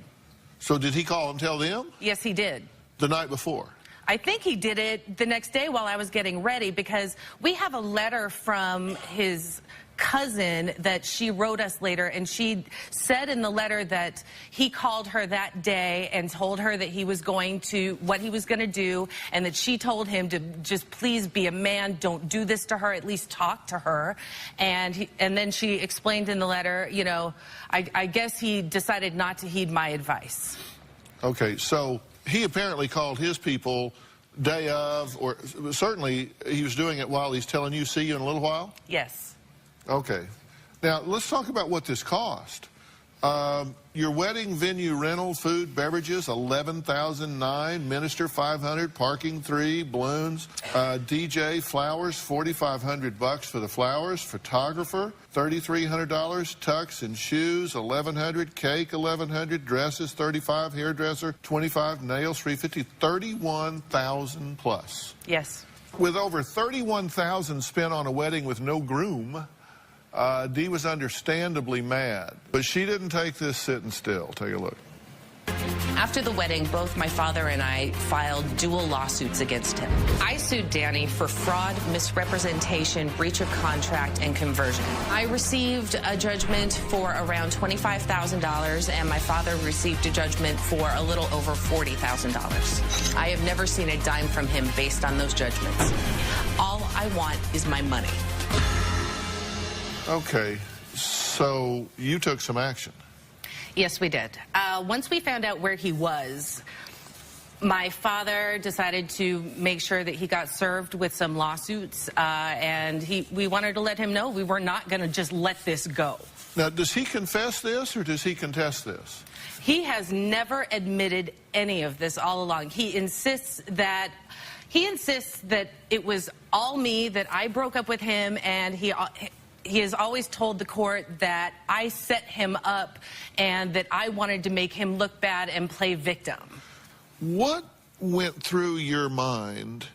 So did he call and tell them? Yes, he did. The night before? I think he did it the next day while I was getting ready, because we have a letter from his cousin that she wrote us later, and she said in the letter that he called her that day and told her that he was going to, what he was going to do, and that she told him to just please be a man, don't do this to her, at least talk to her. And then she explained in the letter, you know, I guess he decided not to heed my advice. Okay, so he apparently called his people day of, or certainly he was doing it while he's telling you, see you in a little while? Yes. Okay. Now, let's talk about what this cost. Your wedding venue rental, food, beverages, $11,009, minister, $500, parking, $3, balloons, DJ, flowers, $4,500 for the flowers, photographer, $3,300, tux and shoes, $1,100, cake, $1,100, dresses, $35, hairdresser, $25, nails, $350, $31,000 plus. Yes. With over $31,000 spent on a wedding with no groom, Dee was understandably mad, but she didn't take this sitting still. Take a look. After the wedding, both my father and I filed dual lawsuits against him. I sued Danny for fraud, misrepresentation, breach of contract, and conversion. I received a judgment for around $25,000, and my father received a judgment for a little over $40,000. I have never seen a dime from him based on those judgments. All I want is my money. Okay, so you took some action. Yes, we did. Once we found out where he was, my father decided to make sure that he got served with some lawsuits, and we wanted to let him know we were not going to just let this go. Now, does he confess this, or does he contest this? He has never admitted any of this all along. He insists that it was all me, that I broke up with him, and he has always told the court that I set him up and that I wanted to make him look bad and play victim. What went through your mind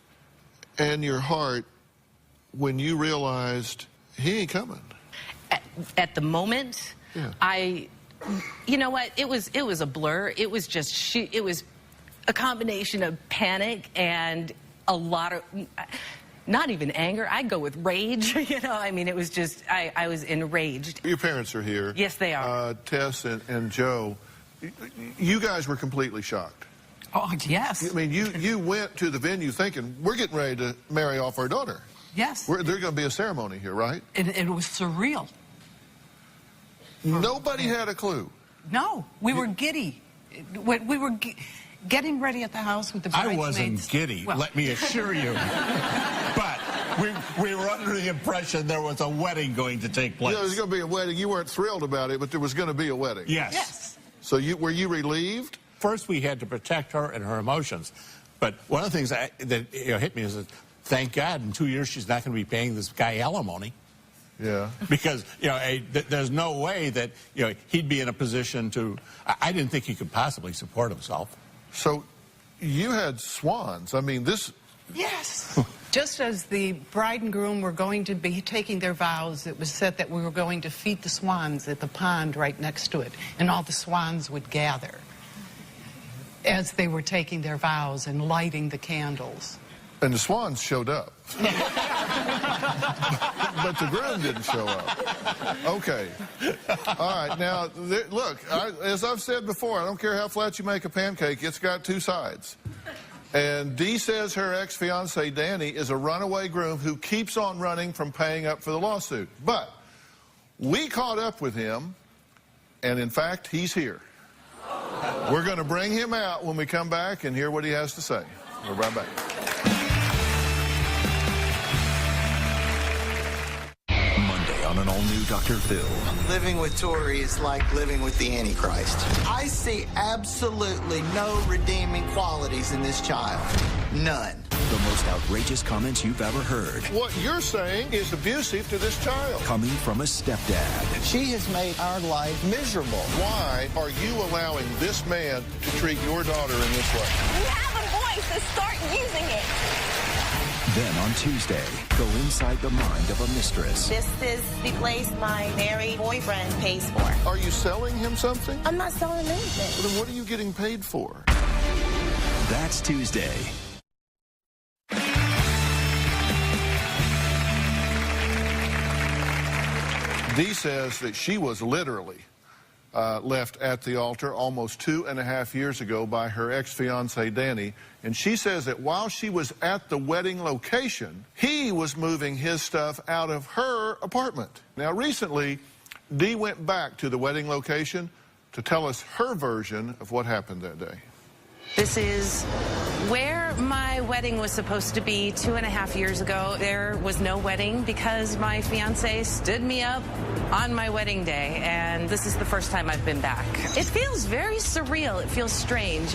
and your heart when you realized he ain't coming? At the moment, yeah. I You know what? It was a blur. It was just it was a combination of panic and a lot of, not even anger. I'd go with rage. You know, I mean, it was just, I was enraged. Your parents are here. Yes, they are. Tess and Joe, you guys were completely shocked. Oh, yes. I mean, you went to the venue thinking, we're getting ready to marry off our daughter. Yes. There's going to be a ceremony here, right? It was surreal. Nobody had a clue. No, we were giddy. We were getting ready at the house with the bridesmaids. I wasn't giddy, well. let me assure you. But we were under the impression there was a wedding going to take place. Yeah, there was going to be a wedding. You weren't thrilled about it, but there was going to be a wedding. Yes. So were you relieved? First, we had to protect her and her emotions. But one of the things that hit me is that, thank God, in 2 years she's not going to be paying this guy alimony. Yeah. Because, there's no way that, he'd be in a position to, I didn't think he could possibly support himself. So you had swans. I mean, this... Yes. Just as the bride and groom were going to be taking their vows, it was said that we were going to feed the swans at the pond right next to it, and all the swans would gather as they were taking their vows and lighting the candles. And the swans showed up. But the groom didn't show up. Okay. All right. Now, look, as I've said before, I don't care how flat you make a pancake, it's got two sides. And Dee says her ex-fiancé, Danny, is a runaway groom who keeps on running from paying up for the lawsuit. But we caught up with him, and in fact, he's here. We're going to bring him out when we come back and hear what he has to say. We're right back. On an all-new Dr. Phil. Living with Tori is like living with the Antichrist. I see absolutely no redeeming qualities in this child. None. The most outrageous comments you've ever heard. What you're saying is abusive to this child. Coming from a stepdad. She has made our life miserable. Why are you allowing this man to treat your daughter in this way? You have a voice, so start using it. Then on Tuesday, go inside the mind of a mistress. This is the place my married boyfriend pays for. Are you selling him something? I'm not selling anything. Well, then what are you getting paid for? That's Tuesday. Dee says that she was literally left at the altar almost 2.5 years ago by her ex-fiancé, Danny. And she says that while she was at the wedding location, he was moving his stuff out of her apartment. Now, recently, Dee went back to the wedding location to tell us her version of what happened that day. This is where my wedding was supposed to be 2.5 years ago. There was no wedding because my fiance stood me up on my wedding day, and this is the first time I've been back. It feels very surreal. It feels strange.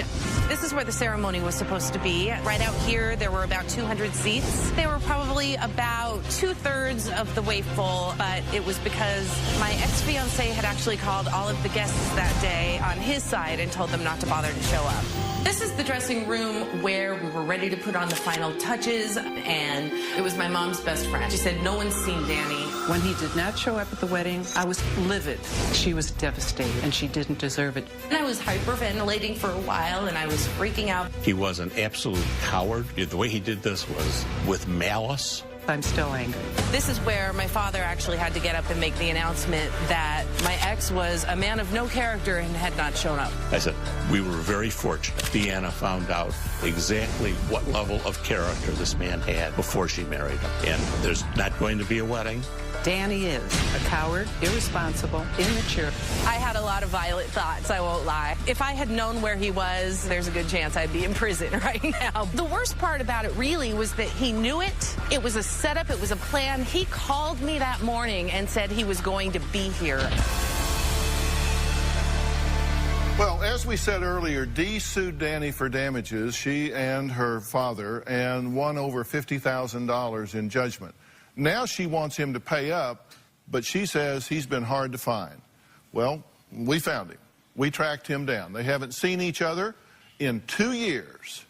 This is where the ceremony was supposed to be. Right out here, there were about 200 seats. They were probably about 2/3 of the way full, but it was because my ex-fiance had actually called all of the guests that day on his side and told them not to bother to show up. This is the dressing room where we were ready to put on the final touches, and it was my mom's best friend. She said, no one's seen Danny. When he did not show up at the wedding, I was livid. She was devastated, and she didn't deserve it. And I was hyperventilating for a while, and I was freaking out. He was an absolute coward. The way he did this was with malice. I'm still angry. This is where my father actually had to get up and make the announcement that my ex was a man of no character and had not shown up. I said, we were very fortunate. Deanna found out exactly what level of character this man had before she married him. And there's not going to be a wedding. Danny is a coward, irresponsible, immature. I had a lot of violent thoughts, I won't lie. If I had known where he was, there's a good chance I'd be in prison right now. The worst part about it really was that he knew it. It was a setup, it was a plan. He called me that morning and said he was going to be here. Well, as we said earlier, Dee sued Danny for damages, she and her father, and won over $50,000 in judgment. Now she wants him to pay up, but she says he's been hard to find. Well, we found him. We tracked him down. They haven't seen each other in 2 years.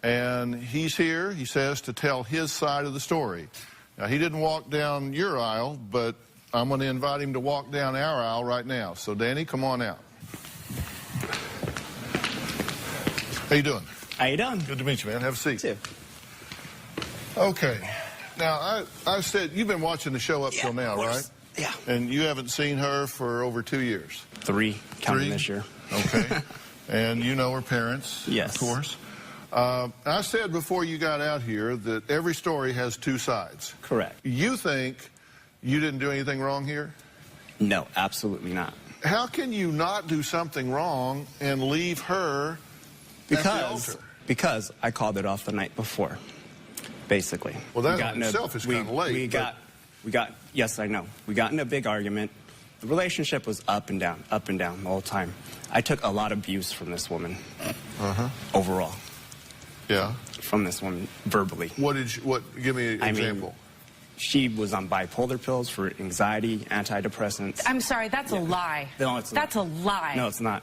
And he's here, he says, to tell his side of the story. Now, he didn't walk down your aisle, but I'm going to invite him to walk down our aisle right now. So, Danny, come on out. How you doing? How you doing? Good to meet you, man. Have a seat. Too. Okay. Now, I said you've been watching the show up till now, right? Yeah. And you haven't seen her for over 2 years. 3, counting this year. Okay. And you know her parents, yes, of course. I said before you got out here that every story has 2 sides. Correct. You think you didn't do anything wrong here? No, absolutely not. How can you not do something wrong and leave her at the altar? Because I called it off the night before, basically. Well, that in itself is kind of late. Yes, I know. We got in a big argument. The relationship was up and down the whole time. I took a lot of abuse from this woman, overall. Yeah. From this woman, verbally. Give me an example. Mean, she was on bipolar pills for anxiety, antidepressants. I'm sorry, that's a lie. No, it's not. That's a lie. No, it's not.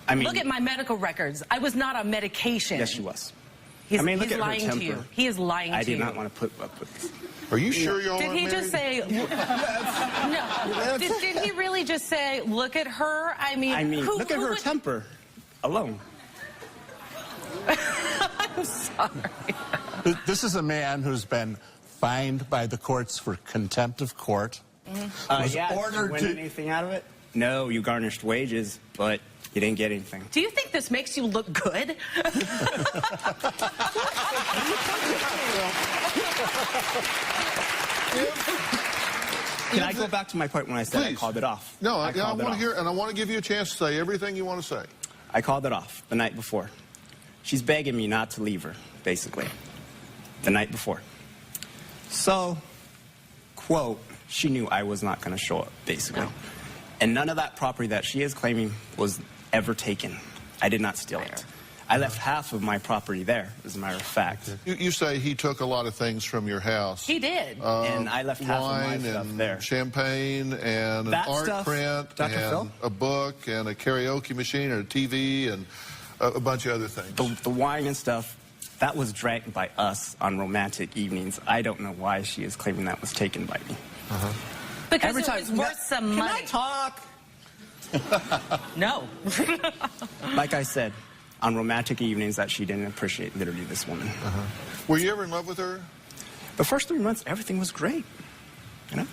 I mean, look at my medical records. I was not on medication. Yes, she was. He's look at lying her temper. to you. He is lying to you. I did not want to put up with this. Are you sure y'all Did he just say... No. Did he really just say, look at her? I mean look at her temper alone. I'm sorry. This is a man who's been fined by the courts for contempt of court. Was ordered to win anything out of it? No, you garnished wages, but you didn't get anything. Do you think this makes you look good? Can I go back to my point when I said I called it off? No, I want to hear, and I want to give you a chance to say everything you want to say. I called it off the night before. She's begging me not to leave her, basically, the night before. So, quote, she knew I was not going to show up, basically. No. And none of that property that she is claiming was ever taken. I did not steal it. I left half of my property there, as a matter of fact. You say he took a lot of things from your house. He did. And I left half of my stuff there. Champagne and an art print and a book and a karaoke machine and a TV and a bunch of other things. The wine and stuff, that was drank by us on romantic evenings. I don't know why she is claiming that was taken by me. Because it was worth some money. Can I talk? No. Like I said, on romantic evenings that she didn't appreciate, literally, this woman. Were you ever in love with her? The first 3 months, everything was great. You know?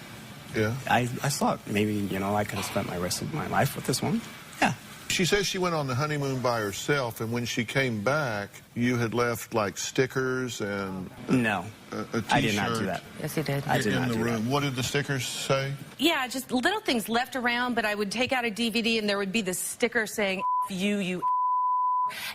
Yeah. I thought maybe, you know, I could have spent my rest of my life with this woman. Yeah. She says she went on the honeymoon by herself, and when she came back, you had left, like, stickers and... No. A T-shirt. I did not do that. Yes, he did. I did not do that. What did the stickers say? Yeah, just little things left around, but I would take out a DVD, and there would be this sticker saying, F you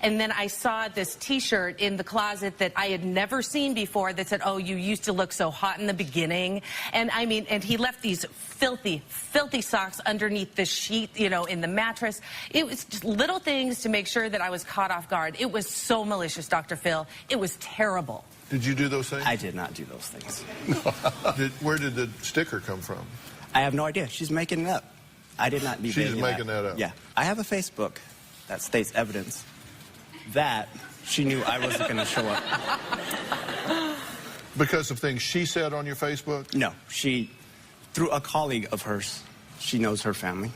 And then I saw this T-shirt in the closet that I had never seen before that said, oh, you used to look so hot in the beginning. And I mean, and he left these filthy, filthy socks underneath the sheet, you know, in the mattress. It was just little things to make sure that I was caught off guard. It was so malicious, Dr. Phil. It was terrible. Did you do those things? I did not do those things. Where did the sticker come from? I have no idea. She's making it up. I did not do that. She's making that up. Yeah. I have a Facebook that states evidence that she knew I wasn't going to show up. Because of things she said on your Facebook? No. She, through a colleague of hers, she knows her family.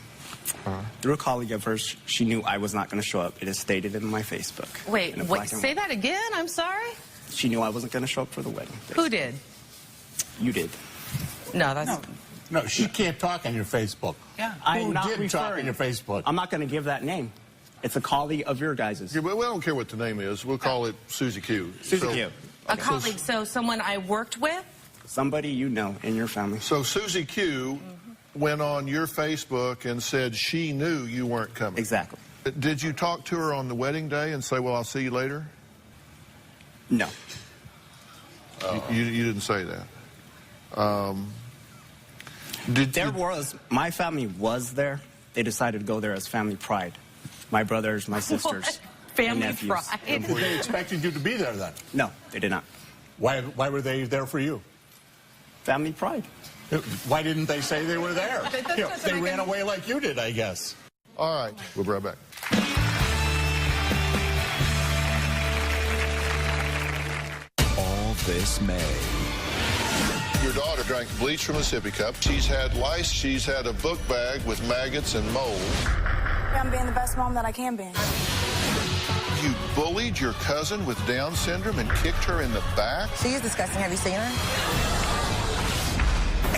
Through a colleague of hers, she knew I was not going to show up. It is stated in my Facebook. Wait, say that again? I'm sorry? She knew I wasn't going to show up for the wedding. Basically. Who did? You did. No, that's... No, she can't talk on your Facebook. Yeah. Who did talk on your Facebook? I'm not going to give that name. It's a colleague of your guys's. Yeah, but we don't care what the name is. We'll call it Susie Q. Susie Q. A colleague, so someone I worked with? Somebody you know in your family. So Susie Q went on your Facebook and said she knew you weren't coming. Exactly. Did you talk to her on the wedding day and say, well, I'll see you later? No. You didn't say that. My family was there. They decided to go there as family pride. My brothers, my sisters, what? Family my nephews. pride. Were they expecting you to be there then? No, they did not. Why were they there for you? Family pride. Why didn't they say they were there? They ran away like you did, I guess. All right, we'll be right back. All this May. Your daughter drank bleach from a sippy cup. She's had lice. She's had a book bag with maggots and mold. I'm being the best mom that I can be. You bullied your cousin with Down syndrome and kicked her in the back? She is disgusting. Have you seen her?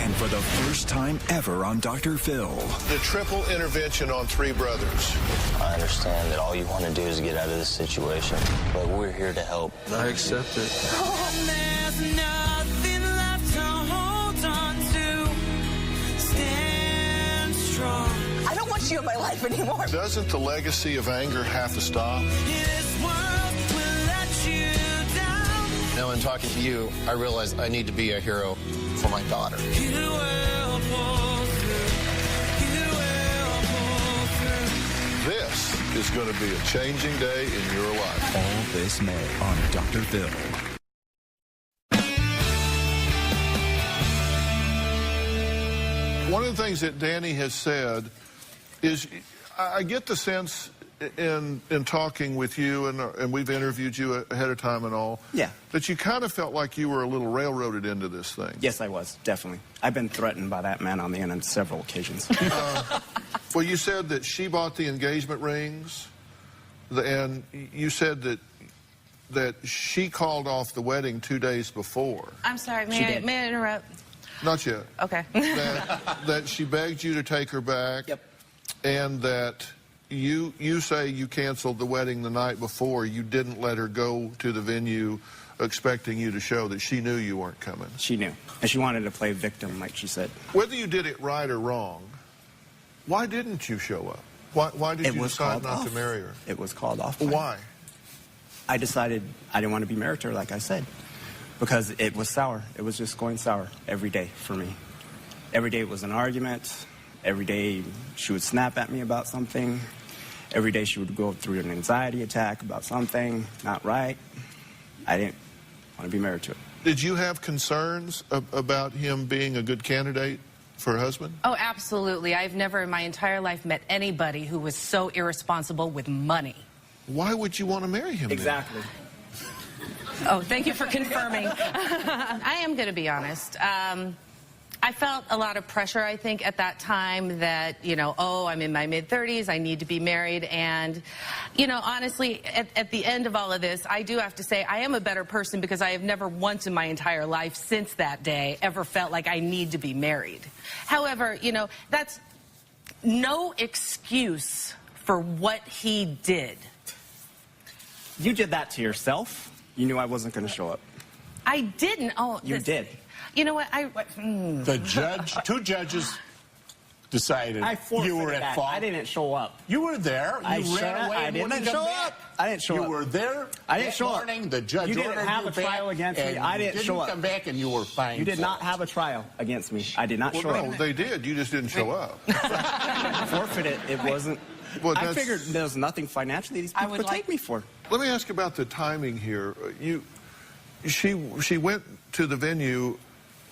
And for the first time ever on Dr. Phil, The triple intervention on three brothers. I understand that all you want to do is get out of this situation, but we're here to help. I accept it. There's nothing left to hold on to. Stand strong. I don't want you in my life anymore. Doesn't the legacy of anger have to stop? This world will let you down. Now, in talking to you, I realize I need to be a hero for my daughter. You will pull through. You will pull through. This is going to be a changing day in your life. all this May on Dr. Phil. One of the things that Danny has said is, I get the sense in talking with you, and we've interviewed you ahead of time and all, yeah, that you kind of felt like you were a little railroaded into this thing. Yes, I was, definitely. I've been threatened by that man on the end on several occasions. Well, you said that she bought the engagement rings, and you said that she called off the wedding 2 days before. I'm sorry, may I interrupt? Not yet. Okay. that she begged you to take her back. Yep. And that you say you canceled the wedding the night before. You didn't let her go to the venue expecting you to show, that she knew you weren't coming. She knew. And she wanted to play victim, like she said. Whether you did it right or wrong, why didn't you show up? Why did you decide not to marry her? It was called off. Why? I decided I didn't want to be married to her, like I said, because it was sour. It was just going sour every day for me. Every day it was an argument. Every day she would snap at me about something. Every day she would go through an anxiety attack about something not right. I didn't want to be married to her. Did you have concerns about him being a good candidate for a husband? Oh, absolutely. I've never in my entire life met anybody who was so irresponsible with money. Why would you want to marry him? Exactly. Oh, thank you for confirming. I am going to be honest. I felt a lot of pressure, I think, at that time that, you know, oh, I'm in my mid-30s, I need to be married. And, you know, honestly, at the end of all of this, I do have to say I am a better person because I have never once in my entire life since that day ever felt like I need to be married. However, you know, that's no excuse for what he did. You did that to yourself. You knew I wasn't going to show up. I didn't. Oh, you did. You know what? The judge, two judges decided you were at fault. I didn't show up. You were there. You ran away. I didn't show up. I didn't show up. You were there. I didn't show up. The judge you didn't have a trial against me. I didn't show up. You didn't come back and you were fined. You did not have a trial against me. I did not show up. No, they did. You just didn't show up. Forfeited. It wasn't. Well, I figured there was nothing financially these people could take me for. Let me ask about the timing here. She went to the venue,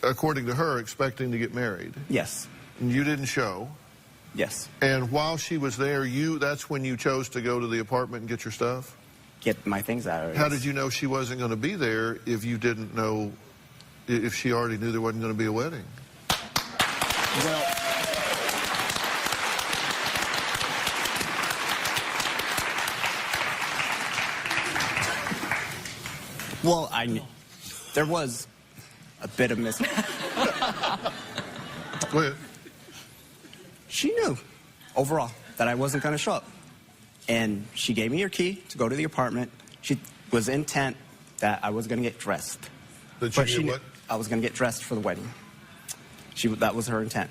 according to her, expecting to get married. Yes. And you didn't show. Yes. And while she was there, that's when you chose to go to the apartment and get your stuff? Get my things out of her. How did you know she wasn't going to be there if you didn't know, if she already knew there wasn't going to be a wedding? Well, I knew. There was a bit of Go ahead. She knew, overall, that I wasn't going to show up. And she gave me her key to go to the apartment. She was intent that I was going to get dressed. But she knew what? I was going to get dressed for the wedding. That was her intent.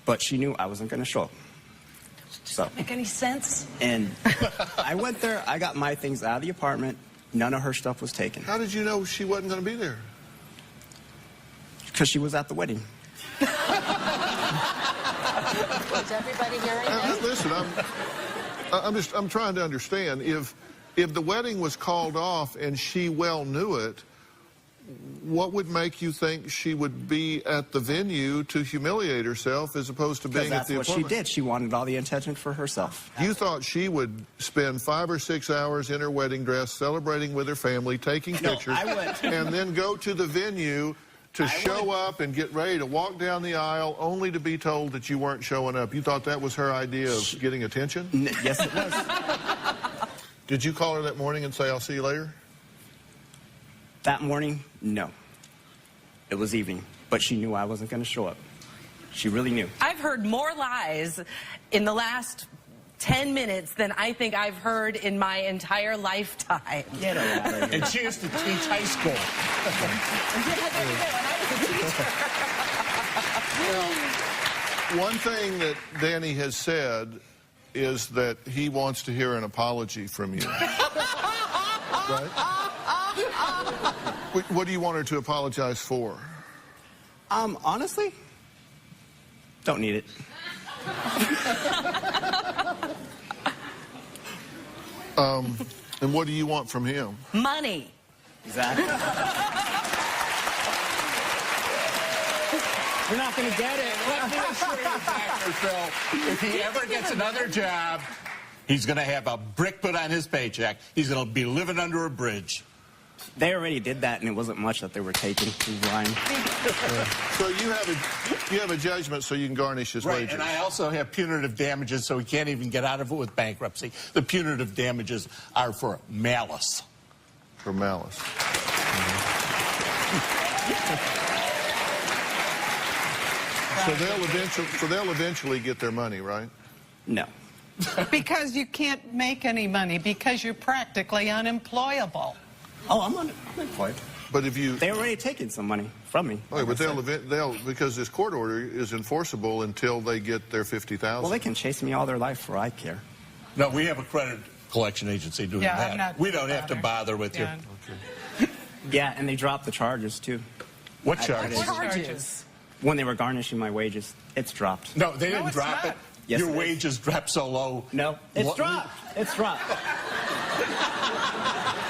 But she knew I wasn't going to show up. So. Make any sense? And I went there. I got my things out of the apartment. None of her stuff was taken. How did you know she wasn't going to be there? Because she was at the wedding. Was everybody hearing this? Listen, I'm trying to understand. If the wedding was called off and she well knew it, what would make you think she would be at the venue to humiliate herself as opposed to being at the apartment? That's what she did. She wanted all the attention for herself. You thought she would spend 5 or 6 hours in her wedding dress, celebrating with her family, taking pictures, I went. and then go to the venue to show up and get ready to walk down the aisle only to be told that you weren't showing up? You thought that was her idea of getting attention? Yes, it was. Did you call her that morning and say, I'll see you later? That morning, no. It was evening, but she knew I wasn't going to show up. She really knew. I've heard more lies in the last 10 minutes than I think I've heard in my entire lifetime. Get her out of here. And she used to teach high school. Well, one thing that Danny has said is that he wants to hear an apology from you. Right? What do you want her to apologize for? Honestly, don't need it. And what do you want from him? Money. Exactly. You're not going to get it. Let me assure you, Dr. Phil, if he ever gets another job, he's going to have a brick put on his paycheck. He's going to be living under a bridge. They already did that, and it wasn't much that they were taking. He was lying. So you have a judgment so you can garnish his wages. And I also have punitive damages, so he can't even get out of it with bankruptcy. The punitive damages are for malice. For malice. So they'll eventually get their money, right? No. Because you can't make any money because you're practically unemployable. Oh, I'm unemployed. But if you... They already taken some money from me. Okay, but they'll because this court order is enforceable until they get their $50,000. Well, they can chase me all their life for I care. No, we have a credit collection agency doing that. We don't have to bother with you. Okay. Yeah, and they dropped the charges, too. What charges? Charges. When they were garnishing my wages, it's dropped. No, they didn't drop it. Yes, Your wages dropped so low. No, it's dropped. It's dropped.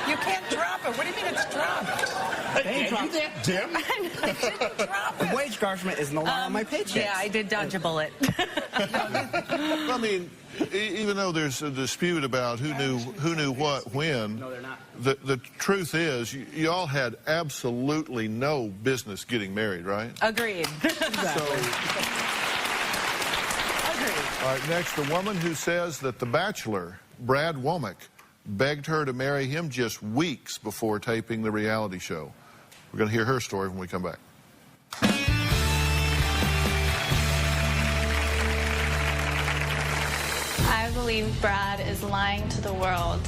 You can't drop it. What do you mean it's dropped? They dropped it. Dim? The wage garnishment is no longer on my paycheck. Yeah, I did dodge a bullet. I mean, even though there's a dispute about who knew what when, No, they're not. the truth is you all had absolutely no business getting married, right? Agreed. All right, next, the woman who says that The Bachelor, Brad Womack, begged her to marry him just weeks before taping the reality show. We're going to hear her story when we come back. I believe Brad is lying to the world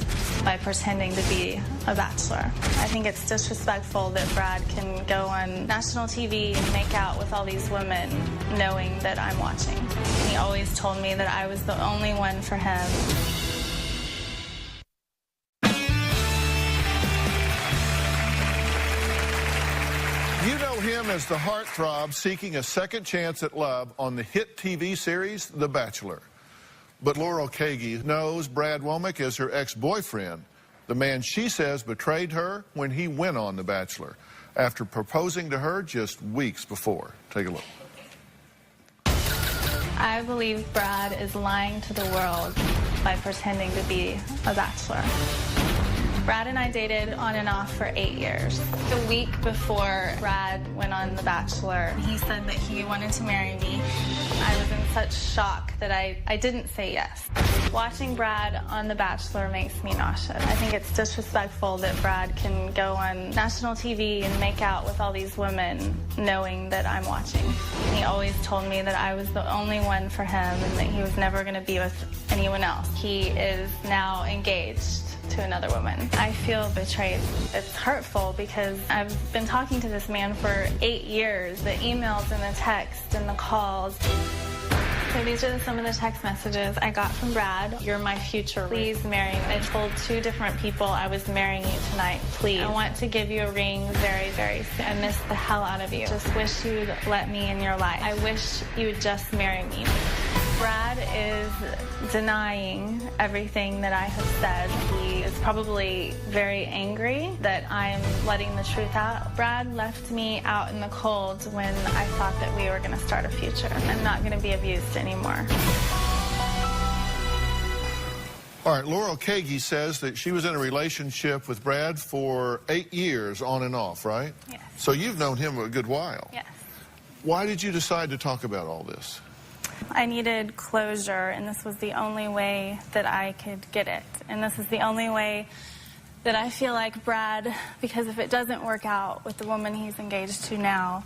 by pretending to be a bachelor. I think it's disrespectful that Brad can go on national TV and make out with all these women knowing that I'm watching. He always told me that I was the only one for him. You know him as the heartthrob seeking a second chance at love on the hit TV series The Bachelor. But Laurel Kagi knows Brad Womack as her ex-boyfriend, the man she says betrayed her when he went on The Bachelor, after proposing to her just weeks before. Take a look. I believe Brad is lying to the world by pretending to be a bachelor. Brad and I dated on and off for 8 years. The week before Brad went on The Bachelor, he said that he wanted to marry me. I was in such shock that I didn't say yes. Watching Brad on The Bachelor makes me nauseous. I think it's disrespectful that Brad can go on national TV and make out with all these women knowing that I'm watching. He always told me that I was the only one for him and that he was never going to be with anyone else. He is now engaged to another woman. I feel betrayed. It's hurtful because I've been talking to this man for 8 years. The emails and the texts and the calls. So these are some of the text messages I got from Brad. You're my future. Please marry me. I told 2 different people I was marrying you tonight. Please. I want to give you a ring very, very soon. I miss the hell out of you. Just wish you'd let me in your life. I wish you would just marry me. Brad is denying everything that I have said. He is probably very angry that I'm letting the truth out. Brad left me out in the cold when I thought that we were going to start a future. I'm not going to be abused anymore. All right, Laurel Kagi says that she was in a relationship with Brad for 8 years on and off, right? Yes. So you've known him a good while. Yes. Why did you decide to talk about all this? I needed closure, and this was the only way that I could get it. And this is the only way that I feel like Brad, because if it doesn't work out with the woman he's engaged to now,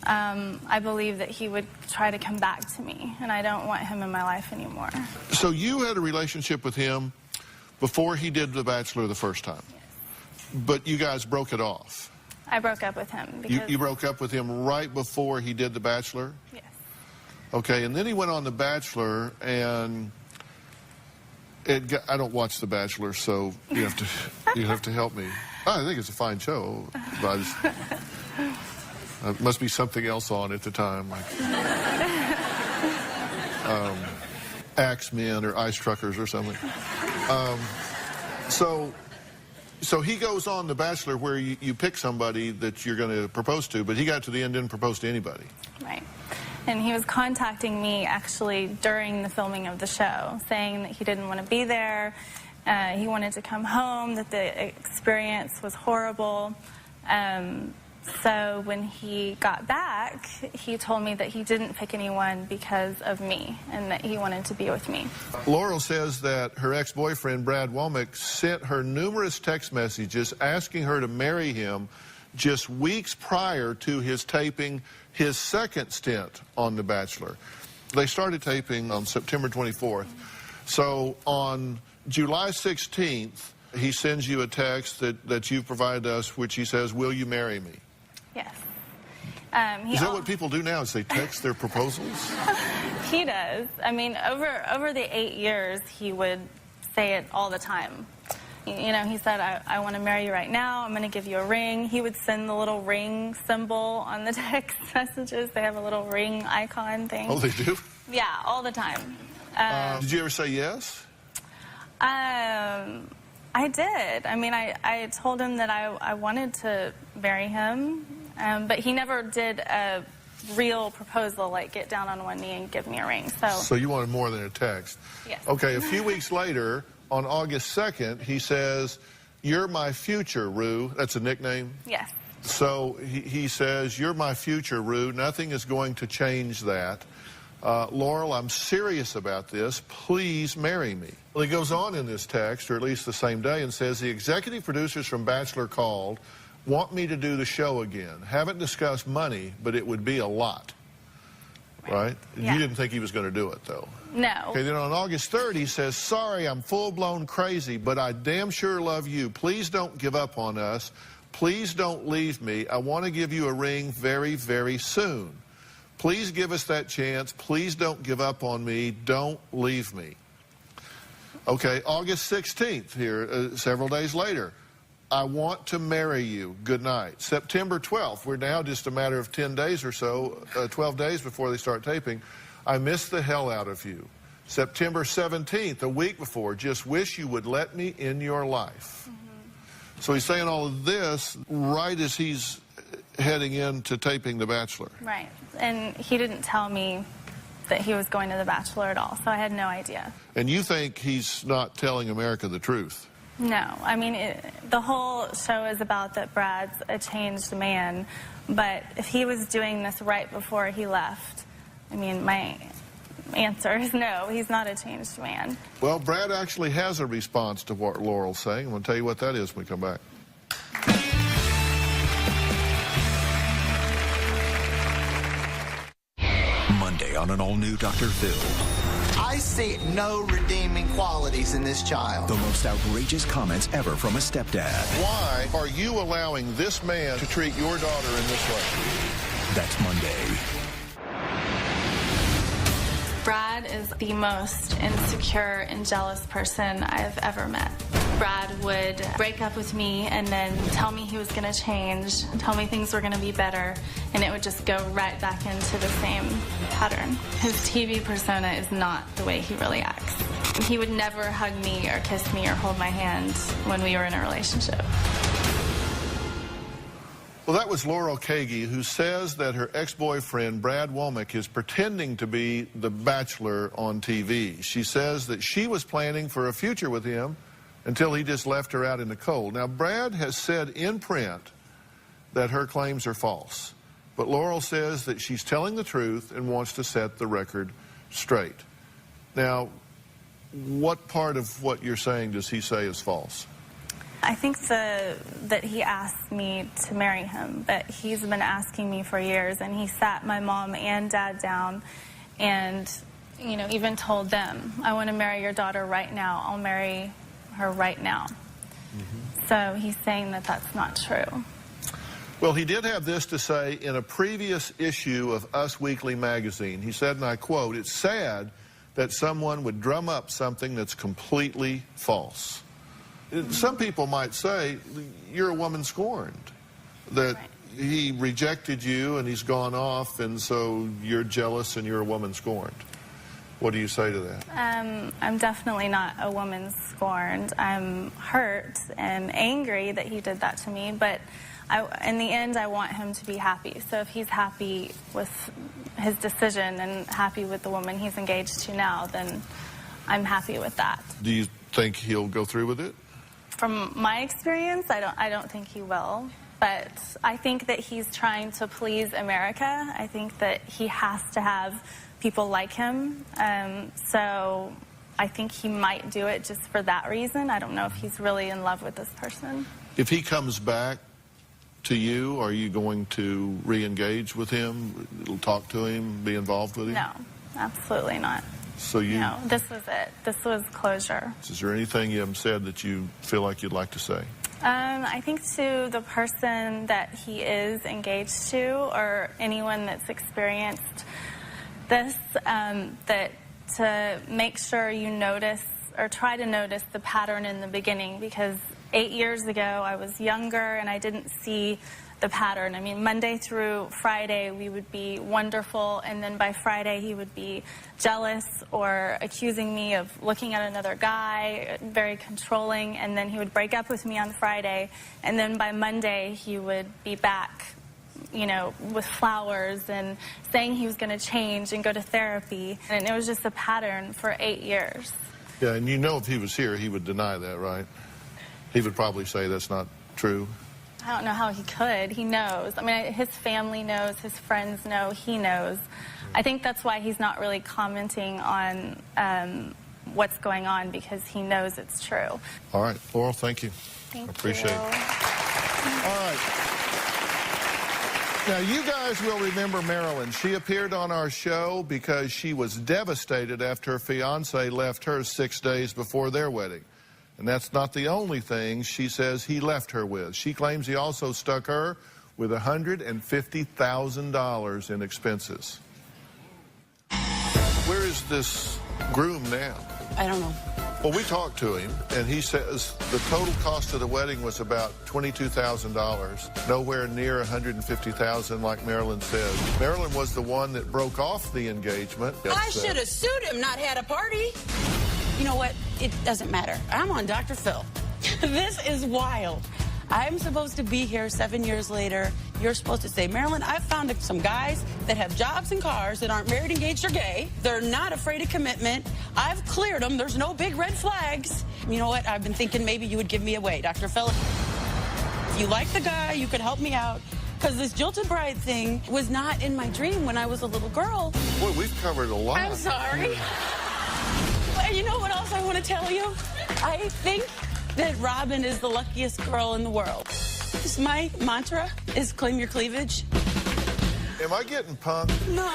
I believe that he would try to come back to me, and I don't want him in my life anymore. So you had a relationship with him before he did The Bachelor the first time? Yes. But you guys broke it off? I broke up with him. Because You broke up with him right before he did The Bachelor? Yes. Okay, and then he went on The Bachelor, and I don't watch The Bachelor, so you have to help me. I think it's a fine show, but must be something else on at the time, like Axemen or Ice Truckers or something. So he goes on The Bachelor where you pick somebody that you're going to propose to, but he got to the end and didn't propose to anybody. Right. And he was contacting me actually during the filming of the show, saying that he didn't want to be there, he wanted to come home, that the experience was horrible. So when he got back, he told me that he didn't pick anyone because of me and that he wanted to be with me. Laurel says that her ex-boyfriend, Brad Womack, sent her numerous text messages asking her to marry him just weeks prior to his taping his second stint on The Bachelor. They started taping on September 24th. So on July 16th, he sends you a text that you've provided us, which he says, "Will you marry me?" Yes. Is that what people do now, is they text their proposals? He does. I mean, over the 8 years, he would say it all the time. You know, he said, I want to marry you right now. I'm going to give you a ring. He would send the little ring symbol on the text messages. They have a little ring icon thing. Oh, they do? Yeah, all the time. Did you ever say yes? I did. I mean, I told him that I wanted to marry him, but he never did a real proposal, like get down on one knee and give me a ring. So you wanted more than a text? Yes. Okay, a few weeks later, on August 2nd, he says, "You're my future, Rue." That's a nickname? Yes. So he says, "You're my future, Rue. Nothing is going to change that. Laurel, I'm serious about this. Please marry me." Well, he goes on in this text, or at least the same day, and says, "The executive producers from Bachelor called, want me to do the show again. Haven't discussed money, but it would be a lot." Right? Yeah. You didn't think he was going to do it, though. No. Okay, then on August 3rd, he says, "Sorry, I'm full-blown crazy, but I damn sure love you. Please don't give up on us. Please don't leave me. I want to give you a ring very, very soon. Please give us that chance. Please don't give up on me. Don't leave me." Okay, August 16th here, several days later. "I want to marry you. Good night." September 12th, we're now just a matter of 10 days or so, 12 days before they start taping. "I miss the hell out of you." September 17th, a week before, "Just wish you would let me in your life." So he's saying all of this right as he's heading into taping The Bachelor. Right. And he didn't tell me that he was going to The Bachelor at all, so I had no idea. And you think he's not telling America the truth? No. I mean, the whole show is about that Brad's a changed man, but if he was doing this right before he left, I mean, my answer is no, he's not a changed man. Well, Brad actually has a response to what Laurel's saying. I'm going to tell you what that is when we come back. Monday on an all-new Dr. Phil. I see no redeeming qualities in this child. The most outrageous comments ever from a stepdad. Why are you allowing this man to treat your daughter in this way? That's Monday. Brad is the most insecure and jealous person I've ever met. Brad would break up with me and then tell me he was going to change, tell me things were going to be better, and it would just go right back into the same pattern. His TV persona is not the way he really acts. He would never hug me or kiss me or hold my hand when we were in a relationship. Well, that was Laurel Kagi, who says that her ex-boyfriend, Brad Womack, is pretending to be the Bachelor on TV. She says that she was planning for a future with him until he just left her out in the cold. Now, Brad has said in print that her claims are false. But Laurel says that she's telling the truth and wants to set the record straight. Now, what part of what you're saying does he say is false? I think that he asked me to marry him, but he's been asking me for years, and he sat my mom and dad down and, you know, even told them, I want to marry your daughter right now. I'll marry her right now. So he's saying that that's not true. Well, he did have this to say in a previous issue of Us Weekly magazine. He said, and I quote, "It's sad that someone would drum up something that's completely false." Some people might say, you're a woman scorned, that he rejected you and he's gone off, and so you're jealous and you're a woman scorned. What do you say to that? I'm definitely not a woman scorned. I'm hurt and angry that he did that to me, but in the end, I want him to be happy. So if he's happy with his decision and happy with the woman he's engaged to now, then I'm happy with that. Do you think he'll go through with it? From my experience, I don't think he will. But I think that he's trying to please America. I think that he has to have people like him. So I think he might do it just for that reason. I don't know if he's really in love with this person. If he comes back to you, are you going to re-engage with him, talk to him, be involved with him? No, absolutely not. So you... No, this was it. This was closure. Is there anything you haven't said that you feel like you'd like to say? I think to the person that he is engaged to, or anyone that's experienced this, that to make sure you notice or try to notice the pattern in the beginning, because 8 years ago I was younger and I didn't see the pattern. I mean, Monday through Friday we would be wonderful, and then by Friday he would be jealous or accusing me of looking at another guy, very controlling, and then he would break up with me on Friday, and then by Monday he would be back, you know, with flowers and saying he was going to change and go to therapy, and it was just a pattern for 8 years. Yeah, and you know if he was here he would deny that, right? He would probably say that's not true. I don't know how he could. He knows. I mean, his family knows, his friends know, he knows. I think that's why he's not really commenting on what's going on, because he knows it's true. All right, Laurel, thank you. Thank Appreciate you. it. All right. Now, you guys will remember Marilyn. She appeared on our show because she was devastated after her fiancé left her 6 days before their wedding. And that's not the only thing she says he left her with. She claims he also stuck her with $150,000 in expenses. Where is this groom now? I don't know. Well, we talked to him, and he says the total cost of the wedding was about $22,000, nowhere near $150,000 like Marilyn says. Marilyn was the one that broke off the engagement. I should have sued him, not had a party. You know what? It doesn't matter. I'm on Dr. Phil. This is wild. I'm supposed to be here 7 years later. You're supposed to say, Marilyn, I've found some guys that have jobs and cars that aren't married, engaged, or gay. They're not afraid of commitment. I've cleared them. There's no big red flags. You know what? I've been thinking maybe you would give me away, Dr. Phil. If you like the guy, you could help me out. Because this jilted bride thing was not in my dream when I was a little girl. Boy, we've covered a lot. I'm sorry. And you know what else I want to tell you? I think that Robin is the luckiest girl in the world. My mantra is claim your cleavage. Am I getting punked? No.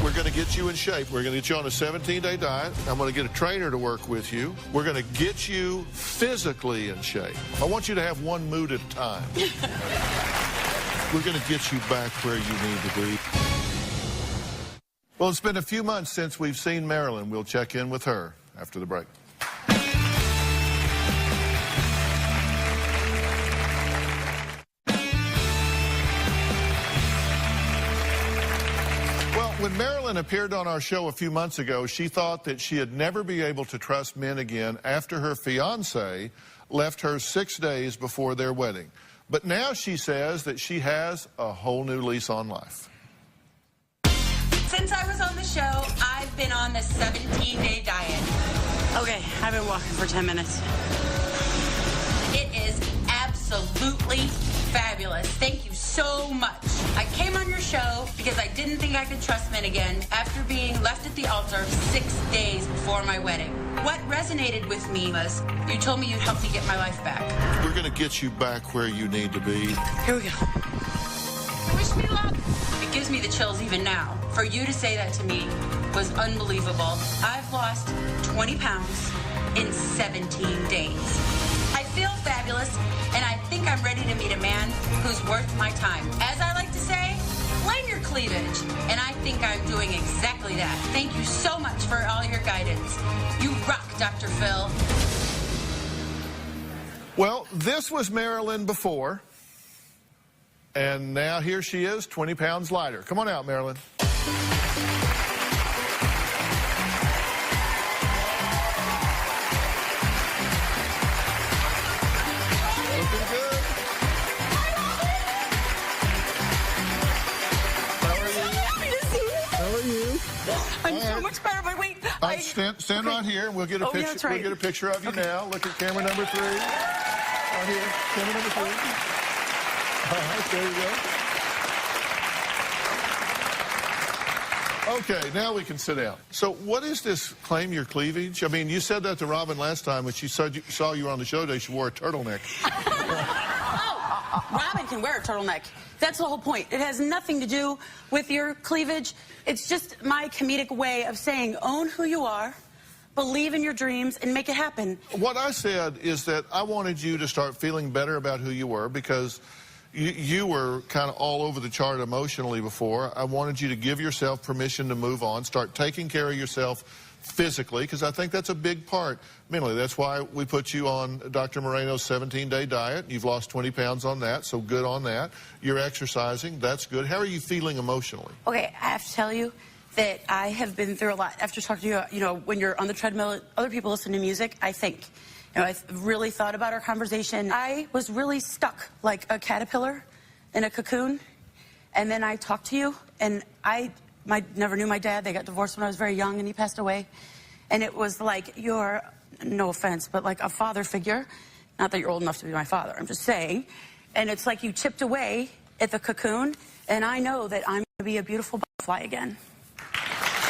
We're going to get you in shape. We're going to get you on a 17-day diet. I'm going to get a trainer to work with you. We're going to get you physically in shape. I want you to have one mood at a time. We're going to get you back where you need to be. Well, it's been a few months since we've seen Marilyn. We'll check in with her after the break. Well, when Marilyn appeared on our show a few months ago, she thought that she'd never be able to trust men again after her fiancé left her 6 days before their wedding. But now she says that she has a whole new lease on life. Since I was on the show, I've been on the 17-day diet. Okay, I've been walking for 10 minutes. It is absolutely fabulous. Thank you so much. I came on your show because I didn't think I could trust men again after being left at the altar 6 days before my wedding. What resonated with me was you told me you'd help me get my life back. We're going to get you back where you need to be. Here we go. Wish me luck. It gives me the chills even now. For you to say that to me was unbelievable. I've lost 20 pounds in 17 days. I feel fabulous, and I think I'm ready to meet a man who's worth my time. As I like to say, claim your cleavage, and I think I'm doing exactly that. Thank you so much for all your guidance. You rock, Dr. Phil. Well, this was Marilyn before, and now here she is, 20 pounds lighter. Come on out, Marilyn. I'm so much better, but wait. Stand right here. We'll get a picture. That's right. We'll get a picture of you now. Look at camera number 3. Right here, camera number 3. All right, there you go. Okay, now we can sit down. So, what is this claim your cleavage? I mean, you said that to Robin last time when she saw you were on the show today. She wore a turtleneck. Robin can wear a turtleneck. That's the whole point. It has nothing to do with your cleavage. It's just my comedic way of saying, own who you are, believe in your dreams, and make it happen. What I said is that I wanted you to start feeling better about who you were because you were kind of all over the chart emotionally before. I wanted you to give yourself permission to move on, start taking care of yourself physically, because I think that's a big part mentally. That's why we put you on Dr. Moreno's 17-day diet. You've lost 20 pounds on that, so good on that. You're exercising. That's good. How are you feeling emotionally? Okay, I have to tell you that I have been through a lot. After talking to you, when you're on the treadmill, other people listen to music, I think. I really thought about our conversation. I was really stuck like a caterpillar in a cocoon, and then I talked to you, and I never knew my dad. They got divorced when I was very young, and he passed away. And it was like you're, no offense, but like a father figure. Not that you're old enough to be my father, I'm just saying. And it's like you chipped away at the cocoon, and I know that I'm going to be a beautiful butterfly again.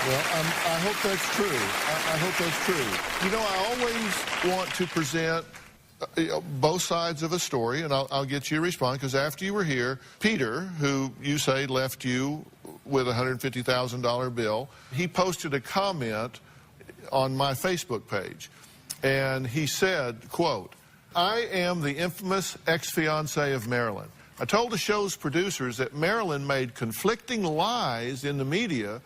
Well, I hope that's true. I hope that's true. You know, I always want to present both sides of a story, and I'll get you to respond, because after you were here, Peter, who you say left you with a $150,000 bill, he posted a comment on my Facebook page, and he said, quote, "I am the infamous ex-fiancé of Marilyn. I told the show's producers that Marilyn made conflicting lies in the media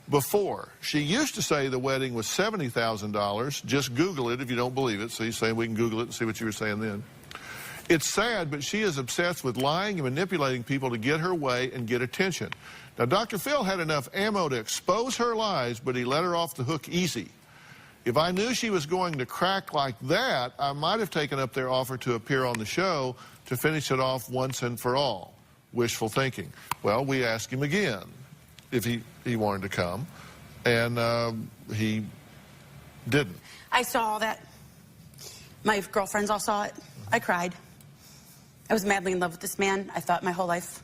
before. She used to say the wedding was $70,000. Just Google it if you don't believe it." So he's saying we can Google it and see what you were saying then. "It's sad, but she is obsessed with lying and manipulating people to get her way and get attention. Now, Dr. Phil had enough ammo to expose her lies, but he let her off the hook easy. If I knew she was going to crack like that, I might have taken up their offer to appear on the show to finish it off once and for all. Wishful thinking." Well, we asked him again if he wanted to come, and he didn't. I saw all that. My girlfriends all saw it. I cried. I was madly in love with this man. I thought my whole life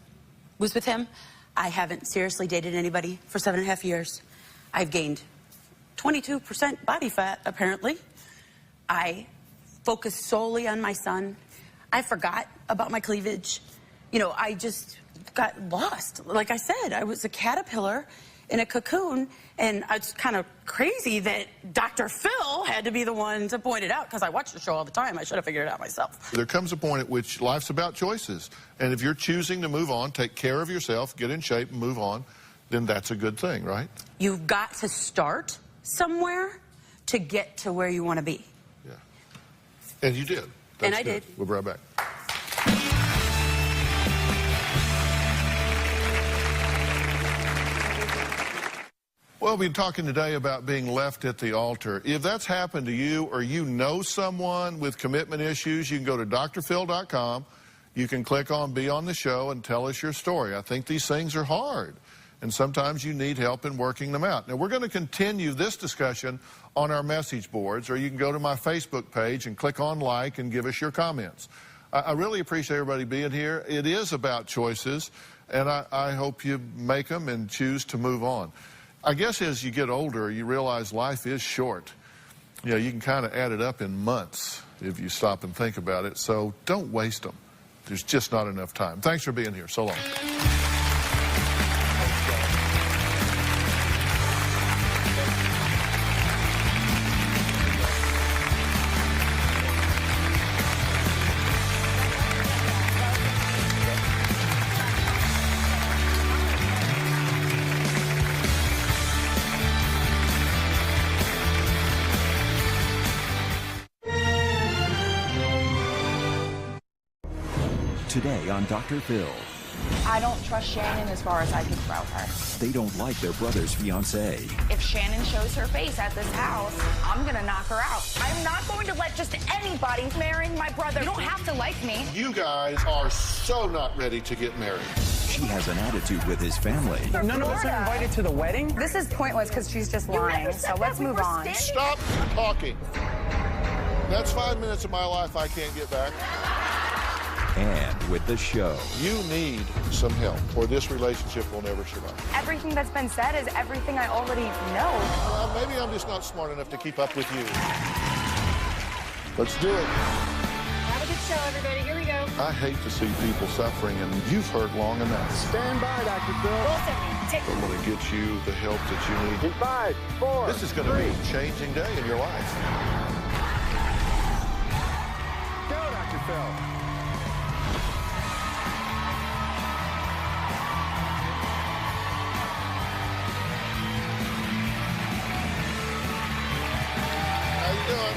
was with him. I haven't seriously dated anybody for 7.5 years. I've gained 22% body fat, apparently. I focused solely on my son. I forgot about my cleavage. I just got lost. Like I said, I was a caterpillar in a cocoon, and it's kind of crazy that Dr. Phil had to be the one to point it out, because I watch the show all the time. I should have figured it out myself. There comes a point at which life's about choices, and if you're choosing to move on, take care of yourself, get in shape, and move on, then that's a good thing, right? You've got to start somewhere to get to where you want to be. Yeah. And you did. And I did. We'll be right back. Well, we've been talking today about being left at the altar. If that's happened to you, or you know someone with commitment issues, you can go to drphil.com. you can click on Be on the Show and tell us your story. I think these things are hard, and sometimes you need help in working them out. Now, we're going to continue this discussion on our message boards, or you can go to my Facebook page and click on like and give us your comments. I really appreciate everybody being here. It is about choices, and I hope you make them and choose to move on. I guess as you get older, you realize life is short. You know, you can kind of add it up in months if you stop and think about it, so don't waste them. There's just not enough time. Thanks for being here. So long. Today on Dr. Phil. I don't trust Shannon as far as I can throw her. They don't like their brother's fiancé. If Shannon shows her face at this house, I'm gonna knock her out. I'm not going to let just anybody marry my brother. You don't have to like me. You guys are so not ready to get married. She has an attitude with his family. None of us are invited to the wedding? This is pointless because she's just lying, so let's move on. Stop talking. That's 5 minutes of my life I can't get back. And with the show. You need some help, or this relationship will never survive. Everything that's been said is everything I already know. Well, maybe I'm just not smart enough to keep up with you. Let's do it. Have a good show, everybody. Here we go. I hate to see people suffering, and you've heard long enough. Stand by, Dr. Phil. I'm going to get you the help that you need. In 5, 4, This is going to be a changing day in your life. Go, Dr. Phil. How you doing?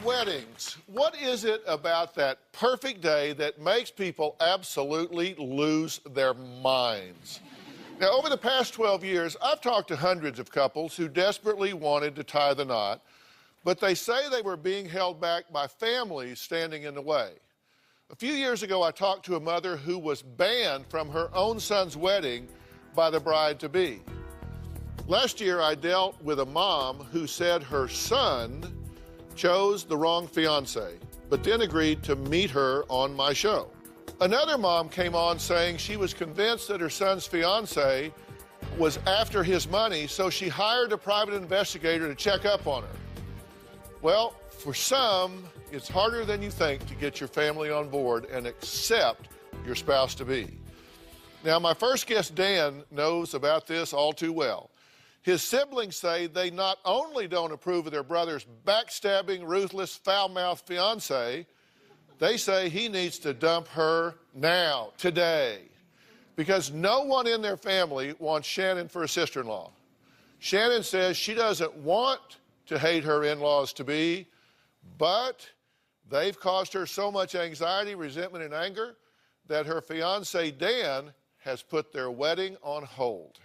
Weddings. What is it about that perfect day that makes people absolutely lose their minds? Now, over the past 12 years, I've talked to hundreds of couples who desperately wanted to tie the knot, but they say they were being held back by families standing in the way. A few years ago, I talked to a mother who was banned from her own son's wedding by the bride-to-be. Last year, I dealt with a mom who said her son chose the wrong fiancé, but then agreed to meet her on my show. Another mom came on saying she was convinced that her son's fiancé was after his money, so she hired a private investigator to check up on her. Well, for some, it's harder than you think to get your family on board and accept your spouse-to-be. Now, my first guest, Dan, knows about this all too well. His siblings say they not only don't approve of their brother's backstabbing, ruthless, foul-mouthed fiancé, they say he needs to dump her now, today, because no one in their family wants Shannon for a sister-in-law. Shannon says she doesn't want to hate her in-laws-to-be, but they've caused her so much anxiety, resentment, and anger that her fiancé, Dan, has put their wedding on hold.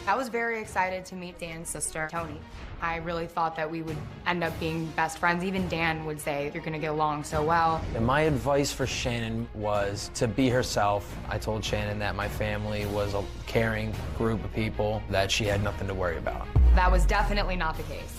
I was very excited to meet Dan's sister, Tony. I really thought that we would end up being best friends. Even Dan would say, you're gonna get along so well. And my advice for Shannon was to be herself. I told Shannon that my family was a caring group of people, that she had nothing to worry about. That was definitely not the case.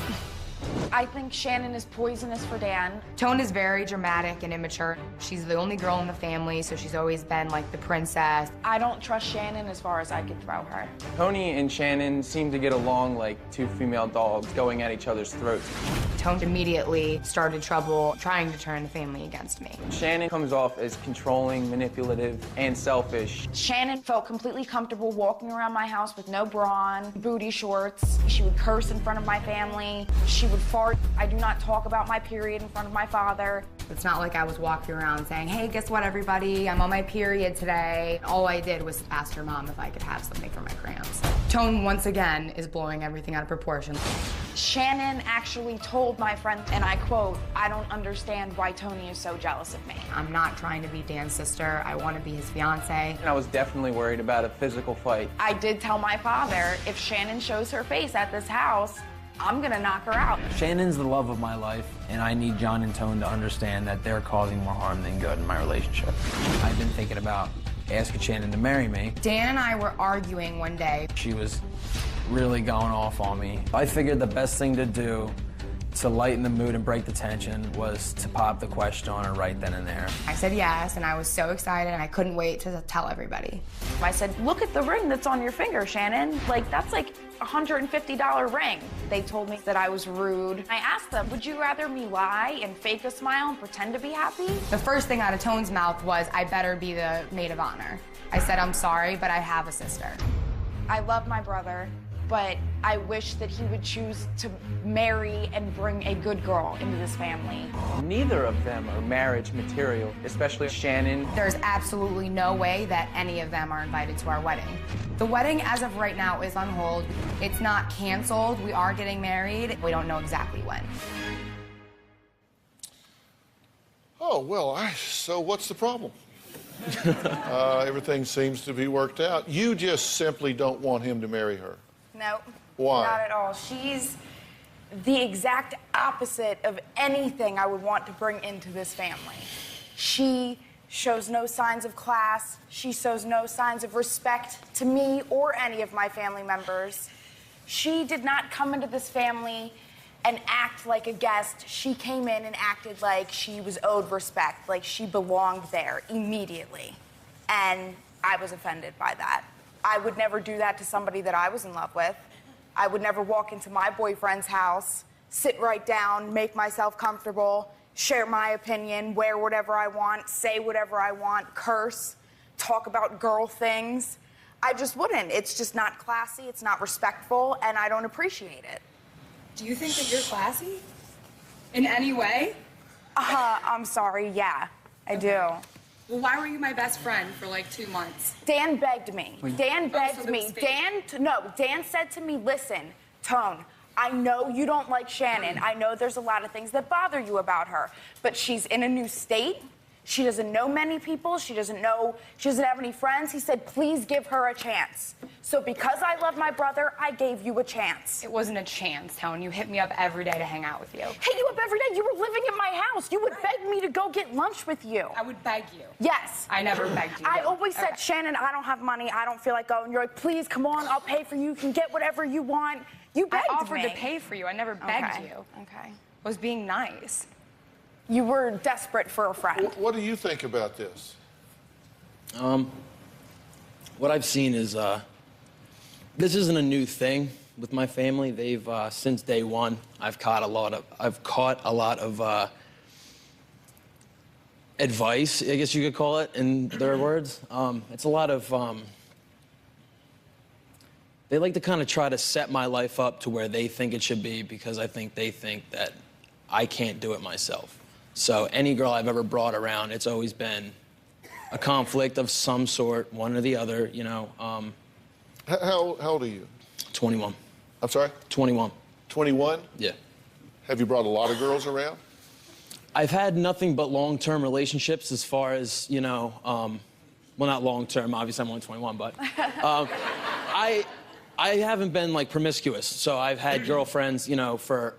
I think Shannon is poisonous for Dan. Tone is very dramatic and immature. She's the only girl in the family, so she's always been like the princess. I don't trust Shannon as far as I can throw her. Tony and Shannon seem to get along like two female dogs going at each other's throats. Tone immediately started trouble trying to turn the family against me. Shannon comes off as controlling, manipulative, and selfish. Shannon felt completely comfortable walking around my house with no bra on, booty shorts. She would curse in front of my family. She would fart. I do not talk about my period in front of my father. It's not like I was walking around saying, hey, guess what, everybody? I'm on my period today. All I did was ask her mom if I could have something for my cramps. Tone, once again, is blowing everything out of proportion. Shannon actually told my friend, and I quote, I don't understand why Tony is so jealous of me. I'm not trying to be Dan's sister. I want to be his fiance. And I was definitely worried about a physical fight. I did tell my father, if Shannon shows her face at this house, I'm gonna knock her out. Shannon's the love of my life, and I need John and Tone to understand that they're causing more harm than good in my relationship. I've been thinking about asking Shannon to marry me. Dan and I were arguing one day. She was really going off on me. I figured the best thing to do to lighten the mood and break the tension was to pop the question on her right then and there. I said yes, and I was so excited, and I couldn't wait to tell everybody. I said, look at the ring that's on your finger, Shannon. Like, that's like a $150 ring. They told me that I was rude. I asked them, would you rather me lie and fake a smile and pretend to be happy? The first thing out of Tone's mouth was, I better be the maid of honor. I said, I'm sorry, but I have a sister. I love my brother, but I wish that he would choose to marry and bring a good girl into this family. Neither of them are marriage material, especially Shannon. There's absolutely no way that any of them are invited to our wedding. The wedding, as of right now, is on hold. It's not canceled. We are getting married. We don't know exactly when. Oh, well, so what's the problem? Everything seems to be worked out. You just simply don't want him to marry her. No. Why? Not at all. She's the exact opposite of anything I would want to bring into this family. She shows no signs of class. She shows no signs of respect to me or any of my family members. She did not come into this family and act like a guest. She came in and acted like she was owed respect, like she belonged there immediately. And I was offended by that. I would never do that to somebody that I was in love with. I would never walk into my boyfriend's house, sit right down, make myself comfortable, share my opinion, wear whatever I want, say whatever I want, curse, talk about girl things. I just wouldn't. It's just not classy, it's not respectful, and I don't appreciate it. Do you think that you're classy? In any way? I'm sorry, yeah, I do. Well, why were you my best friend for like 2 months? Dan begged me. Dan begged so me. Dan said to me, listen, Tone, I know you don't like Shannon. I know there's a lot of things that bother you about her, but she's in a new state. She doesn't know many people. She doesn't have any friends. He said, please give her a chance. So because I love my brother, I gave you a chance. It wasn't a chance, Tone. You hit me up every day to hang out with you. Hit you up every day? You were living in my house. You would beg me to go get lunch with you. I would beg you. Yes. I never begged you. I always said, Shannon, I don't have money. I don't feel like going. You're like, please, come on. I'll pay for you. You can get whatever you want. You begged me. I offered to pay for you. I never begged you. Okay. I was being nice. You were desperate for a friend. What do you think about this? What I've seen is this isn't a new thing with my family. They've since day one, I've caught a lot of advice, I guess you could call it, in their words. It's a lot of they like to kind of try to set my life up to where they think it should be because they think that I can't do it myself. So any girl I've ever brought around, it's always been a conflict of some sort, one or the other, you know. How old are you? 21. I'm sorry? 21. 21? Yeah. Have you brought a lot of girls around? I've had nothing but long-term relationships as far as, you know, well, not long-term, obviously I'm only 21, but I haven't been, like, promiscuous. So I've had girlfriends, you know, for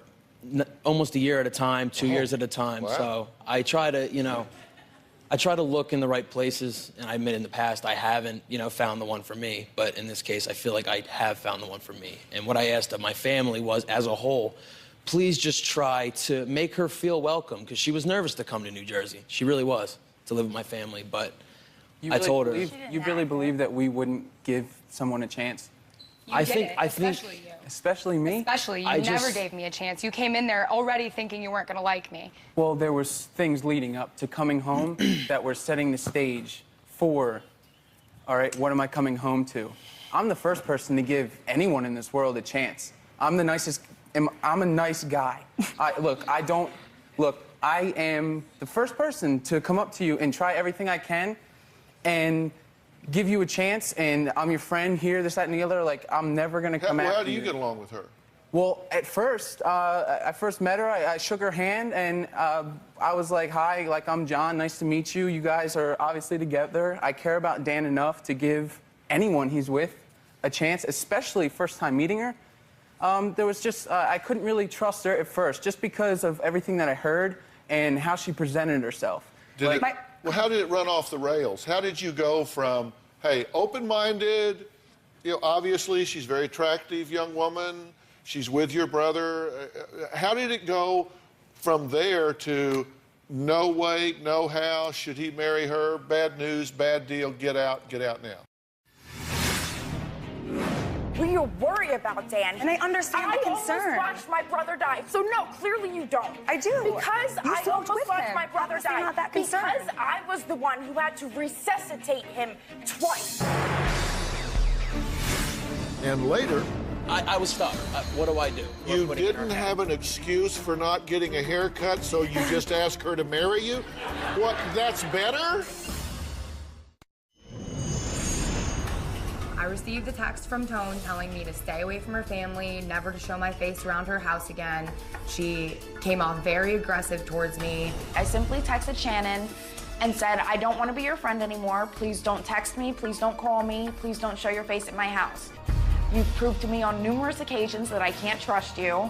almost a year at a time, 2 years at a time. Wow. So I try to, you know, look in the right places, and I admit in the past I haven't, you know, found the one for me. But in this case, I feel like I have found the one for me. And what I asked of my family was, as a whole, please just try to make her feel welcome, because she was nervous to come to New Jersey. She really was, to live with my family. But I told her. You really believe that we wouldn't give someone a chance? I think, especially you. Especially me? Especially you. Never gave me a chance. You came in there already thinking you weren't going to like me. Well, there was things leading up to coming home that were setting the stage for, all right, what am I coming home to? I'm the first person to give anyone in this world a chance. I'm the nicest, I'm a nice guy. I am the first person to come up to you and try everything I can and give you a chance, and I'm your friend here, this, that, and the other. Like, I'm never gonna come after you. How do you get along with her? Well, at first, I first met her, I shook her hand, and I was like, hi, like, I'm John, nice to meet you. You guys are obviously together. I care about Dan enough to give anyone he's with a chance, especially first time meeting her. There was just, I couldn't really trust her at first, just because of everything that I heard and how she presented herself. Well, how did it run off the rails? How did you go from, hey, open-minded, you know, obviously she's a very attractive young woman, she's with your brother. How did it go from there to no way, no how, should he marry her, bad news, bad deal, get out now? We worry about Dan. And I understand the concern. I almost watched my brother die. So no, clearly you don't. I do. Because You I smoked almost with watched him. my brother die. Not that concerned. Because I was the one who had to resuscitate him twice. And later, I was stuck. What do I do? you didn't have an excuse for not getting a haircut, so you just asked her to marry you? What, that's better? I received a text from Tone telling me to stay away from her family, never to show my face around her house again. She came off very aggressive towards me. I simply texted Shannon and said, I don't want to be your friend anymore. Please don't text me. Please don't call me. Please don't show your face at my house. You've proved to me on numerous occasions that I can't trust you,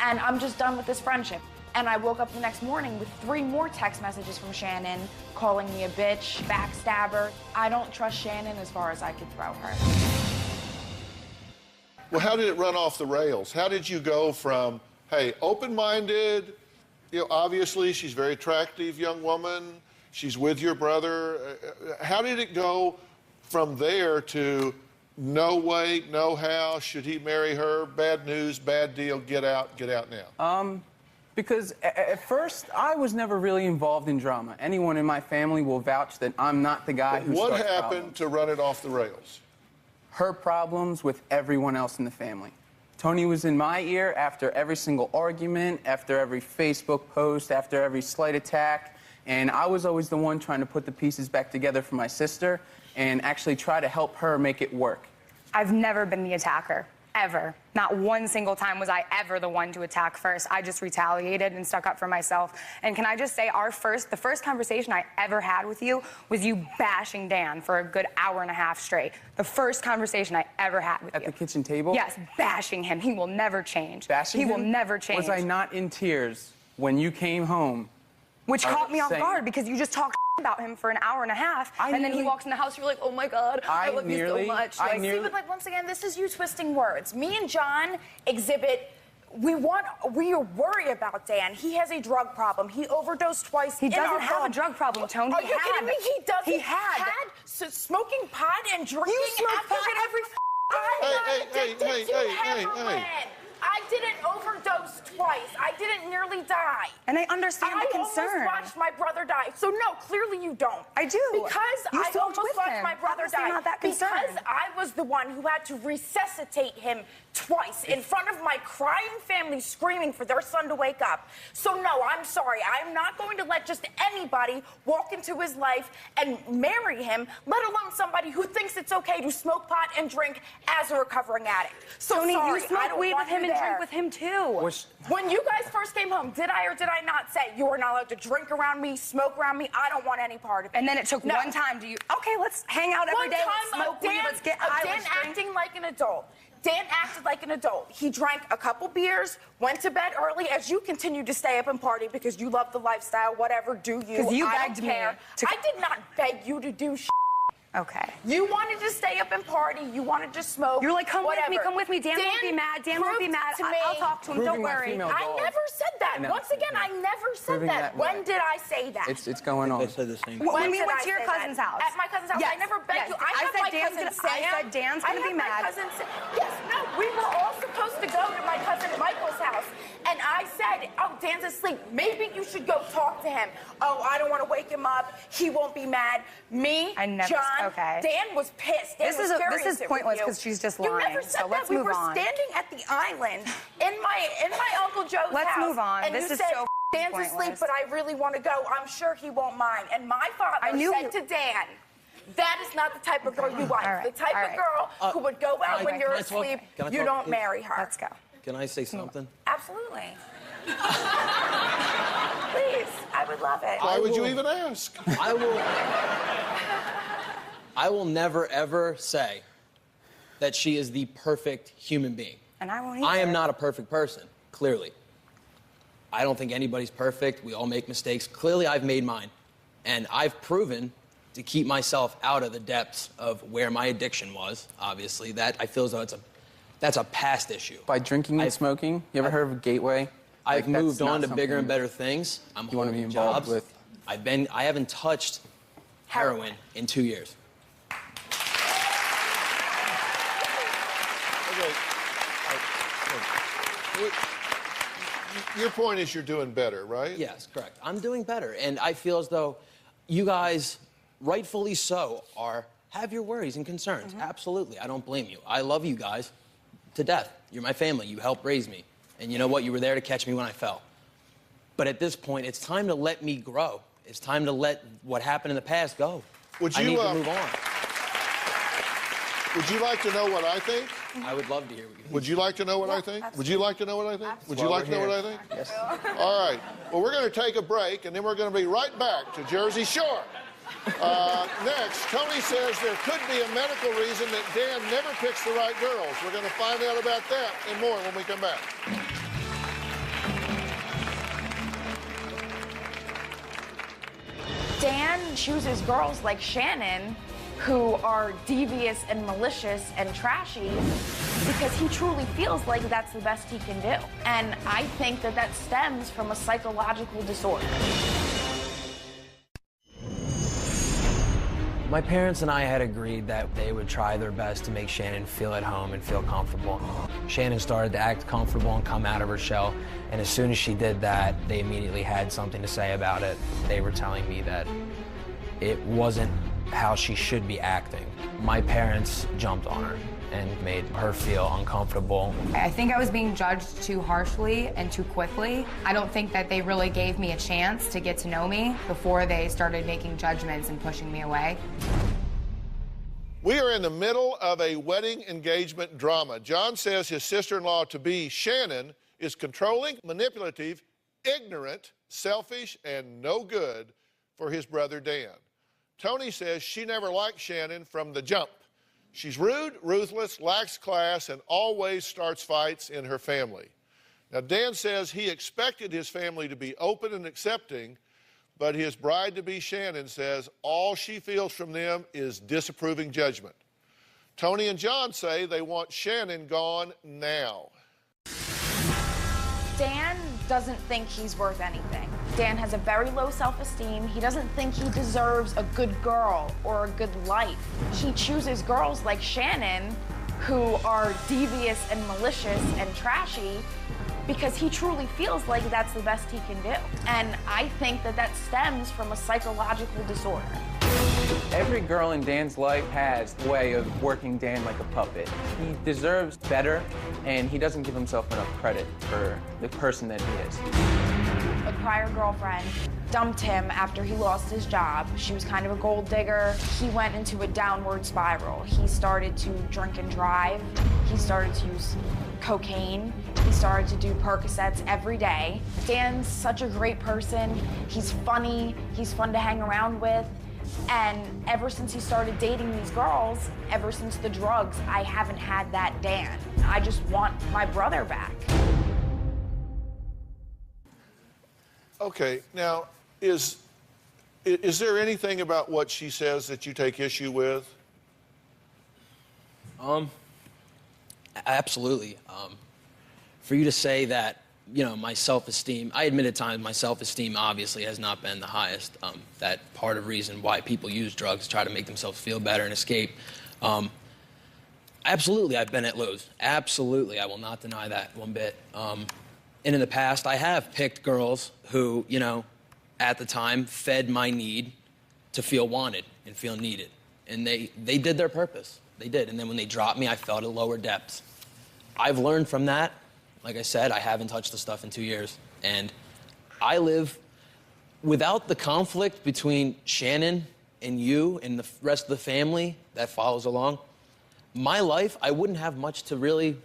and I'm just done with this friendship. And I woke up the next morning with 3 more text messages from Shannon calling me a bitch, backstabber. I don't trust Shannon as far as I could throw her. Well, how did it run off the rails? How did you go from, hey, open-minded, you know, obviously she's a very attractive young woman, she's with your brother. How did it go from there to no way, no how, should he marry her, bad news, bad deal, get out now? Because at first, I was never really involved in drama. Anyone in my family will vouch that I'm not the guy who What starts happened problems. to run it off the rails? Her problems with everyone else in the family. Tony was in my ear after every single argument, after every Facebook post, after every slight attack, and I was always the one trying to put the pieces back together for my sister and actually try to help her make it work. I've never been the attacker, ever. Not one single time was I ever the one to attack first. I just retaliated and stuck up for myself. And can I just say, the first conversation I ever had with you was you bashing Dan for a good hour and a half straight. The first conversation I ever had with you. At the kitchen table? Yes, bashing him. He will never change. Bashing him? He will never change. Was I not in tears when you came home? Which caught me off saying- guard because you just talked about him for an hour and a half, and then he walks in the house, you're like, oh my God, I love you so much. See, but like, once again, this is you twisting words. Me and John exhibit, we worry about Dan. He has a drug problem. He overdosed twice. He doesn't have a drug problem, Tony. Are you kidding me? He doesn't. He had smoking pot and drinking. You smoke after pot every. I'm addicted to heroin. I didn't overdose twice. I didn't nearly die. And I understand the concern. I almost watched my brother die. So no, clearly you don't. I do. Because You I smoked almost with watched him. my brother Obviously die. not that concerned. Because I was the one who had to resuscitate him twice in front of my crying family screaming for their son to wake up. So no, I'm sorry. I'm not going to let just anybody walk into his life and marry him, let alone somebody who thinks it's okay to smoke pot and drink as a recovering addict. So Tony, sorry, you I smoked don't weed want with him you and there. drink with him too. When you guys first came home, did I or did I not say you are not allowed to drink around me, smoke around me? I don't want any part of it. And then it took one time. Okay, let's hang out every day. Let's smoke weed. Let's get high. Dan acting like an adult. Dan acted like an adult. He drank a couple beers, went to bed early, as you continued to stay up and party because you love the lifestyle. Whatever, do you? Because you I begged don't me care. I did not beg you to do shit. Okay. You wanted to stay up and party. You wanted to smoke. You're like, come whatever. with me, come with me. Dan won't be mad. Dan won't be mad. I'll talk to him. Don't worry. I never said that. Once again, I never said Proving that. that When right. did I say that? It's going on. They said the same. When we did went I to your say cousin's that? house. At my cousin's house. Yes. I never begged Yes. you. I I had said my Dan's cousin gonna- I Sam. said Dan's gonna be I had mad. My cousin yes, no, we were all supposed to go to my cousin Michael's house. And I said, oh, Dan's asleep. Maybe you should go talk to him. Oh, I don't want to wake him up. He won't be mad. Me, John, okay. Dan was pissed. Dan This was is furious this is with pointless you. because she's just You lying. never said So that. let's We move were on. standing at the island in my Uncle Joe's Let's house. move on. And This you is said, so Dan's asleep, pointless. but I really want to go. I'm sure he won't mind. And my father said to Dan, that is not the type of girl you like. The type of girl who would go out when you're asleep. You don't marry her. Let's go. Can I say something? Absolutely. Please, I would love it. Why would you even ask? I will never, ever say that she is the perfect human being. And I won't either. I am not a perfect person, clearly. I don't think anybody's perfect. We all make mistakes. Clearly, I've made mine. And I've proven to keep myself out of the depths of where my addiction was, obviously. That, I feel as though that's a past issue. By drinking and smoking? You ever heard of Gateway? I've moved on to bigger and better things. I'm you want to be involved jobs. with? I haven't touched heroin in 2 years. Your point is you're doing better, right? Yes, correct. I'm doing better, and I feel as though you guys, rightfully so, have your worries and concerns. Absolutely, I don't blame you. I love you guys to death. You're my family. You helped raise me, and you know what? You were there to catch me when I fell. But at this point, it's time to let me grow. It's time to let what happened in the past go. I need to move on. Would you like to know what I think? I would love to hear what you think. Would you like to know what I think? Would you like to know what I think? Would you like to know what I think? Yes. All right. Well, we're going to take a break, and then we're going to be right back to Jersey Shore. Next, Tony says there could be a medical reason that Dan never picks the right girls. We're going to find out about that and more when we come back. Dan chooses girls like Shannon who are devious and malicious and trashy because he truly feels like that's the best he can do. And I think that that stems from a psychological disorder. My parents and I had agreed that they would try their best to make Shannon feel at home and feel comfortable. Shannon started to act comfortable and come out of her shell, and as soon as she did that, they immediately had something to say about it. They were telling me that it wasn't how she should be acting. My parents jumped on her and made her feel uncomfortable. I think I was being judged too harshly and too quickly. I don't think that they really gave me a chance to get to know me before they started making judgments and pushing me away. We are in the middle of a wedding engagement drama. John says his sister-in-law-to-be, Shannon, is controlling, manipulative, ignorant, selfish, and no good for his brother Dan. Tony says she never liked Shannon from the jump. She's rude, ruthless, lacks class, and always starts fights in her family. Now, Dan says he expected his family to be open and accepting, but his bride-to-be, Shannon, says all she feels from them is disapproving judgment. Tony and John say they want Shannon gone now. Dan doesn't think he's worth anything. Dan has a very low self-esteem. He doesn't think he deserves a good girl or a good life. He chooses girls like Shannon who are devious and malicious and trashy because he truly feels like that's the best he can do. And I think that that stems from a psychological disorder. Every girl in Dan's life has a way of working Dan like a puppet. He deserves better, and he doesn't give himself enough credit for the person that he is. A prior girlfriend dumped him after he lost his job. She was kind of a gold digger. He went into a downward spiral. He started to drink and drive. He started to use cocaine. He started to do Percocets every day. Dan's such a great person. He's funny. He's fun to hang around with. And ever since he started dating these girls, ever since the drugs, I haven't had that Dan. I just want my brother back. Okay, now, is there anything about what she says that you take issue with? Absolutely. For you to say that, you know, my self-esteem, I admit at times my self-esteem obviously has not been the highest. That part of the reason why people use drugs to try to make themselves feel better and escape. Absolutely, I've been at lows. Absolutely, I will not deny that one bit. And in the past, I have picked girls who, you know, at the time fed my need to feel wanted and feel needed. And they did their purpose. They did. And then when they dropped me, I felt at lower depths. I've learned from that. Like I said, I haven't touched the stuff in 2 years. And I live without the conflict between Shannon and you and the rest of the family that follows along. My life, I wouldn't have much to really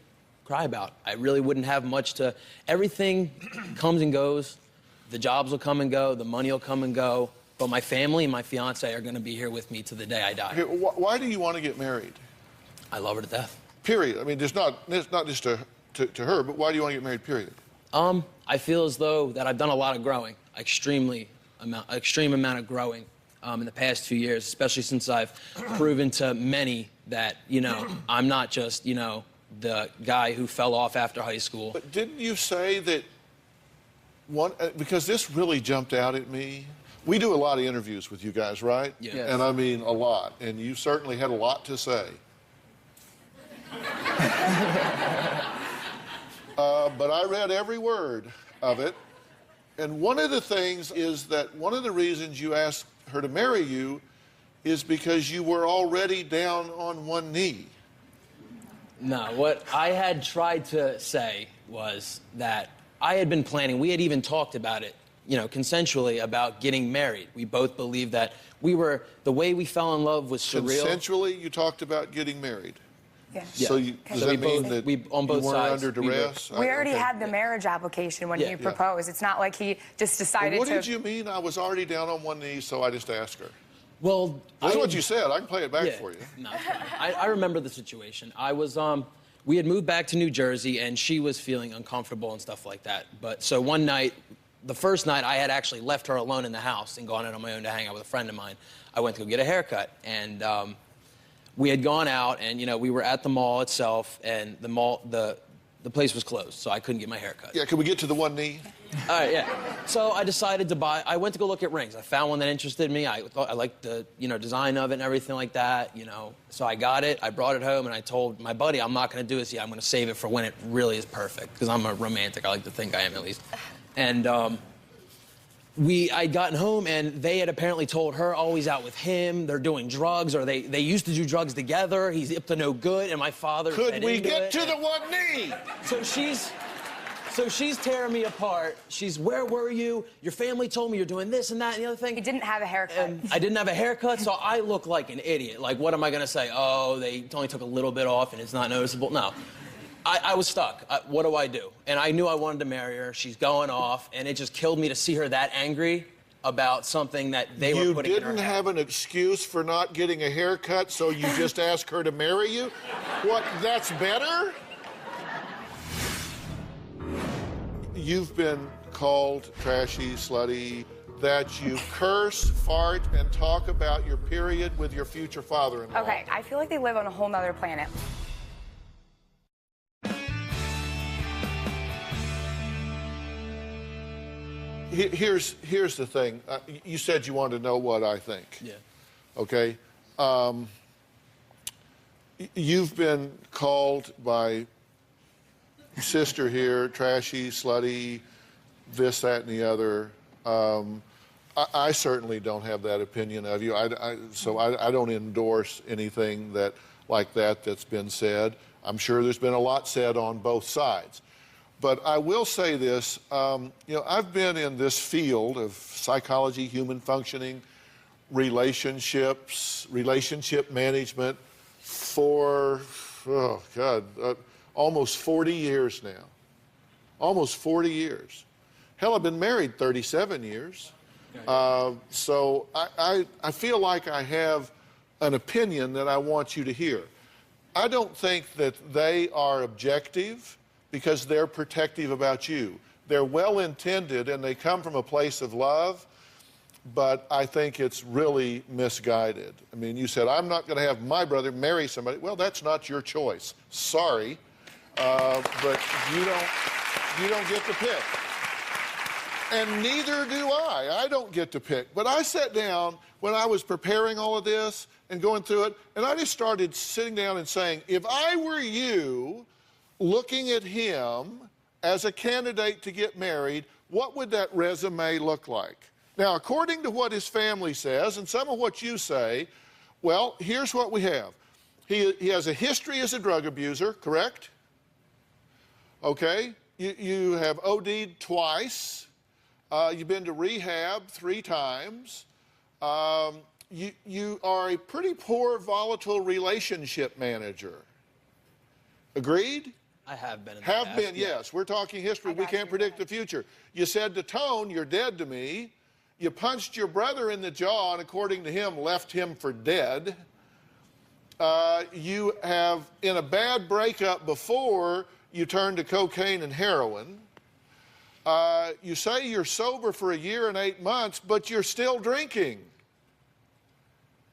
cry about. I really wouldn't have much to... Everything comes and goes. The jobs will come and go. The money will come and go. But my family and my fiance are going to be here with me to the day I die. Why do you want to get married? I love her to death. Period. I mean, it's not just a to her, but why do you want to get married, period? I feel as though that I've done a lot of growing, extreme amount of growing in the past 2 years, especially since I've proven to many that, you know, I'm not just, you know, the guy who fell off after high school. But didn't you say that because this really jumped out at me. We do a lot of interviews with you guys, right? Yes. And I mean a lot. And you certainly had a lot to say. But I read every word of it. And one of the things is that one of the reasons you asked her to marry you is because you were already down on one knee. No, what I had tried to say was that I had been planning, we had even talked about it, you know, consensually about getting married. We both believed that the way we fell in love was surreal. Consensually, you talked about getting married? Yeah. So does that mean that on both you weren't sides, under duress? We already had the marriage application when he proposed. It's not like he just decided What to... did you mean? I was already down on one knee, so I just asked her. Well, that's what you said. I can play it back for you. No, I remember the situation. We had moved back to New Jersey, and she was feeling uncomfortable and stuff like that. But so one night, the first night, I had actually left her alone in the house and gone out on my own to hang out with a friend of mine. I went to go get a haircut, and we had gone out, and you know, we were at the mall itself, and the place was closed, so I couldn't get my hair cut. Yeah, can we get to the one knee? All right, yeah. So I decided to I went to go look at rings. I found one that interested me. I thought I liked the, you know, design of it and everything like that, you know. So I got it, I brought it home, and I told my buddy, I'm not gonna do this yet, I'm gonna save it for when it really is perfect, because I'm a romantic, I like to think I am at least. And I'd gotten home, and they had apparently told her, oh, he's out with him, they're doing drugs, or they used to do drugs together, he's up to no good, and my father Could we get to the one knee? So she's tearing me apart. She's, where were you? Your family told me you're doing this and that and the other thing. He didn't have a haircut. I didn't have a haircut, so I look like an idiot. Like, what am I gonna say? Oh, they only took a little bit off and it's not noticeable. No. I was stuck. What do I do? And I knew I wanted to marry her. She's going off, and it just killed me to see her that angry about something that they were putting in her head. You didn't have an excuse for not getting a haircut, so you just asked her to marry you? What, that's better? You've been called trashy, slutty, that you curse, fart, and talk about your period with your future father-in-law. Okay, I feel like they live on a whole nother planet. Here's the thing. You said you wanted to know what I think. Yeah. Okay? You've been called by sister here, trashy, slutty, this, that, and the other. I certainly don't have that opinion of you. So I don't endorse anything like that's been said. I'm sure there's been a lot said on both sides. But I will say this, you know, I've been in this field of psychology, human functioning, relationships, relationship management for, oh God, almost 40 years now. Almost 40 years. Hell, I've been married 37 years. So I feel like I have an opinion that I want you to hear. I don't think that they are objective because they're protective about you. They're well-intended and they come from a place of love, but I think it's really misguided. I mean, you said, I'm not gonna have my brother marry somebody. Well, that's not your choice. Sorry, but you don't get to pick. And neither do I. I don't get to pick. But I sat down when I was preparing all of this and going through it, and I just started sitting down and saying, if I were you, looking at him as a candidate to get married, what would that resume look like? Now, according to what his family says and some of what you say, well, here's what we have. He has a history as a drug abuser, correct? Okay. You have OD'd twice. You've been to rehab 3 times. You are a pretty poor, volatile relationship manager. Agreed? I have been in the Have past, been, yeah. yes. We're talking history. We can't predict the future. You said to Tone, you're dead to me. You punched your brother in the jaw and, according to him, left him for dead. You have, in a bad breakup before, you turn to cocaine and heroin. You say you're sober for a year and 8 months, but you're still drinking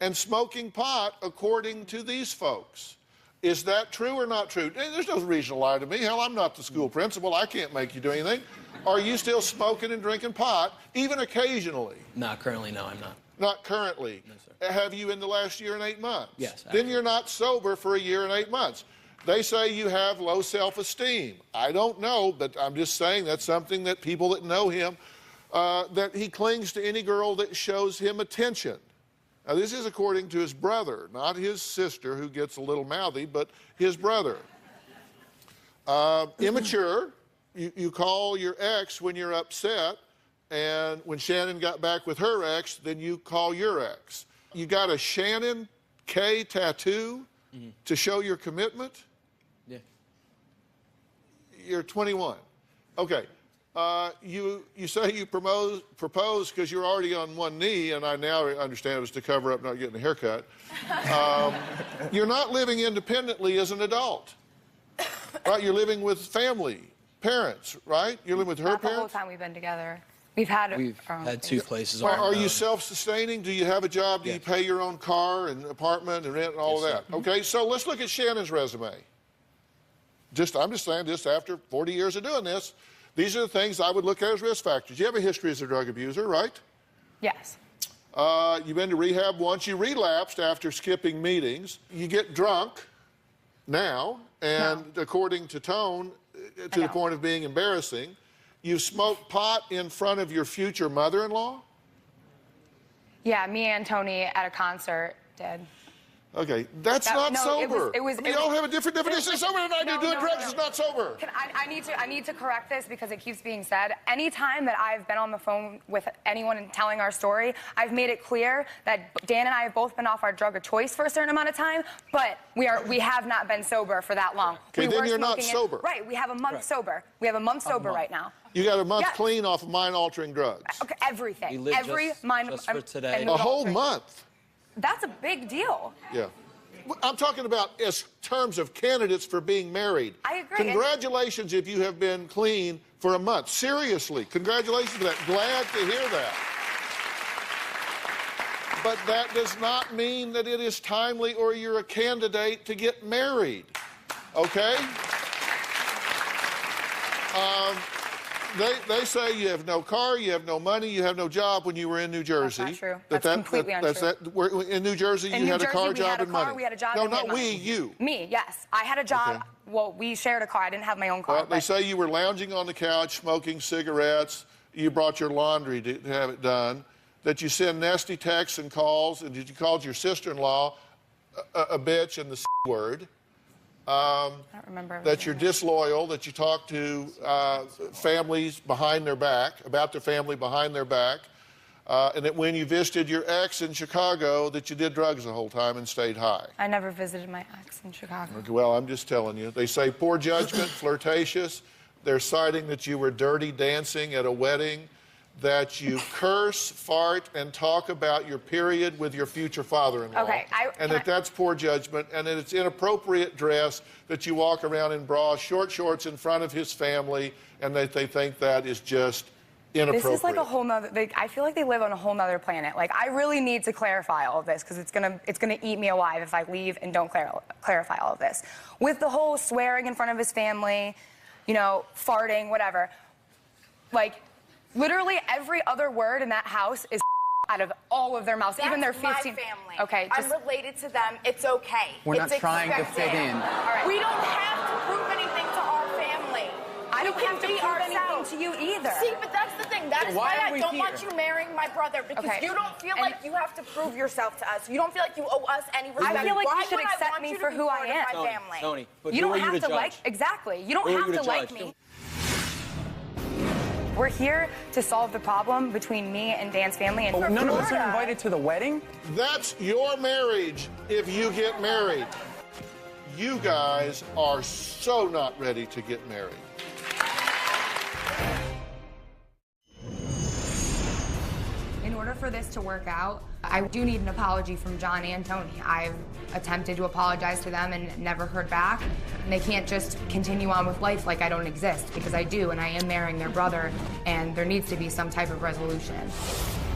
and smoking pot, according to these folks. Is that true or not true? There's no reason to lie to me. Hell, I'm not the school principal. I can't make you do anything. Are you still smoking and drinking pot, even occasionally? Not currently, no, I'm not. Not currently? No, sir. Have you in the last year and 8 months? Yes. Then you're not sober for a year and 8 months. They say you have low self-esteem. I don't know, but I'm just saying that's something that people that know him, that he clings to any girl that shows him attention. Now, this is according to his brother, not his sister, who gets a little mouthy, but his brother. Immature. You call your ex when you're upset, and when Shannon got back with her ex, then you call your ex. You got a Shannon K tattoo to show your commitment? Yeah. You're 21. Okay. You say you propose because you're already on one knee, and I now understand it was to cover up not getting a haircut. You're not living independently as an adult, right? You're living with family, parents, right? You're living with her Not parents? the whole time we've been together. We've had two places. Are you self-sustaining? Do you have a job? Do you pay your own car and apartment and rent and all of that? Okay, so let's look at Shannon's resume. I'm just saying this after 40 years of doing this. These are the things I would look at as risk factors. You have a history as a drug abuser, right? Yes. You've been to rehab once. You relapsed after skipping meetings. You get drunk now, and according to Tone, to the point of being embarrassing. You smoke pot in front of your future mother-in-law? Yeah, me and Tony at a concert did. Okay, that's not sober. It was, we all have a different definition of sober than I do. Doing drugs is not sober. I need to correct this because it keeps being said. Anytime that I've been on the phone with anyone and telling our story, I've made it clear that Dan and I have both been off our drug of choice for a certain amount of time, but we have not been sober for that long. Okay, then you're not sober. Right, we have a month sober. We have a month sober right now. You got a month clean off of mind-altering drugs. Okay, everything. We live just for today. A whole month. That's a big deal. Yeah. I'm talking about as terms of candidates for being married. I agree. Congratulations if you have been clean for a month. Seriously, congratulations for that. Glad to hear that. But that does not mean that it is timely or you're a candidate to get married. Okay? They say you have no car, you have no money, you have no job when you were in New Jersey. That's not true. That's completely untrue. In New Jersey, you had a car, job, and money. We had a job, no, and we had not money. we, you. Me, yes. I had a job. Okay. Well, we shared a car. I didn't have my own car. Well, they say you were lounging on the couch, smoking cigarettes. You brought your laundry to have it done. That you send nasty texts and calls, and you called your sister-in-law a bitch and the word. I don't remember. That you're disloyal, that you talk to families behind their back, about their family behind their back, and that when you visited your ex in Chicago, that you did drugs the whole time and stayed high. I never visited my ex in Chicago. Okay, well, I'm just telling you. They say poor judgment, flirtatious. They're citing that you were dirty dancing at a wedding, that you curse, fart, and talk about your period with your future father-in-law. Okay, that's poor judgment, and that it's inappropriate dress, that you walk around in bras, short shorts in front of his family, and that they think that is just inappropriate. This is like a whole nother, I feel like they live on a whole nother planet. Like, I really need to clarify all of this because it's gonna eat me alive if I leave and don't clarify all of this. With the whole swearing in front of his family, you know, farting, whatever. Like, literally every other word in that house is out of all of their mouths, That's even their my 15. family. Okay, I'm related to them. It's okay. We're not It's trying to expected. fit in. All right. We don't have to prove anything to our family. I don't have to be prove anything ourselves. to you either. See, but that's the thing. That is Why why are I we don't here? want you marrying my brother because Okay. you don't feel like you have to prove yourself to us. You don't feel like you owe us any respect. I feel like Why you should would I accept want me you to for be who I part of am. my family? Tony, but You who don't are you have to to judge? like, exactly. You don't Who are have you to to like judge? me. We're here to solve the problem between me and Dan's family. And None of us are invited to the wedding? That's your marriage if you get married. You guys are so not ready to get married. In order for this to work out, I do need an apology from John and Tony. I've attempted to apologize to them and never heard back. And they can't just continue on with life like I don't exist, because I do, and I am marrying their brother, and there needs to be some type of resolution.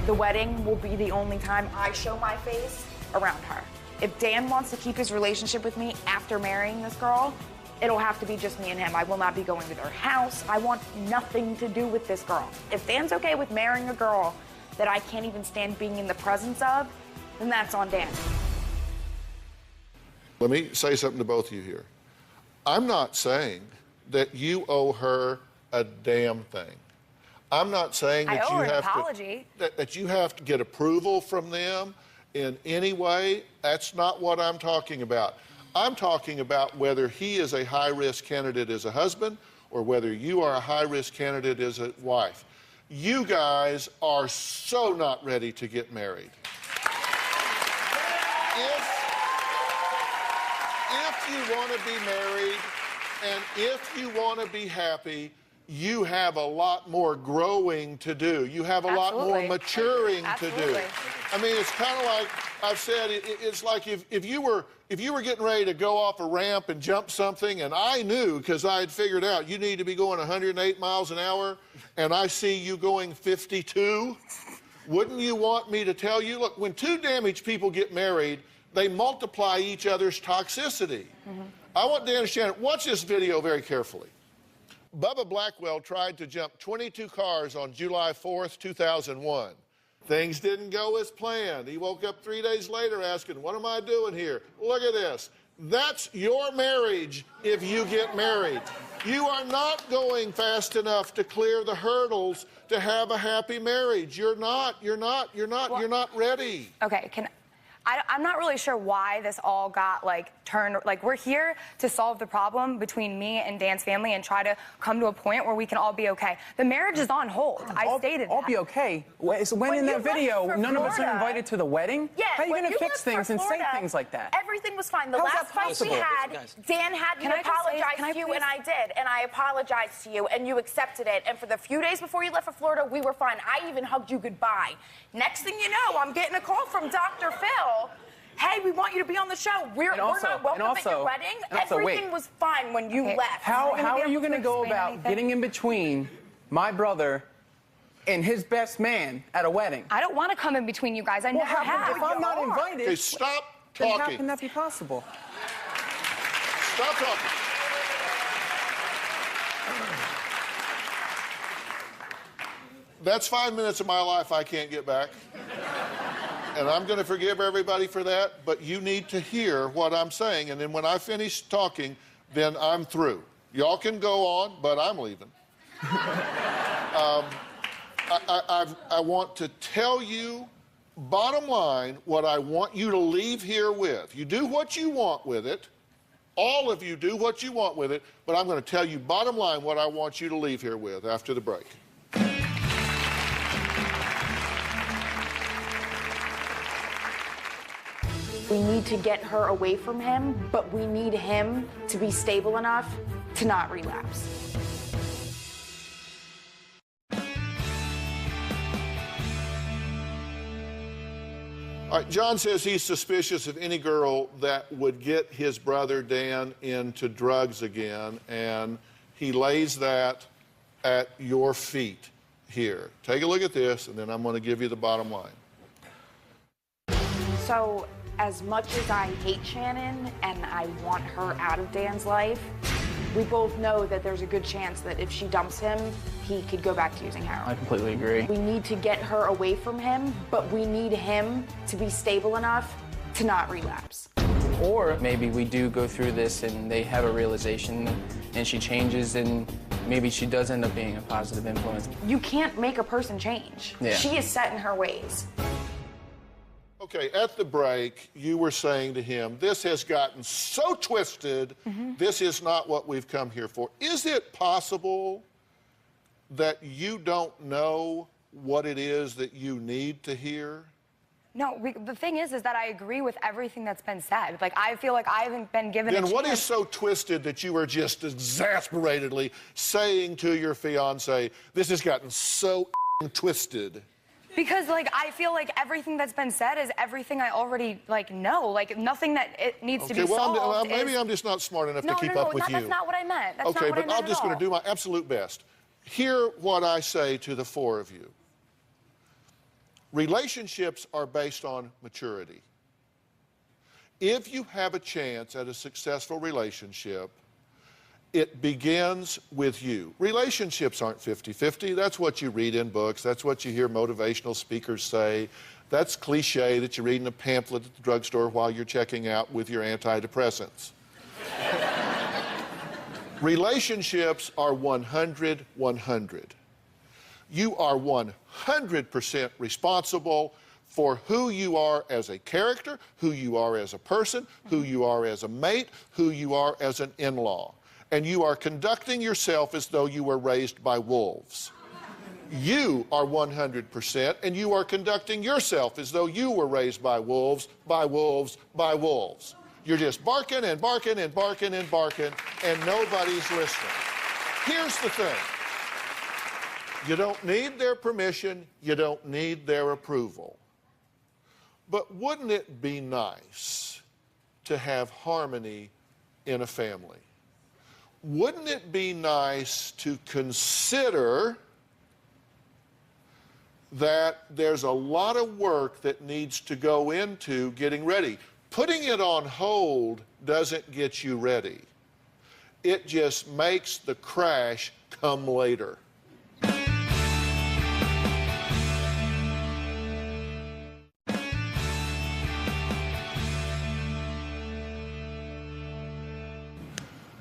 The wedding will be the only time I show my face around her. If Dan wants to keep his relationship with me after marrying this girl, it'll have to be just me and him. I will not be going to their house. I want nothing to do with this girl. If Dan's okay with marrying a girl that I can't even stand being in the presence of, then that's on Dan. Let me say something to both of you here. I'm not saying that you owe her a damn thing. I'm not saying that that you have to get approval from them in any way. That's not what I'm talking about. I'm talking about whether he is a high-risk candidate as a husband or whether you are a high-risk candidate as a wife. You guys are so not ready to get married. If you want to be married and if you want to be happy, you have a lot more growing to do. You have a lot more maturing to do. I mean, it's kind of like I've said, it's like if you were getting ready to go off a ramp and jump something, and I knew, because I had figured out you need to be going 108 miles an hour, and I see you going 52, wouldn't you want me to tell you, look, when two damaged people get married, they multiply each other's toxicity. I want Dan and Shannon, watch this video very carefully. Bubba Blackwell tried to jump 22 cars on July 4th, 2001. Things didn't go as planned. He woke up 3 days later asking, what am I doing here? Look at this. That's your marriage if you get married. You are not going fast enough to clear the hurdles to have a happy marriage. You're not ready. Okay, I'm not really sure why this all got turned. We're here to solve the problem between me and Dan's family and try to come to a point where we can all be okay. The marriage is on hold. I stated that. All be okay? So when in that video, none of us are invited to the wedding? Yeah, how are you going to fix things and say things like that? Everything was fine. The How's last that fight we had, Dan had me apologize to you, and I did. And I apologized to you, and you accepted it. And for the few days before you left for Florida, we were fine. I even hugged you goodbye. Next thing you know, I'm getting a call from Dr. Phil. Hey, we want you to be on the show. We're not welcome at your wedding. Everything was fine when you left. How are you going to go about getting in between my brother and his best man at a wedding? I don't want to come in between you guys. I never have. If I'm not invited, okay, stop talking. How can that be possible? Stop talking. That's 5 minutes of my life I can't get back. And I'm going to forgive everybody for that, but you need to hear what I'm saying. And then when I finish talking, then I'm through. Y'all can go on, but I'm leaving. I want to tell you, bottom line, what I want you to leave here with. You do what you want with it. All of you do what you want with it, but I'm going to tell you, bottom line, what I want you to leave here with after the break. We need to get her away from him, but we need him to be stable enough to not relapse. All right, John says he's suspicious of any girl that would get his brother Dan into drugs again, and he lays that at your feet here. Take a look at this, and then I'm going to give you the bottom line. So, as much as I hate Shannon and I want her out of Dan's life, we both know that there's a good chance that if she dumps him, he could go back to using heroin. I completely agree. We need to get her away from him, but we need him to be stable enough to not relapse. Or maybe we do go through this and they have a realization and she changes and maybe she does end up being a positive influence. You can't make a person change. Yeah. She is set in her ways. Okay, at the break, you were saying to him, this has gotten so twisted, this is not what we've come here for. Is it possible that you don't know what it is that you need to hear? No, the thing is that I agree with everything that's been said. I feel like I haven't been given a chance. Then what is so twisted that you are just exasperatedly saying to your fiancé, this has gotten so twisted? Because, like, I feel like everything that's been said is everything I already, like, know. Like, nothing that it needs to be solved maybe I'm just not smart enough to keep up with you. That's not what I meant. That's okay, not what but I meant I'm just going to do my absolute best. Hear what I say to the four of you. Relationships are based on maturity. If you have a chance at a successful relationship, it begins with you. Relationships aren't 50-50. That's what you read in books. That's what you hear motivational speakers say. That's cliche that you read in a pamphlet at the drugstore while you're checking out with your antidepressants. Relationships are 100-100. You are 100% responsible for who you are as a character, who you are as a person, who you are as a mate, who you are as an in-law. And you are conducting yourself as though you were raised by wolves. You are 100%, and you are conducting yourself as though you were raised by wolves, by wolves, by wolves. You're just barking and barking and barking and barking, and nobody's listening. Here's the thing. You don't need their permission. You don't need their approval. But wouldn't it be nice to have harmony in a family? Wouldn't it be nice to consider that there's a lot of work that needs to go into getting ready? Putting it on hold doesn't get you ready. It just makes the crash come later.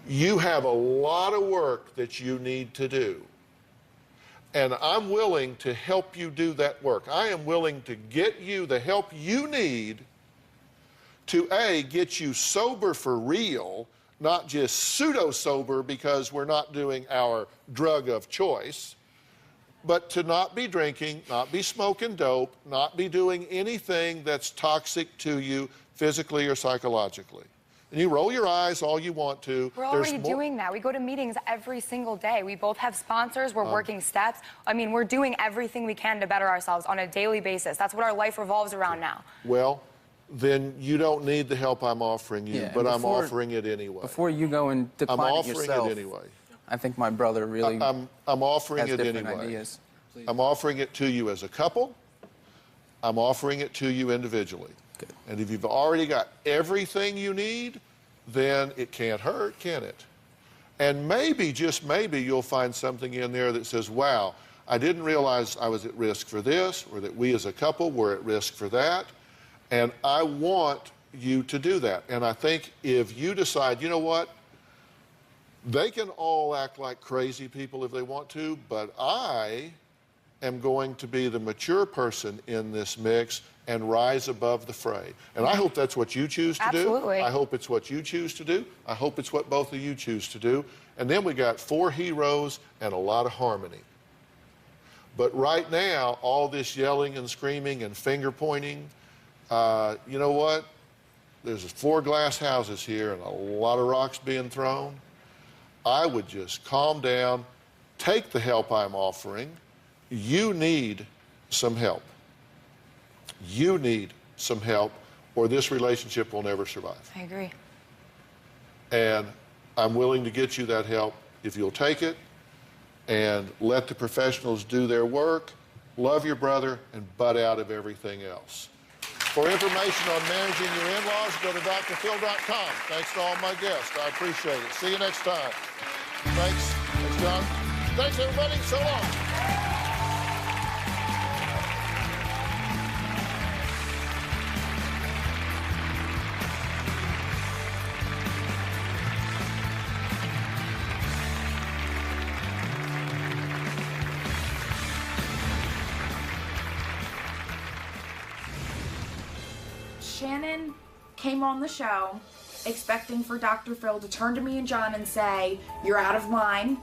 You have a lot of work that you need to do. And I'm willing to help you do that work. I am willing to get you the help you need to, A, get you sober for real, not just pseudo-sober because we're not doing our drug of choice, but to not be drinking, not be smoking dope, not be doing anything that's toxic to you physically or psychologically. And you roll your eyes all you want to. We're already doing that. We go to meetings every single day. We both have sponsors. We're working steps. I mean, we're doing everything we can to better ourselves on a daily basis. That's what our life revolves around now. Well, then you don't need the help I'm offering you, but I'm offering it anyway. Before you go and decline it yourself, I'm offering it anyway. I think my brother really I'm offering has it different anyway. ideas. I'm offering it to you as a couple. I'm offering it to you individually. Good. And if you've already got everything you need, then it can't hurt, can it? And maybe, just maybe, you'll find something in there that says, wow, I didn't realize I was at risk for this, or that we as a couple were at risk for that, and I want you to do that. And I think if you decide, you know what, they can all act like crazy people if they want to, but I am going to be the mature person in this mix and rise above the fray. And I hope that's what you choose to do. Absolutely. I hope it's what you choose to do. I hope it's what both of you choose to do. And then we got 4 heroes and a lot of harmony. But right now, all this yelling and screaming and finger pointing, you know what? There's 4 glass houses here and a lot of rocks being thrown. I would just calm down, take the help I'm offering. You need some help. You need some help, or this relationship will never survive. I agree. And I'm willing to get you that help if you'll take it and let the professionals do their work, love your brother, and butt out of everything else. For information on managing your in-laws, go to drphil.com. Thanks to all my guests. I appreciate it. See you next time. Thanks. Thanks, John. Thanks, everybody. So long. Shannon came on the show expecting for Dr. Phil to turn to me and John and say, "You're out of line.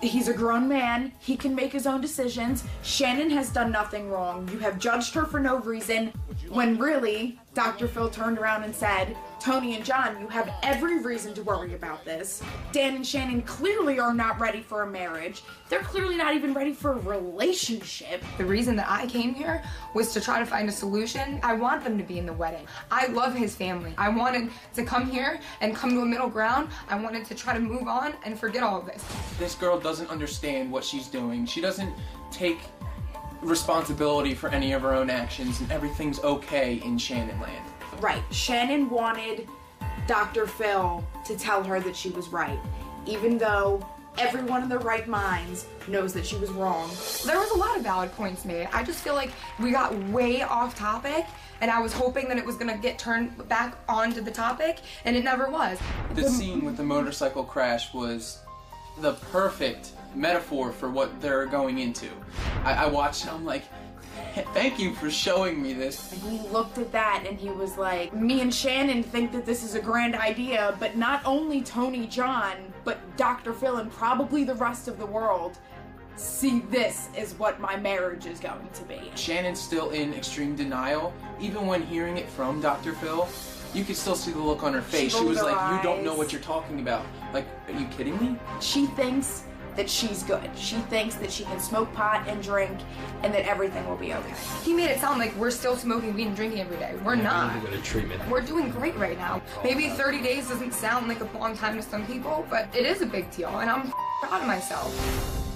He's a grown man. He can make his own decisions. Shannon has done nothing wrong. You have judged her for no reason." When really, Dr. Phil turned around and said, Tony and John, you have every reason to worry about this. Dan and Shannon clearly are not ready for a marriage. They're clearly not even ready for a relationship. The reason that I came here was to try to find a solution. I want them to be in the wedding. I love his family. I wanted to come here and come to a middle ground. I wanted to try to move on and forget all of this. This girl doesn't understand what she's doing. She doesn't take responsibility for any of her own actions, and everything's okay in Shannon land. Right. Shannon wanted Dr. Phil to tell her that she was right, even though everyone in their right minds knows that she was wrong. There was a lot of valid points made. I just feel like we got way off topic, and I was hoping that it was gonna get turned back onto the topic, and it never was. The scene with the motorcycle crash was the perfect metaphor for what they're going into. I watched it, I'm like, thank you for showing me this. And he looked at that and he was like, me and Shannon think that this is a grand idea, but not only Tony John, but Dr. Phil and probably the rest of the world see this is what my marriage is going to be. Shannon's still in extreme denial. Even when hearing it from Dr. Phil, you could still see the look on her face. She was like, you don't know what you're talking about. Like, are you kidding me? She thinks that she's good. She thinks that she can smoke pot and drink and that everything will be okay. He made it sound like we're still smoking weed and drinking every day. We're not. We're doing great right now. Maybe 30 days doesn't sound like a long time to some people, but it is a big deal, and I'm proud of myself.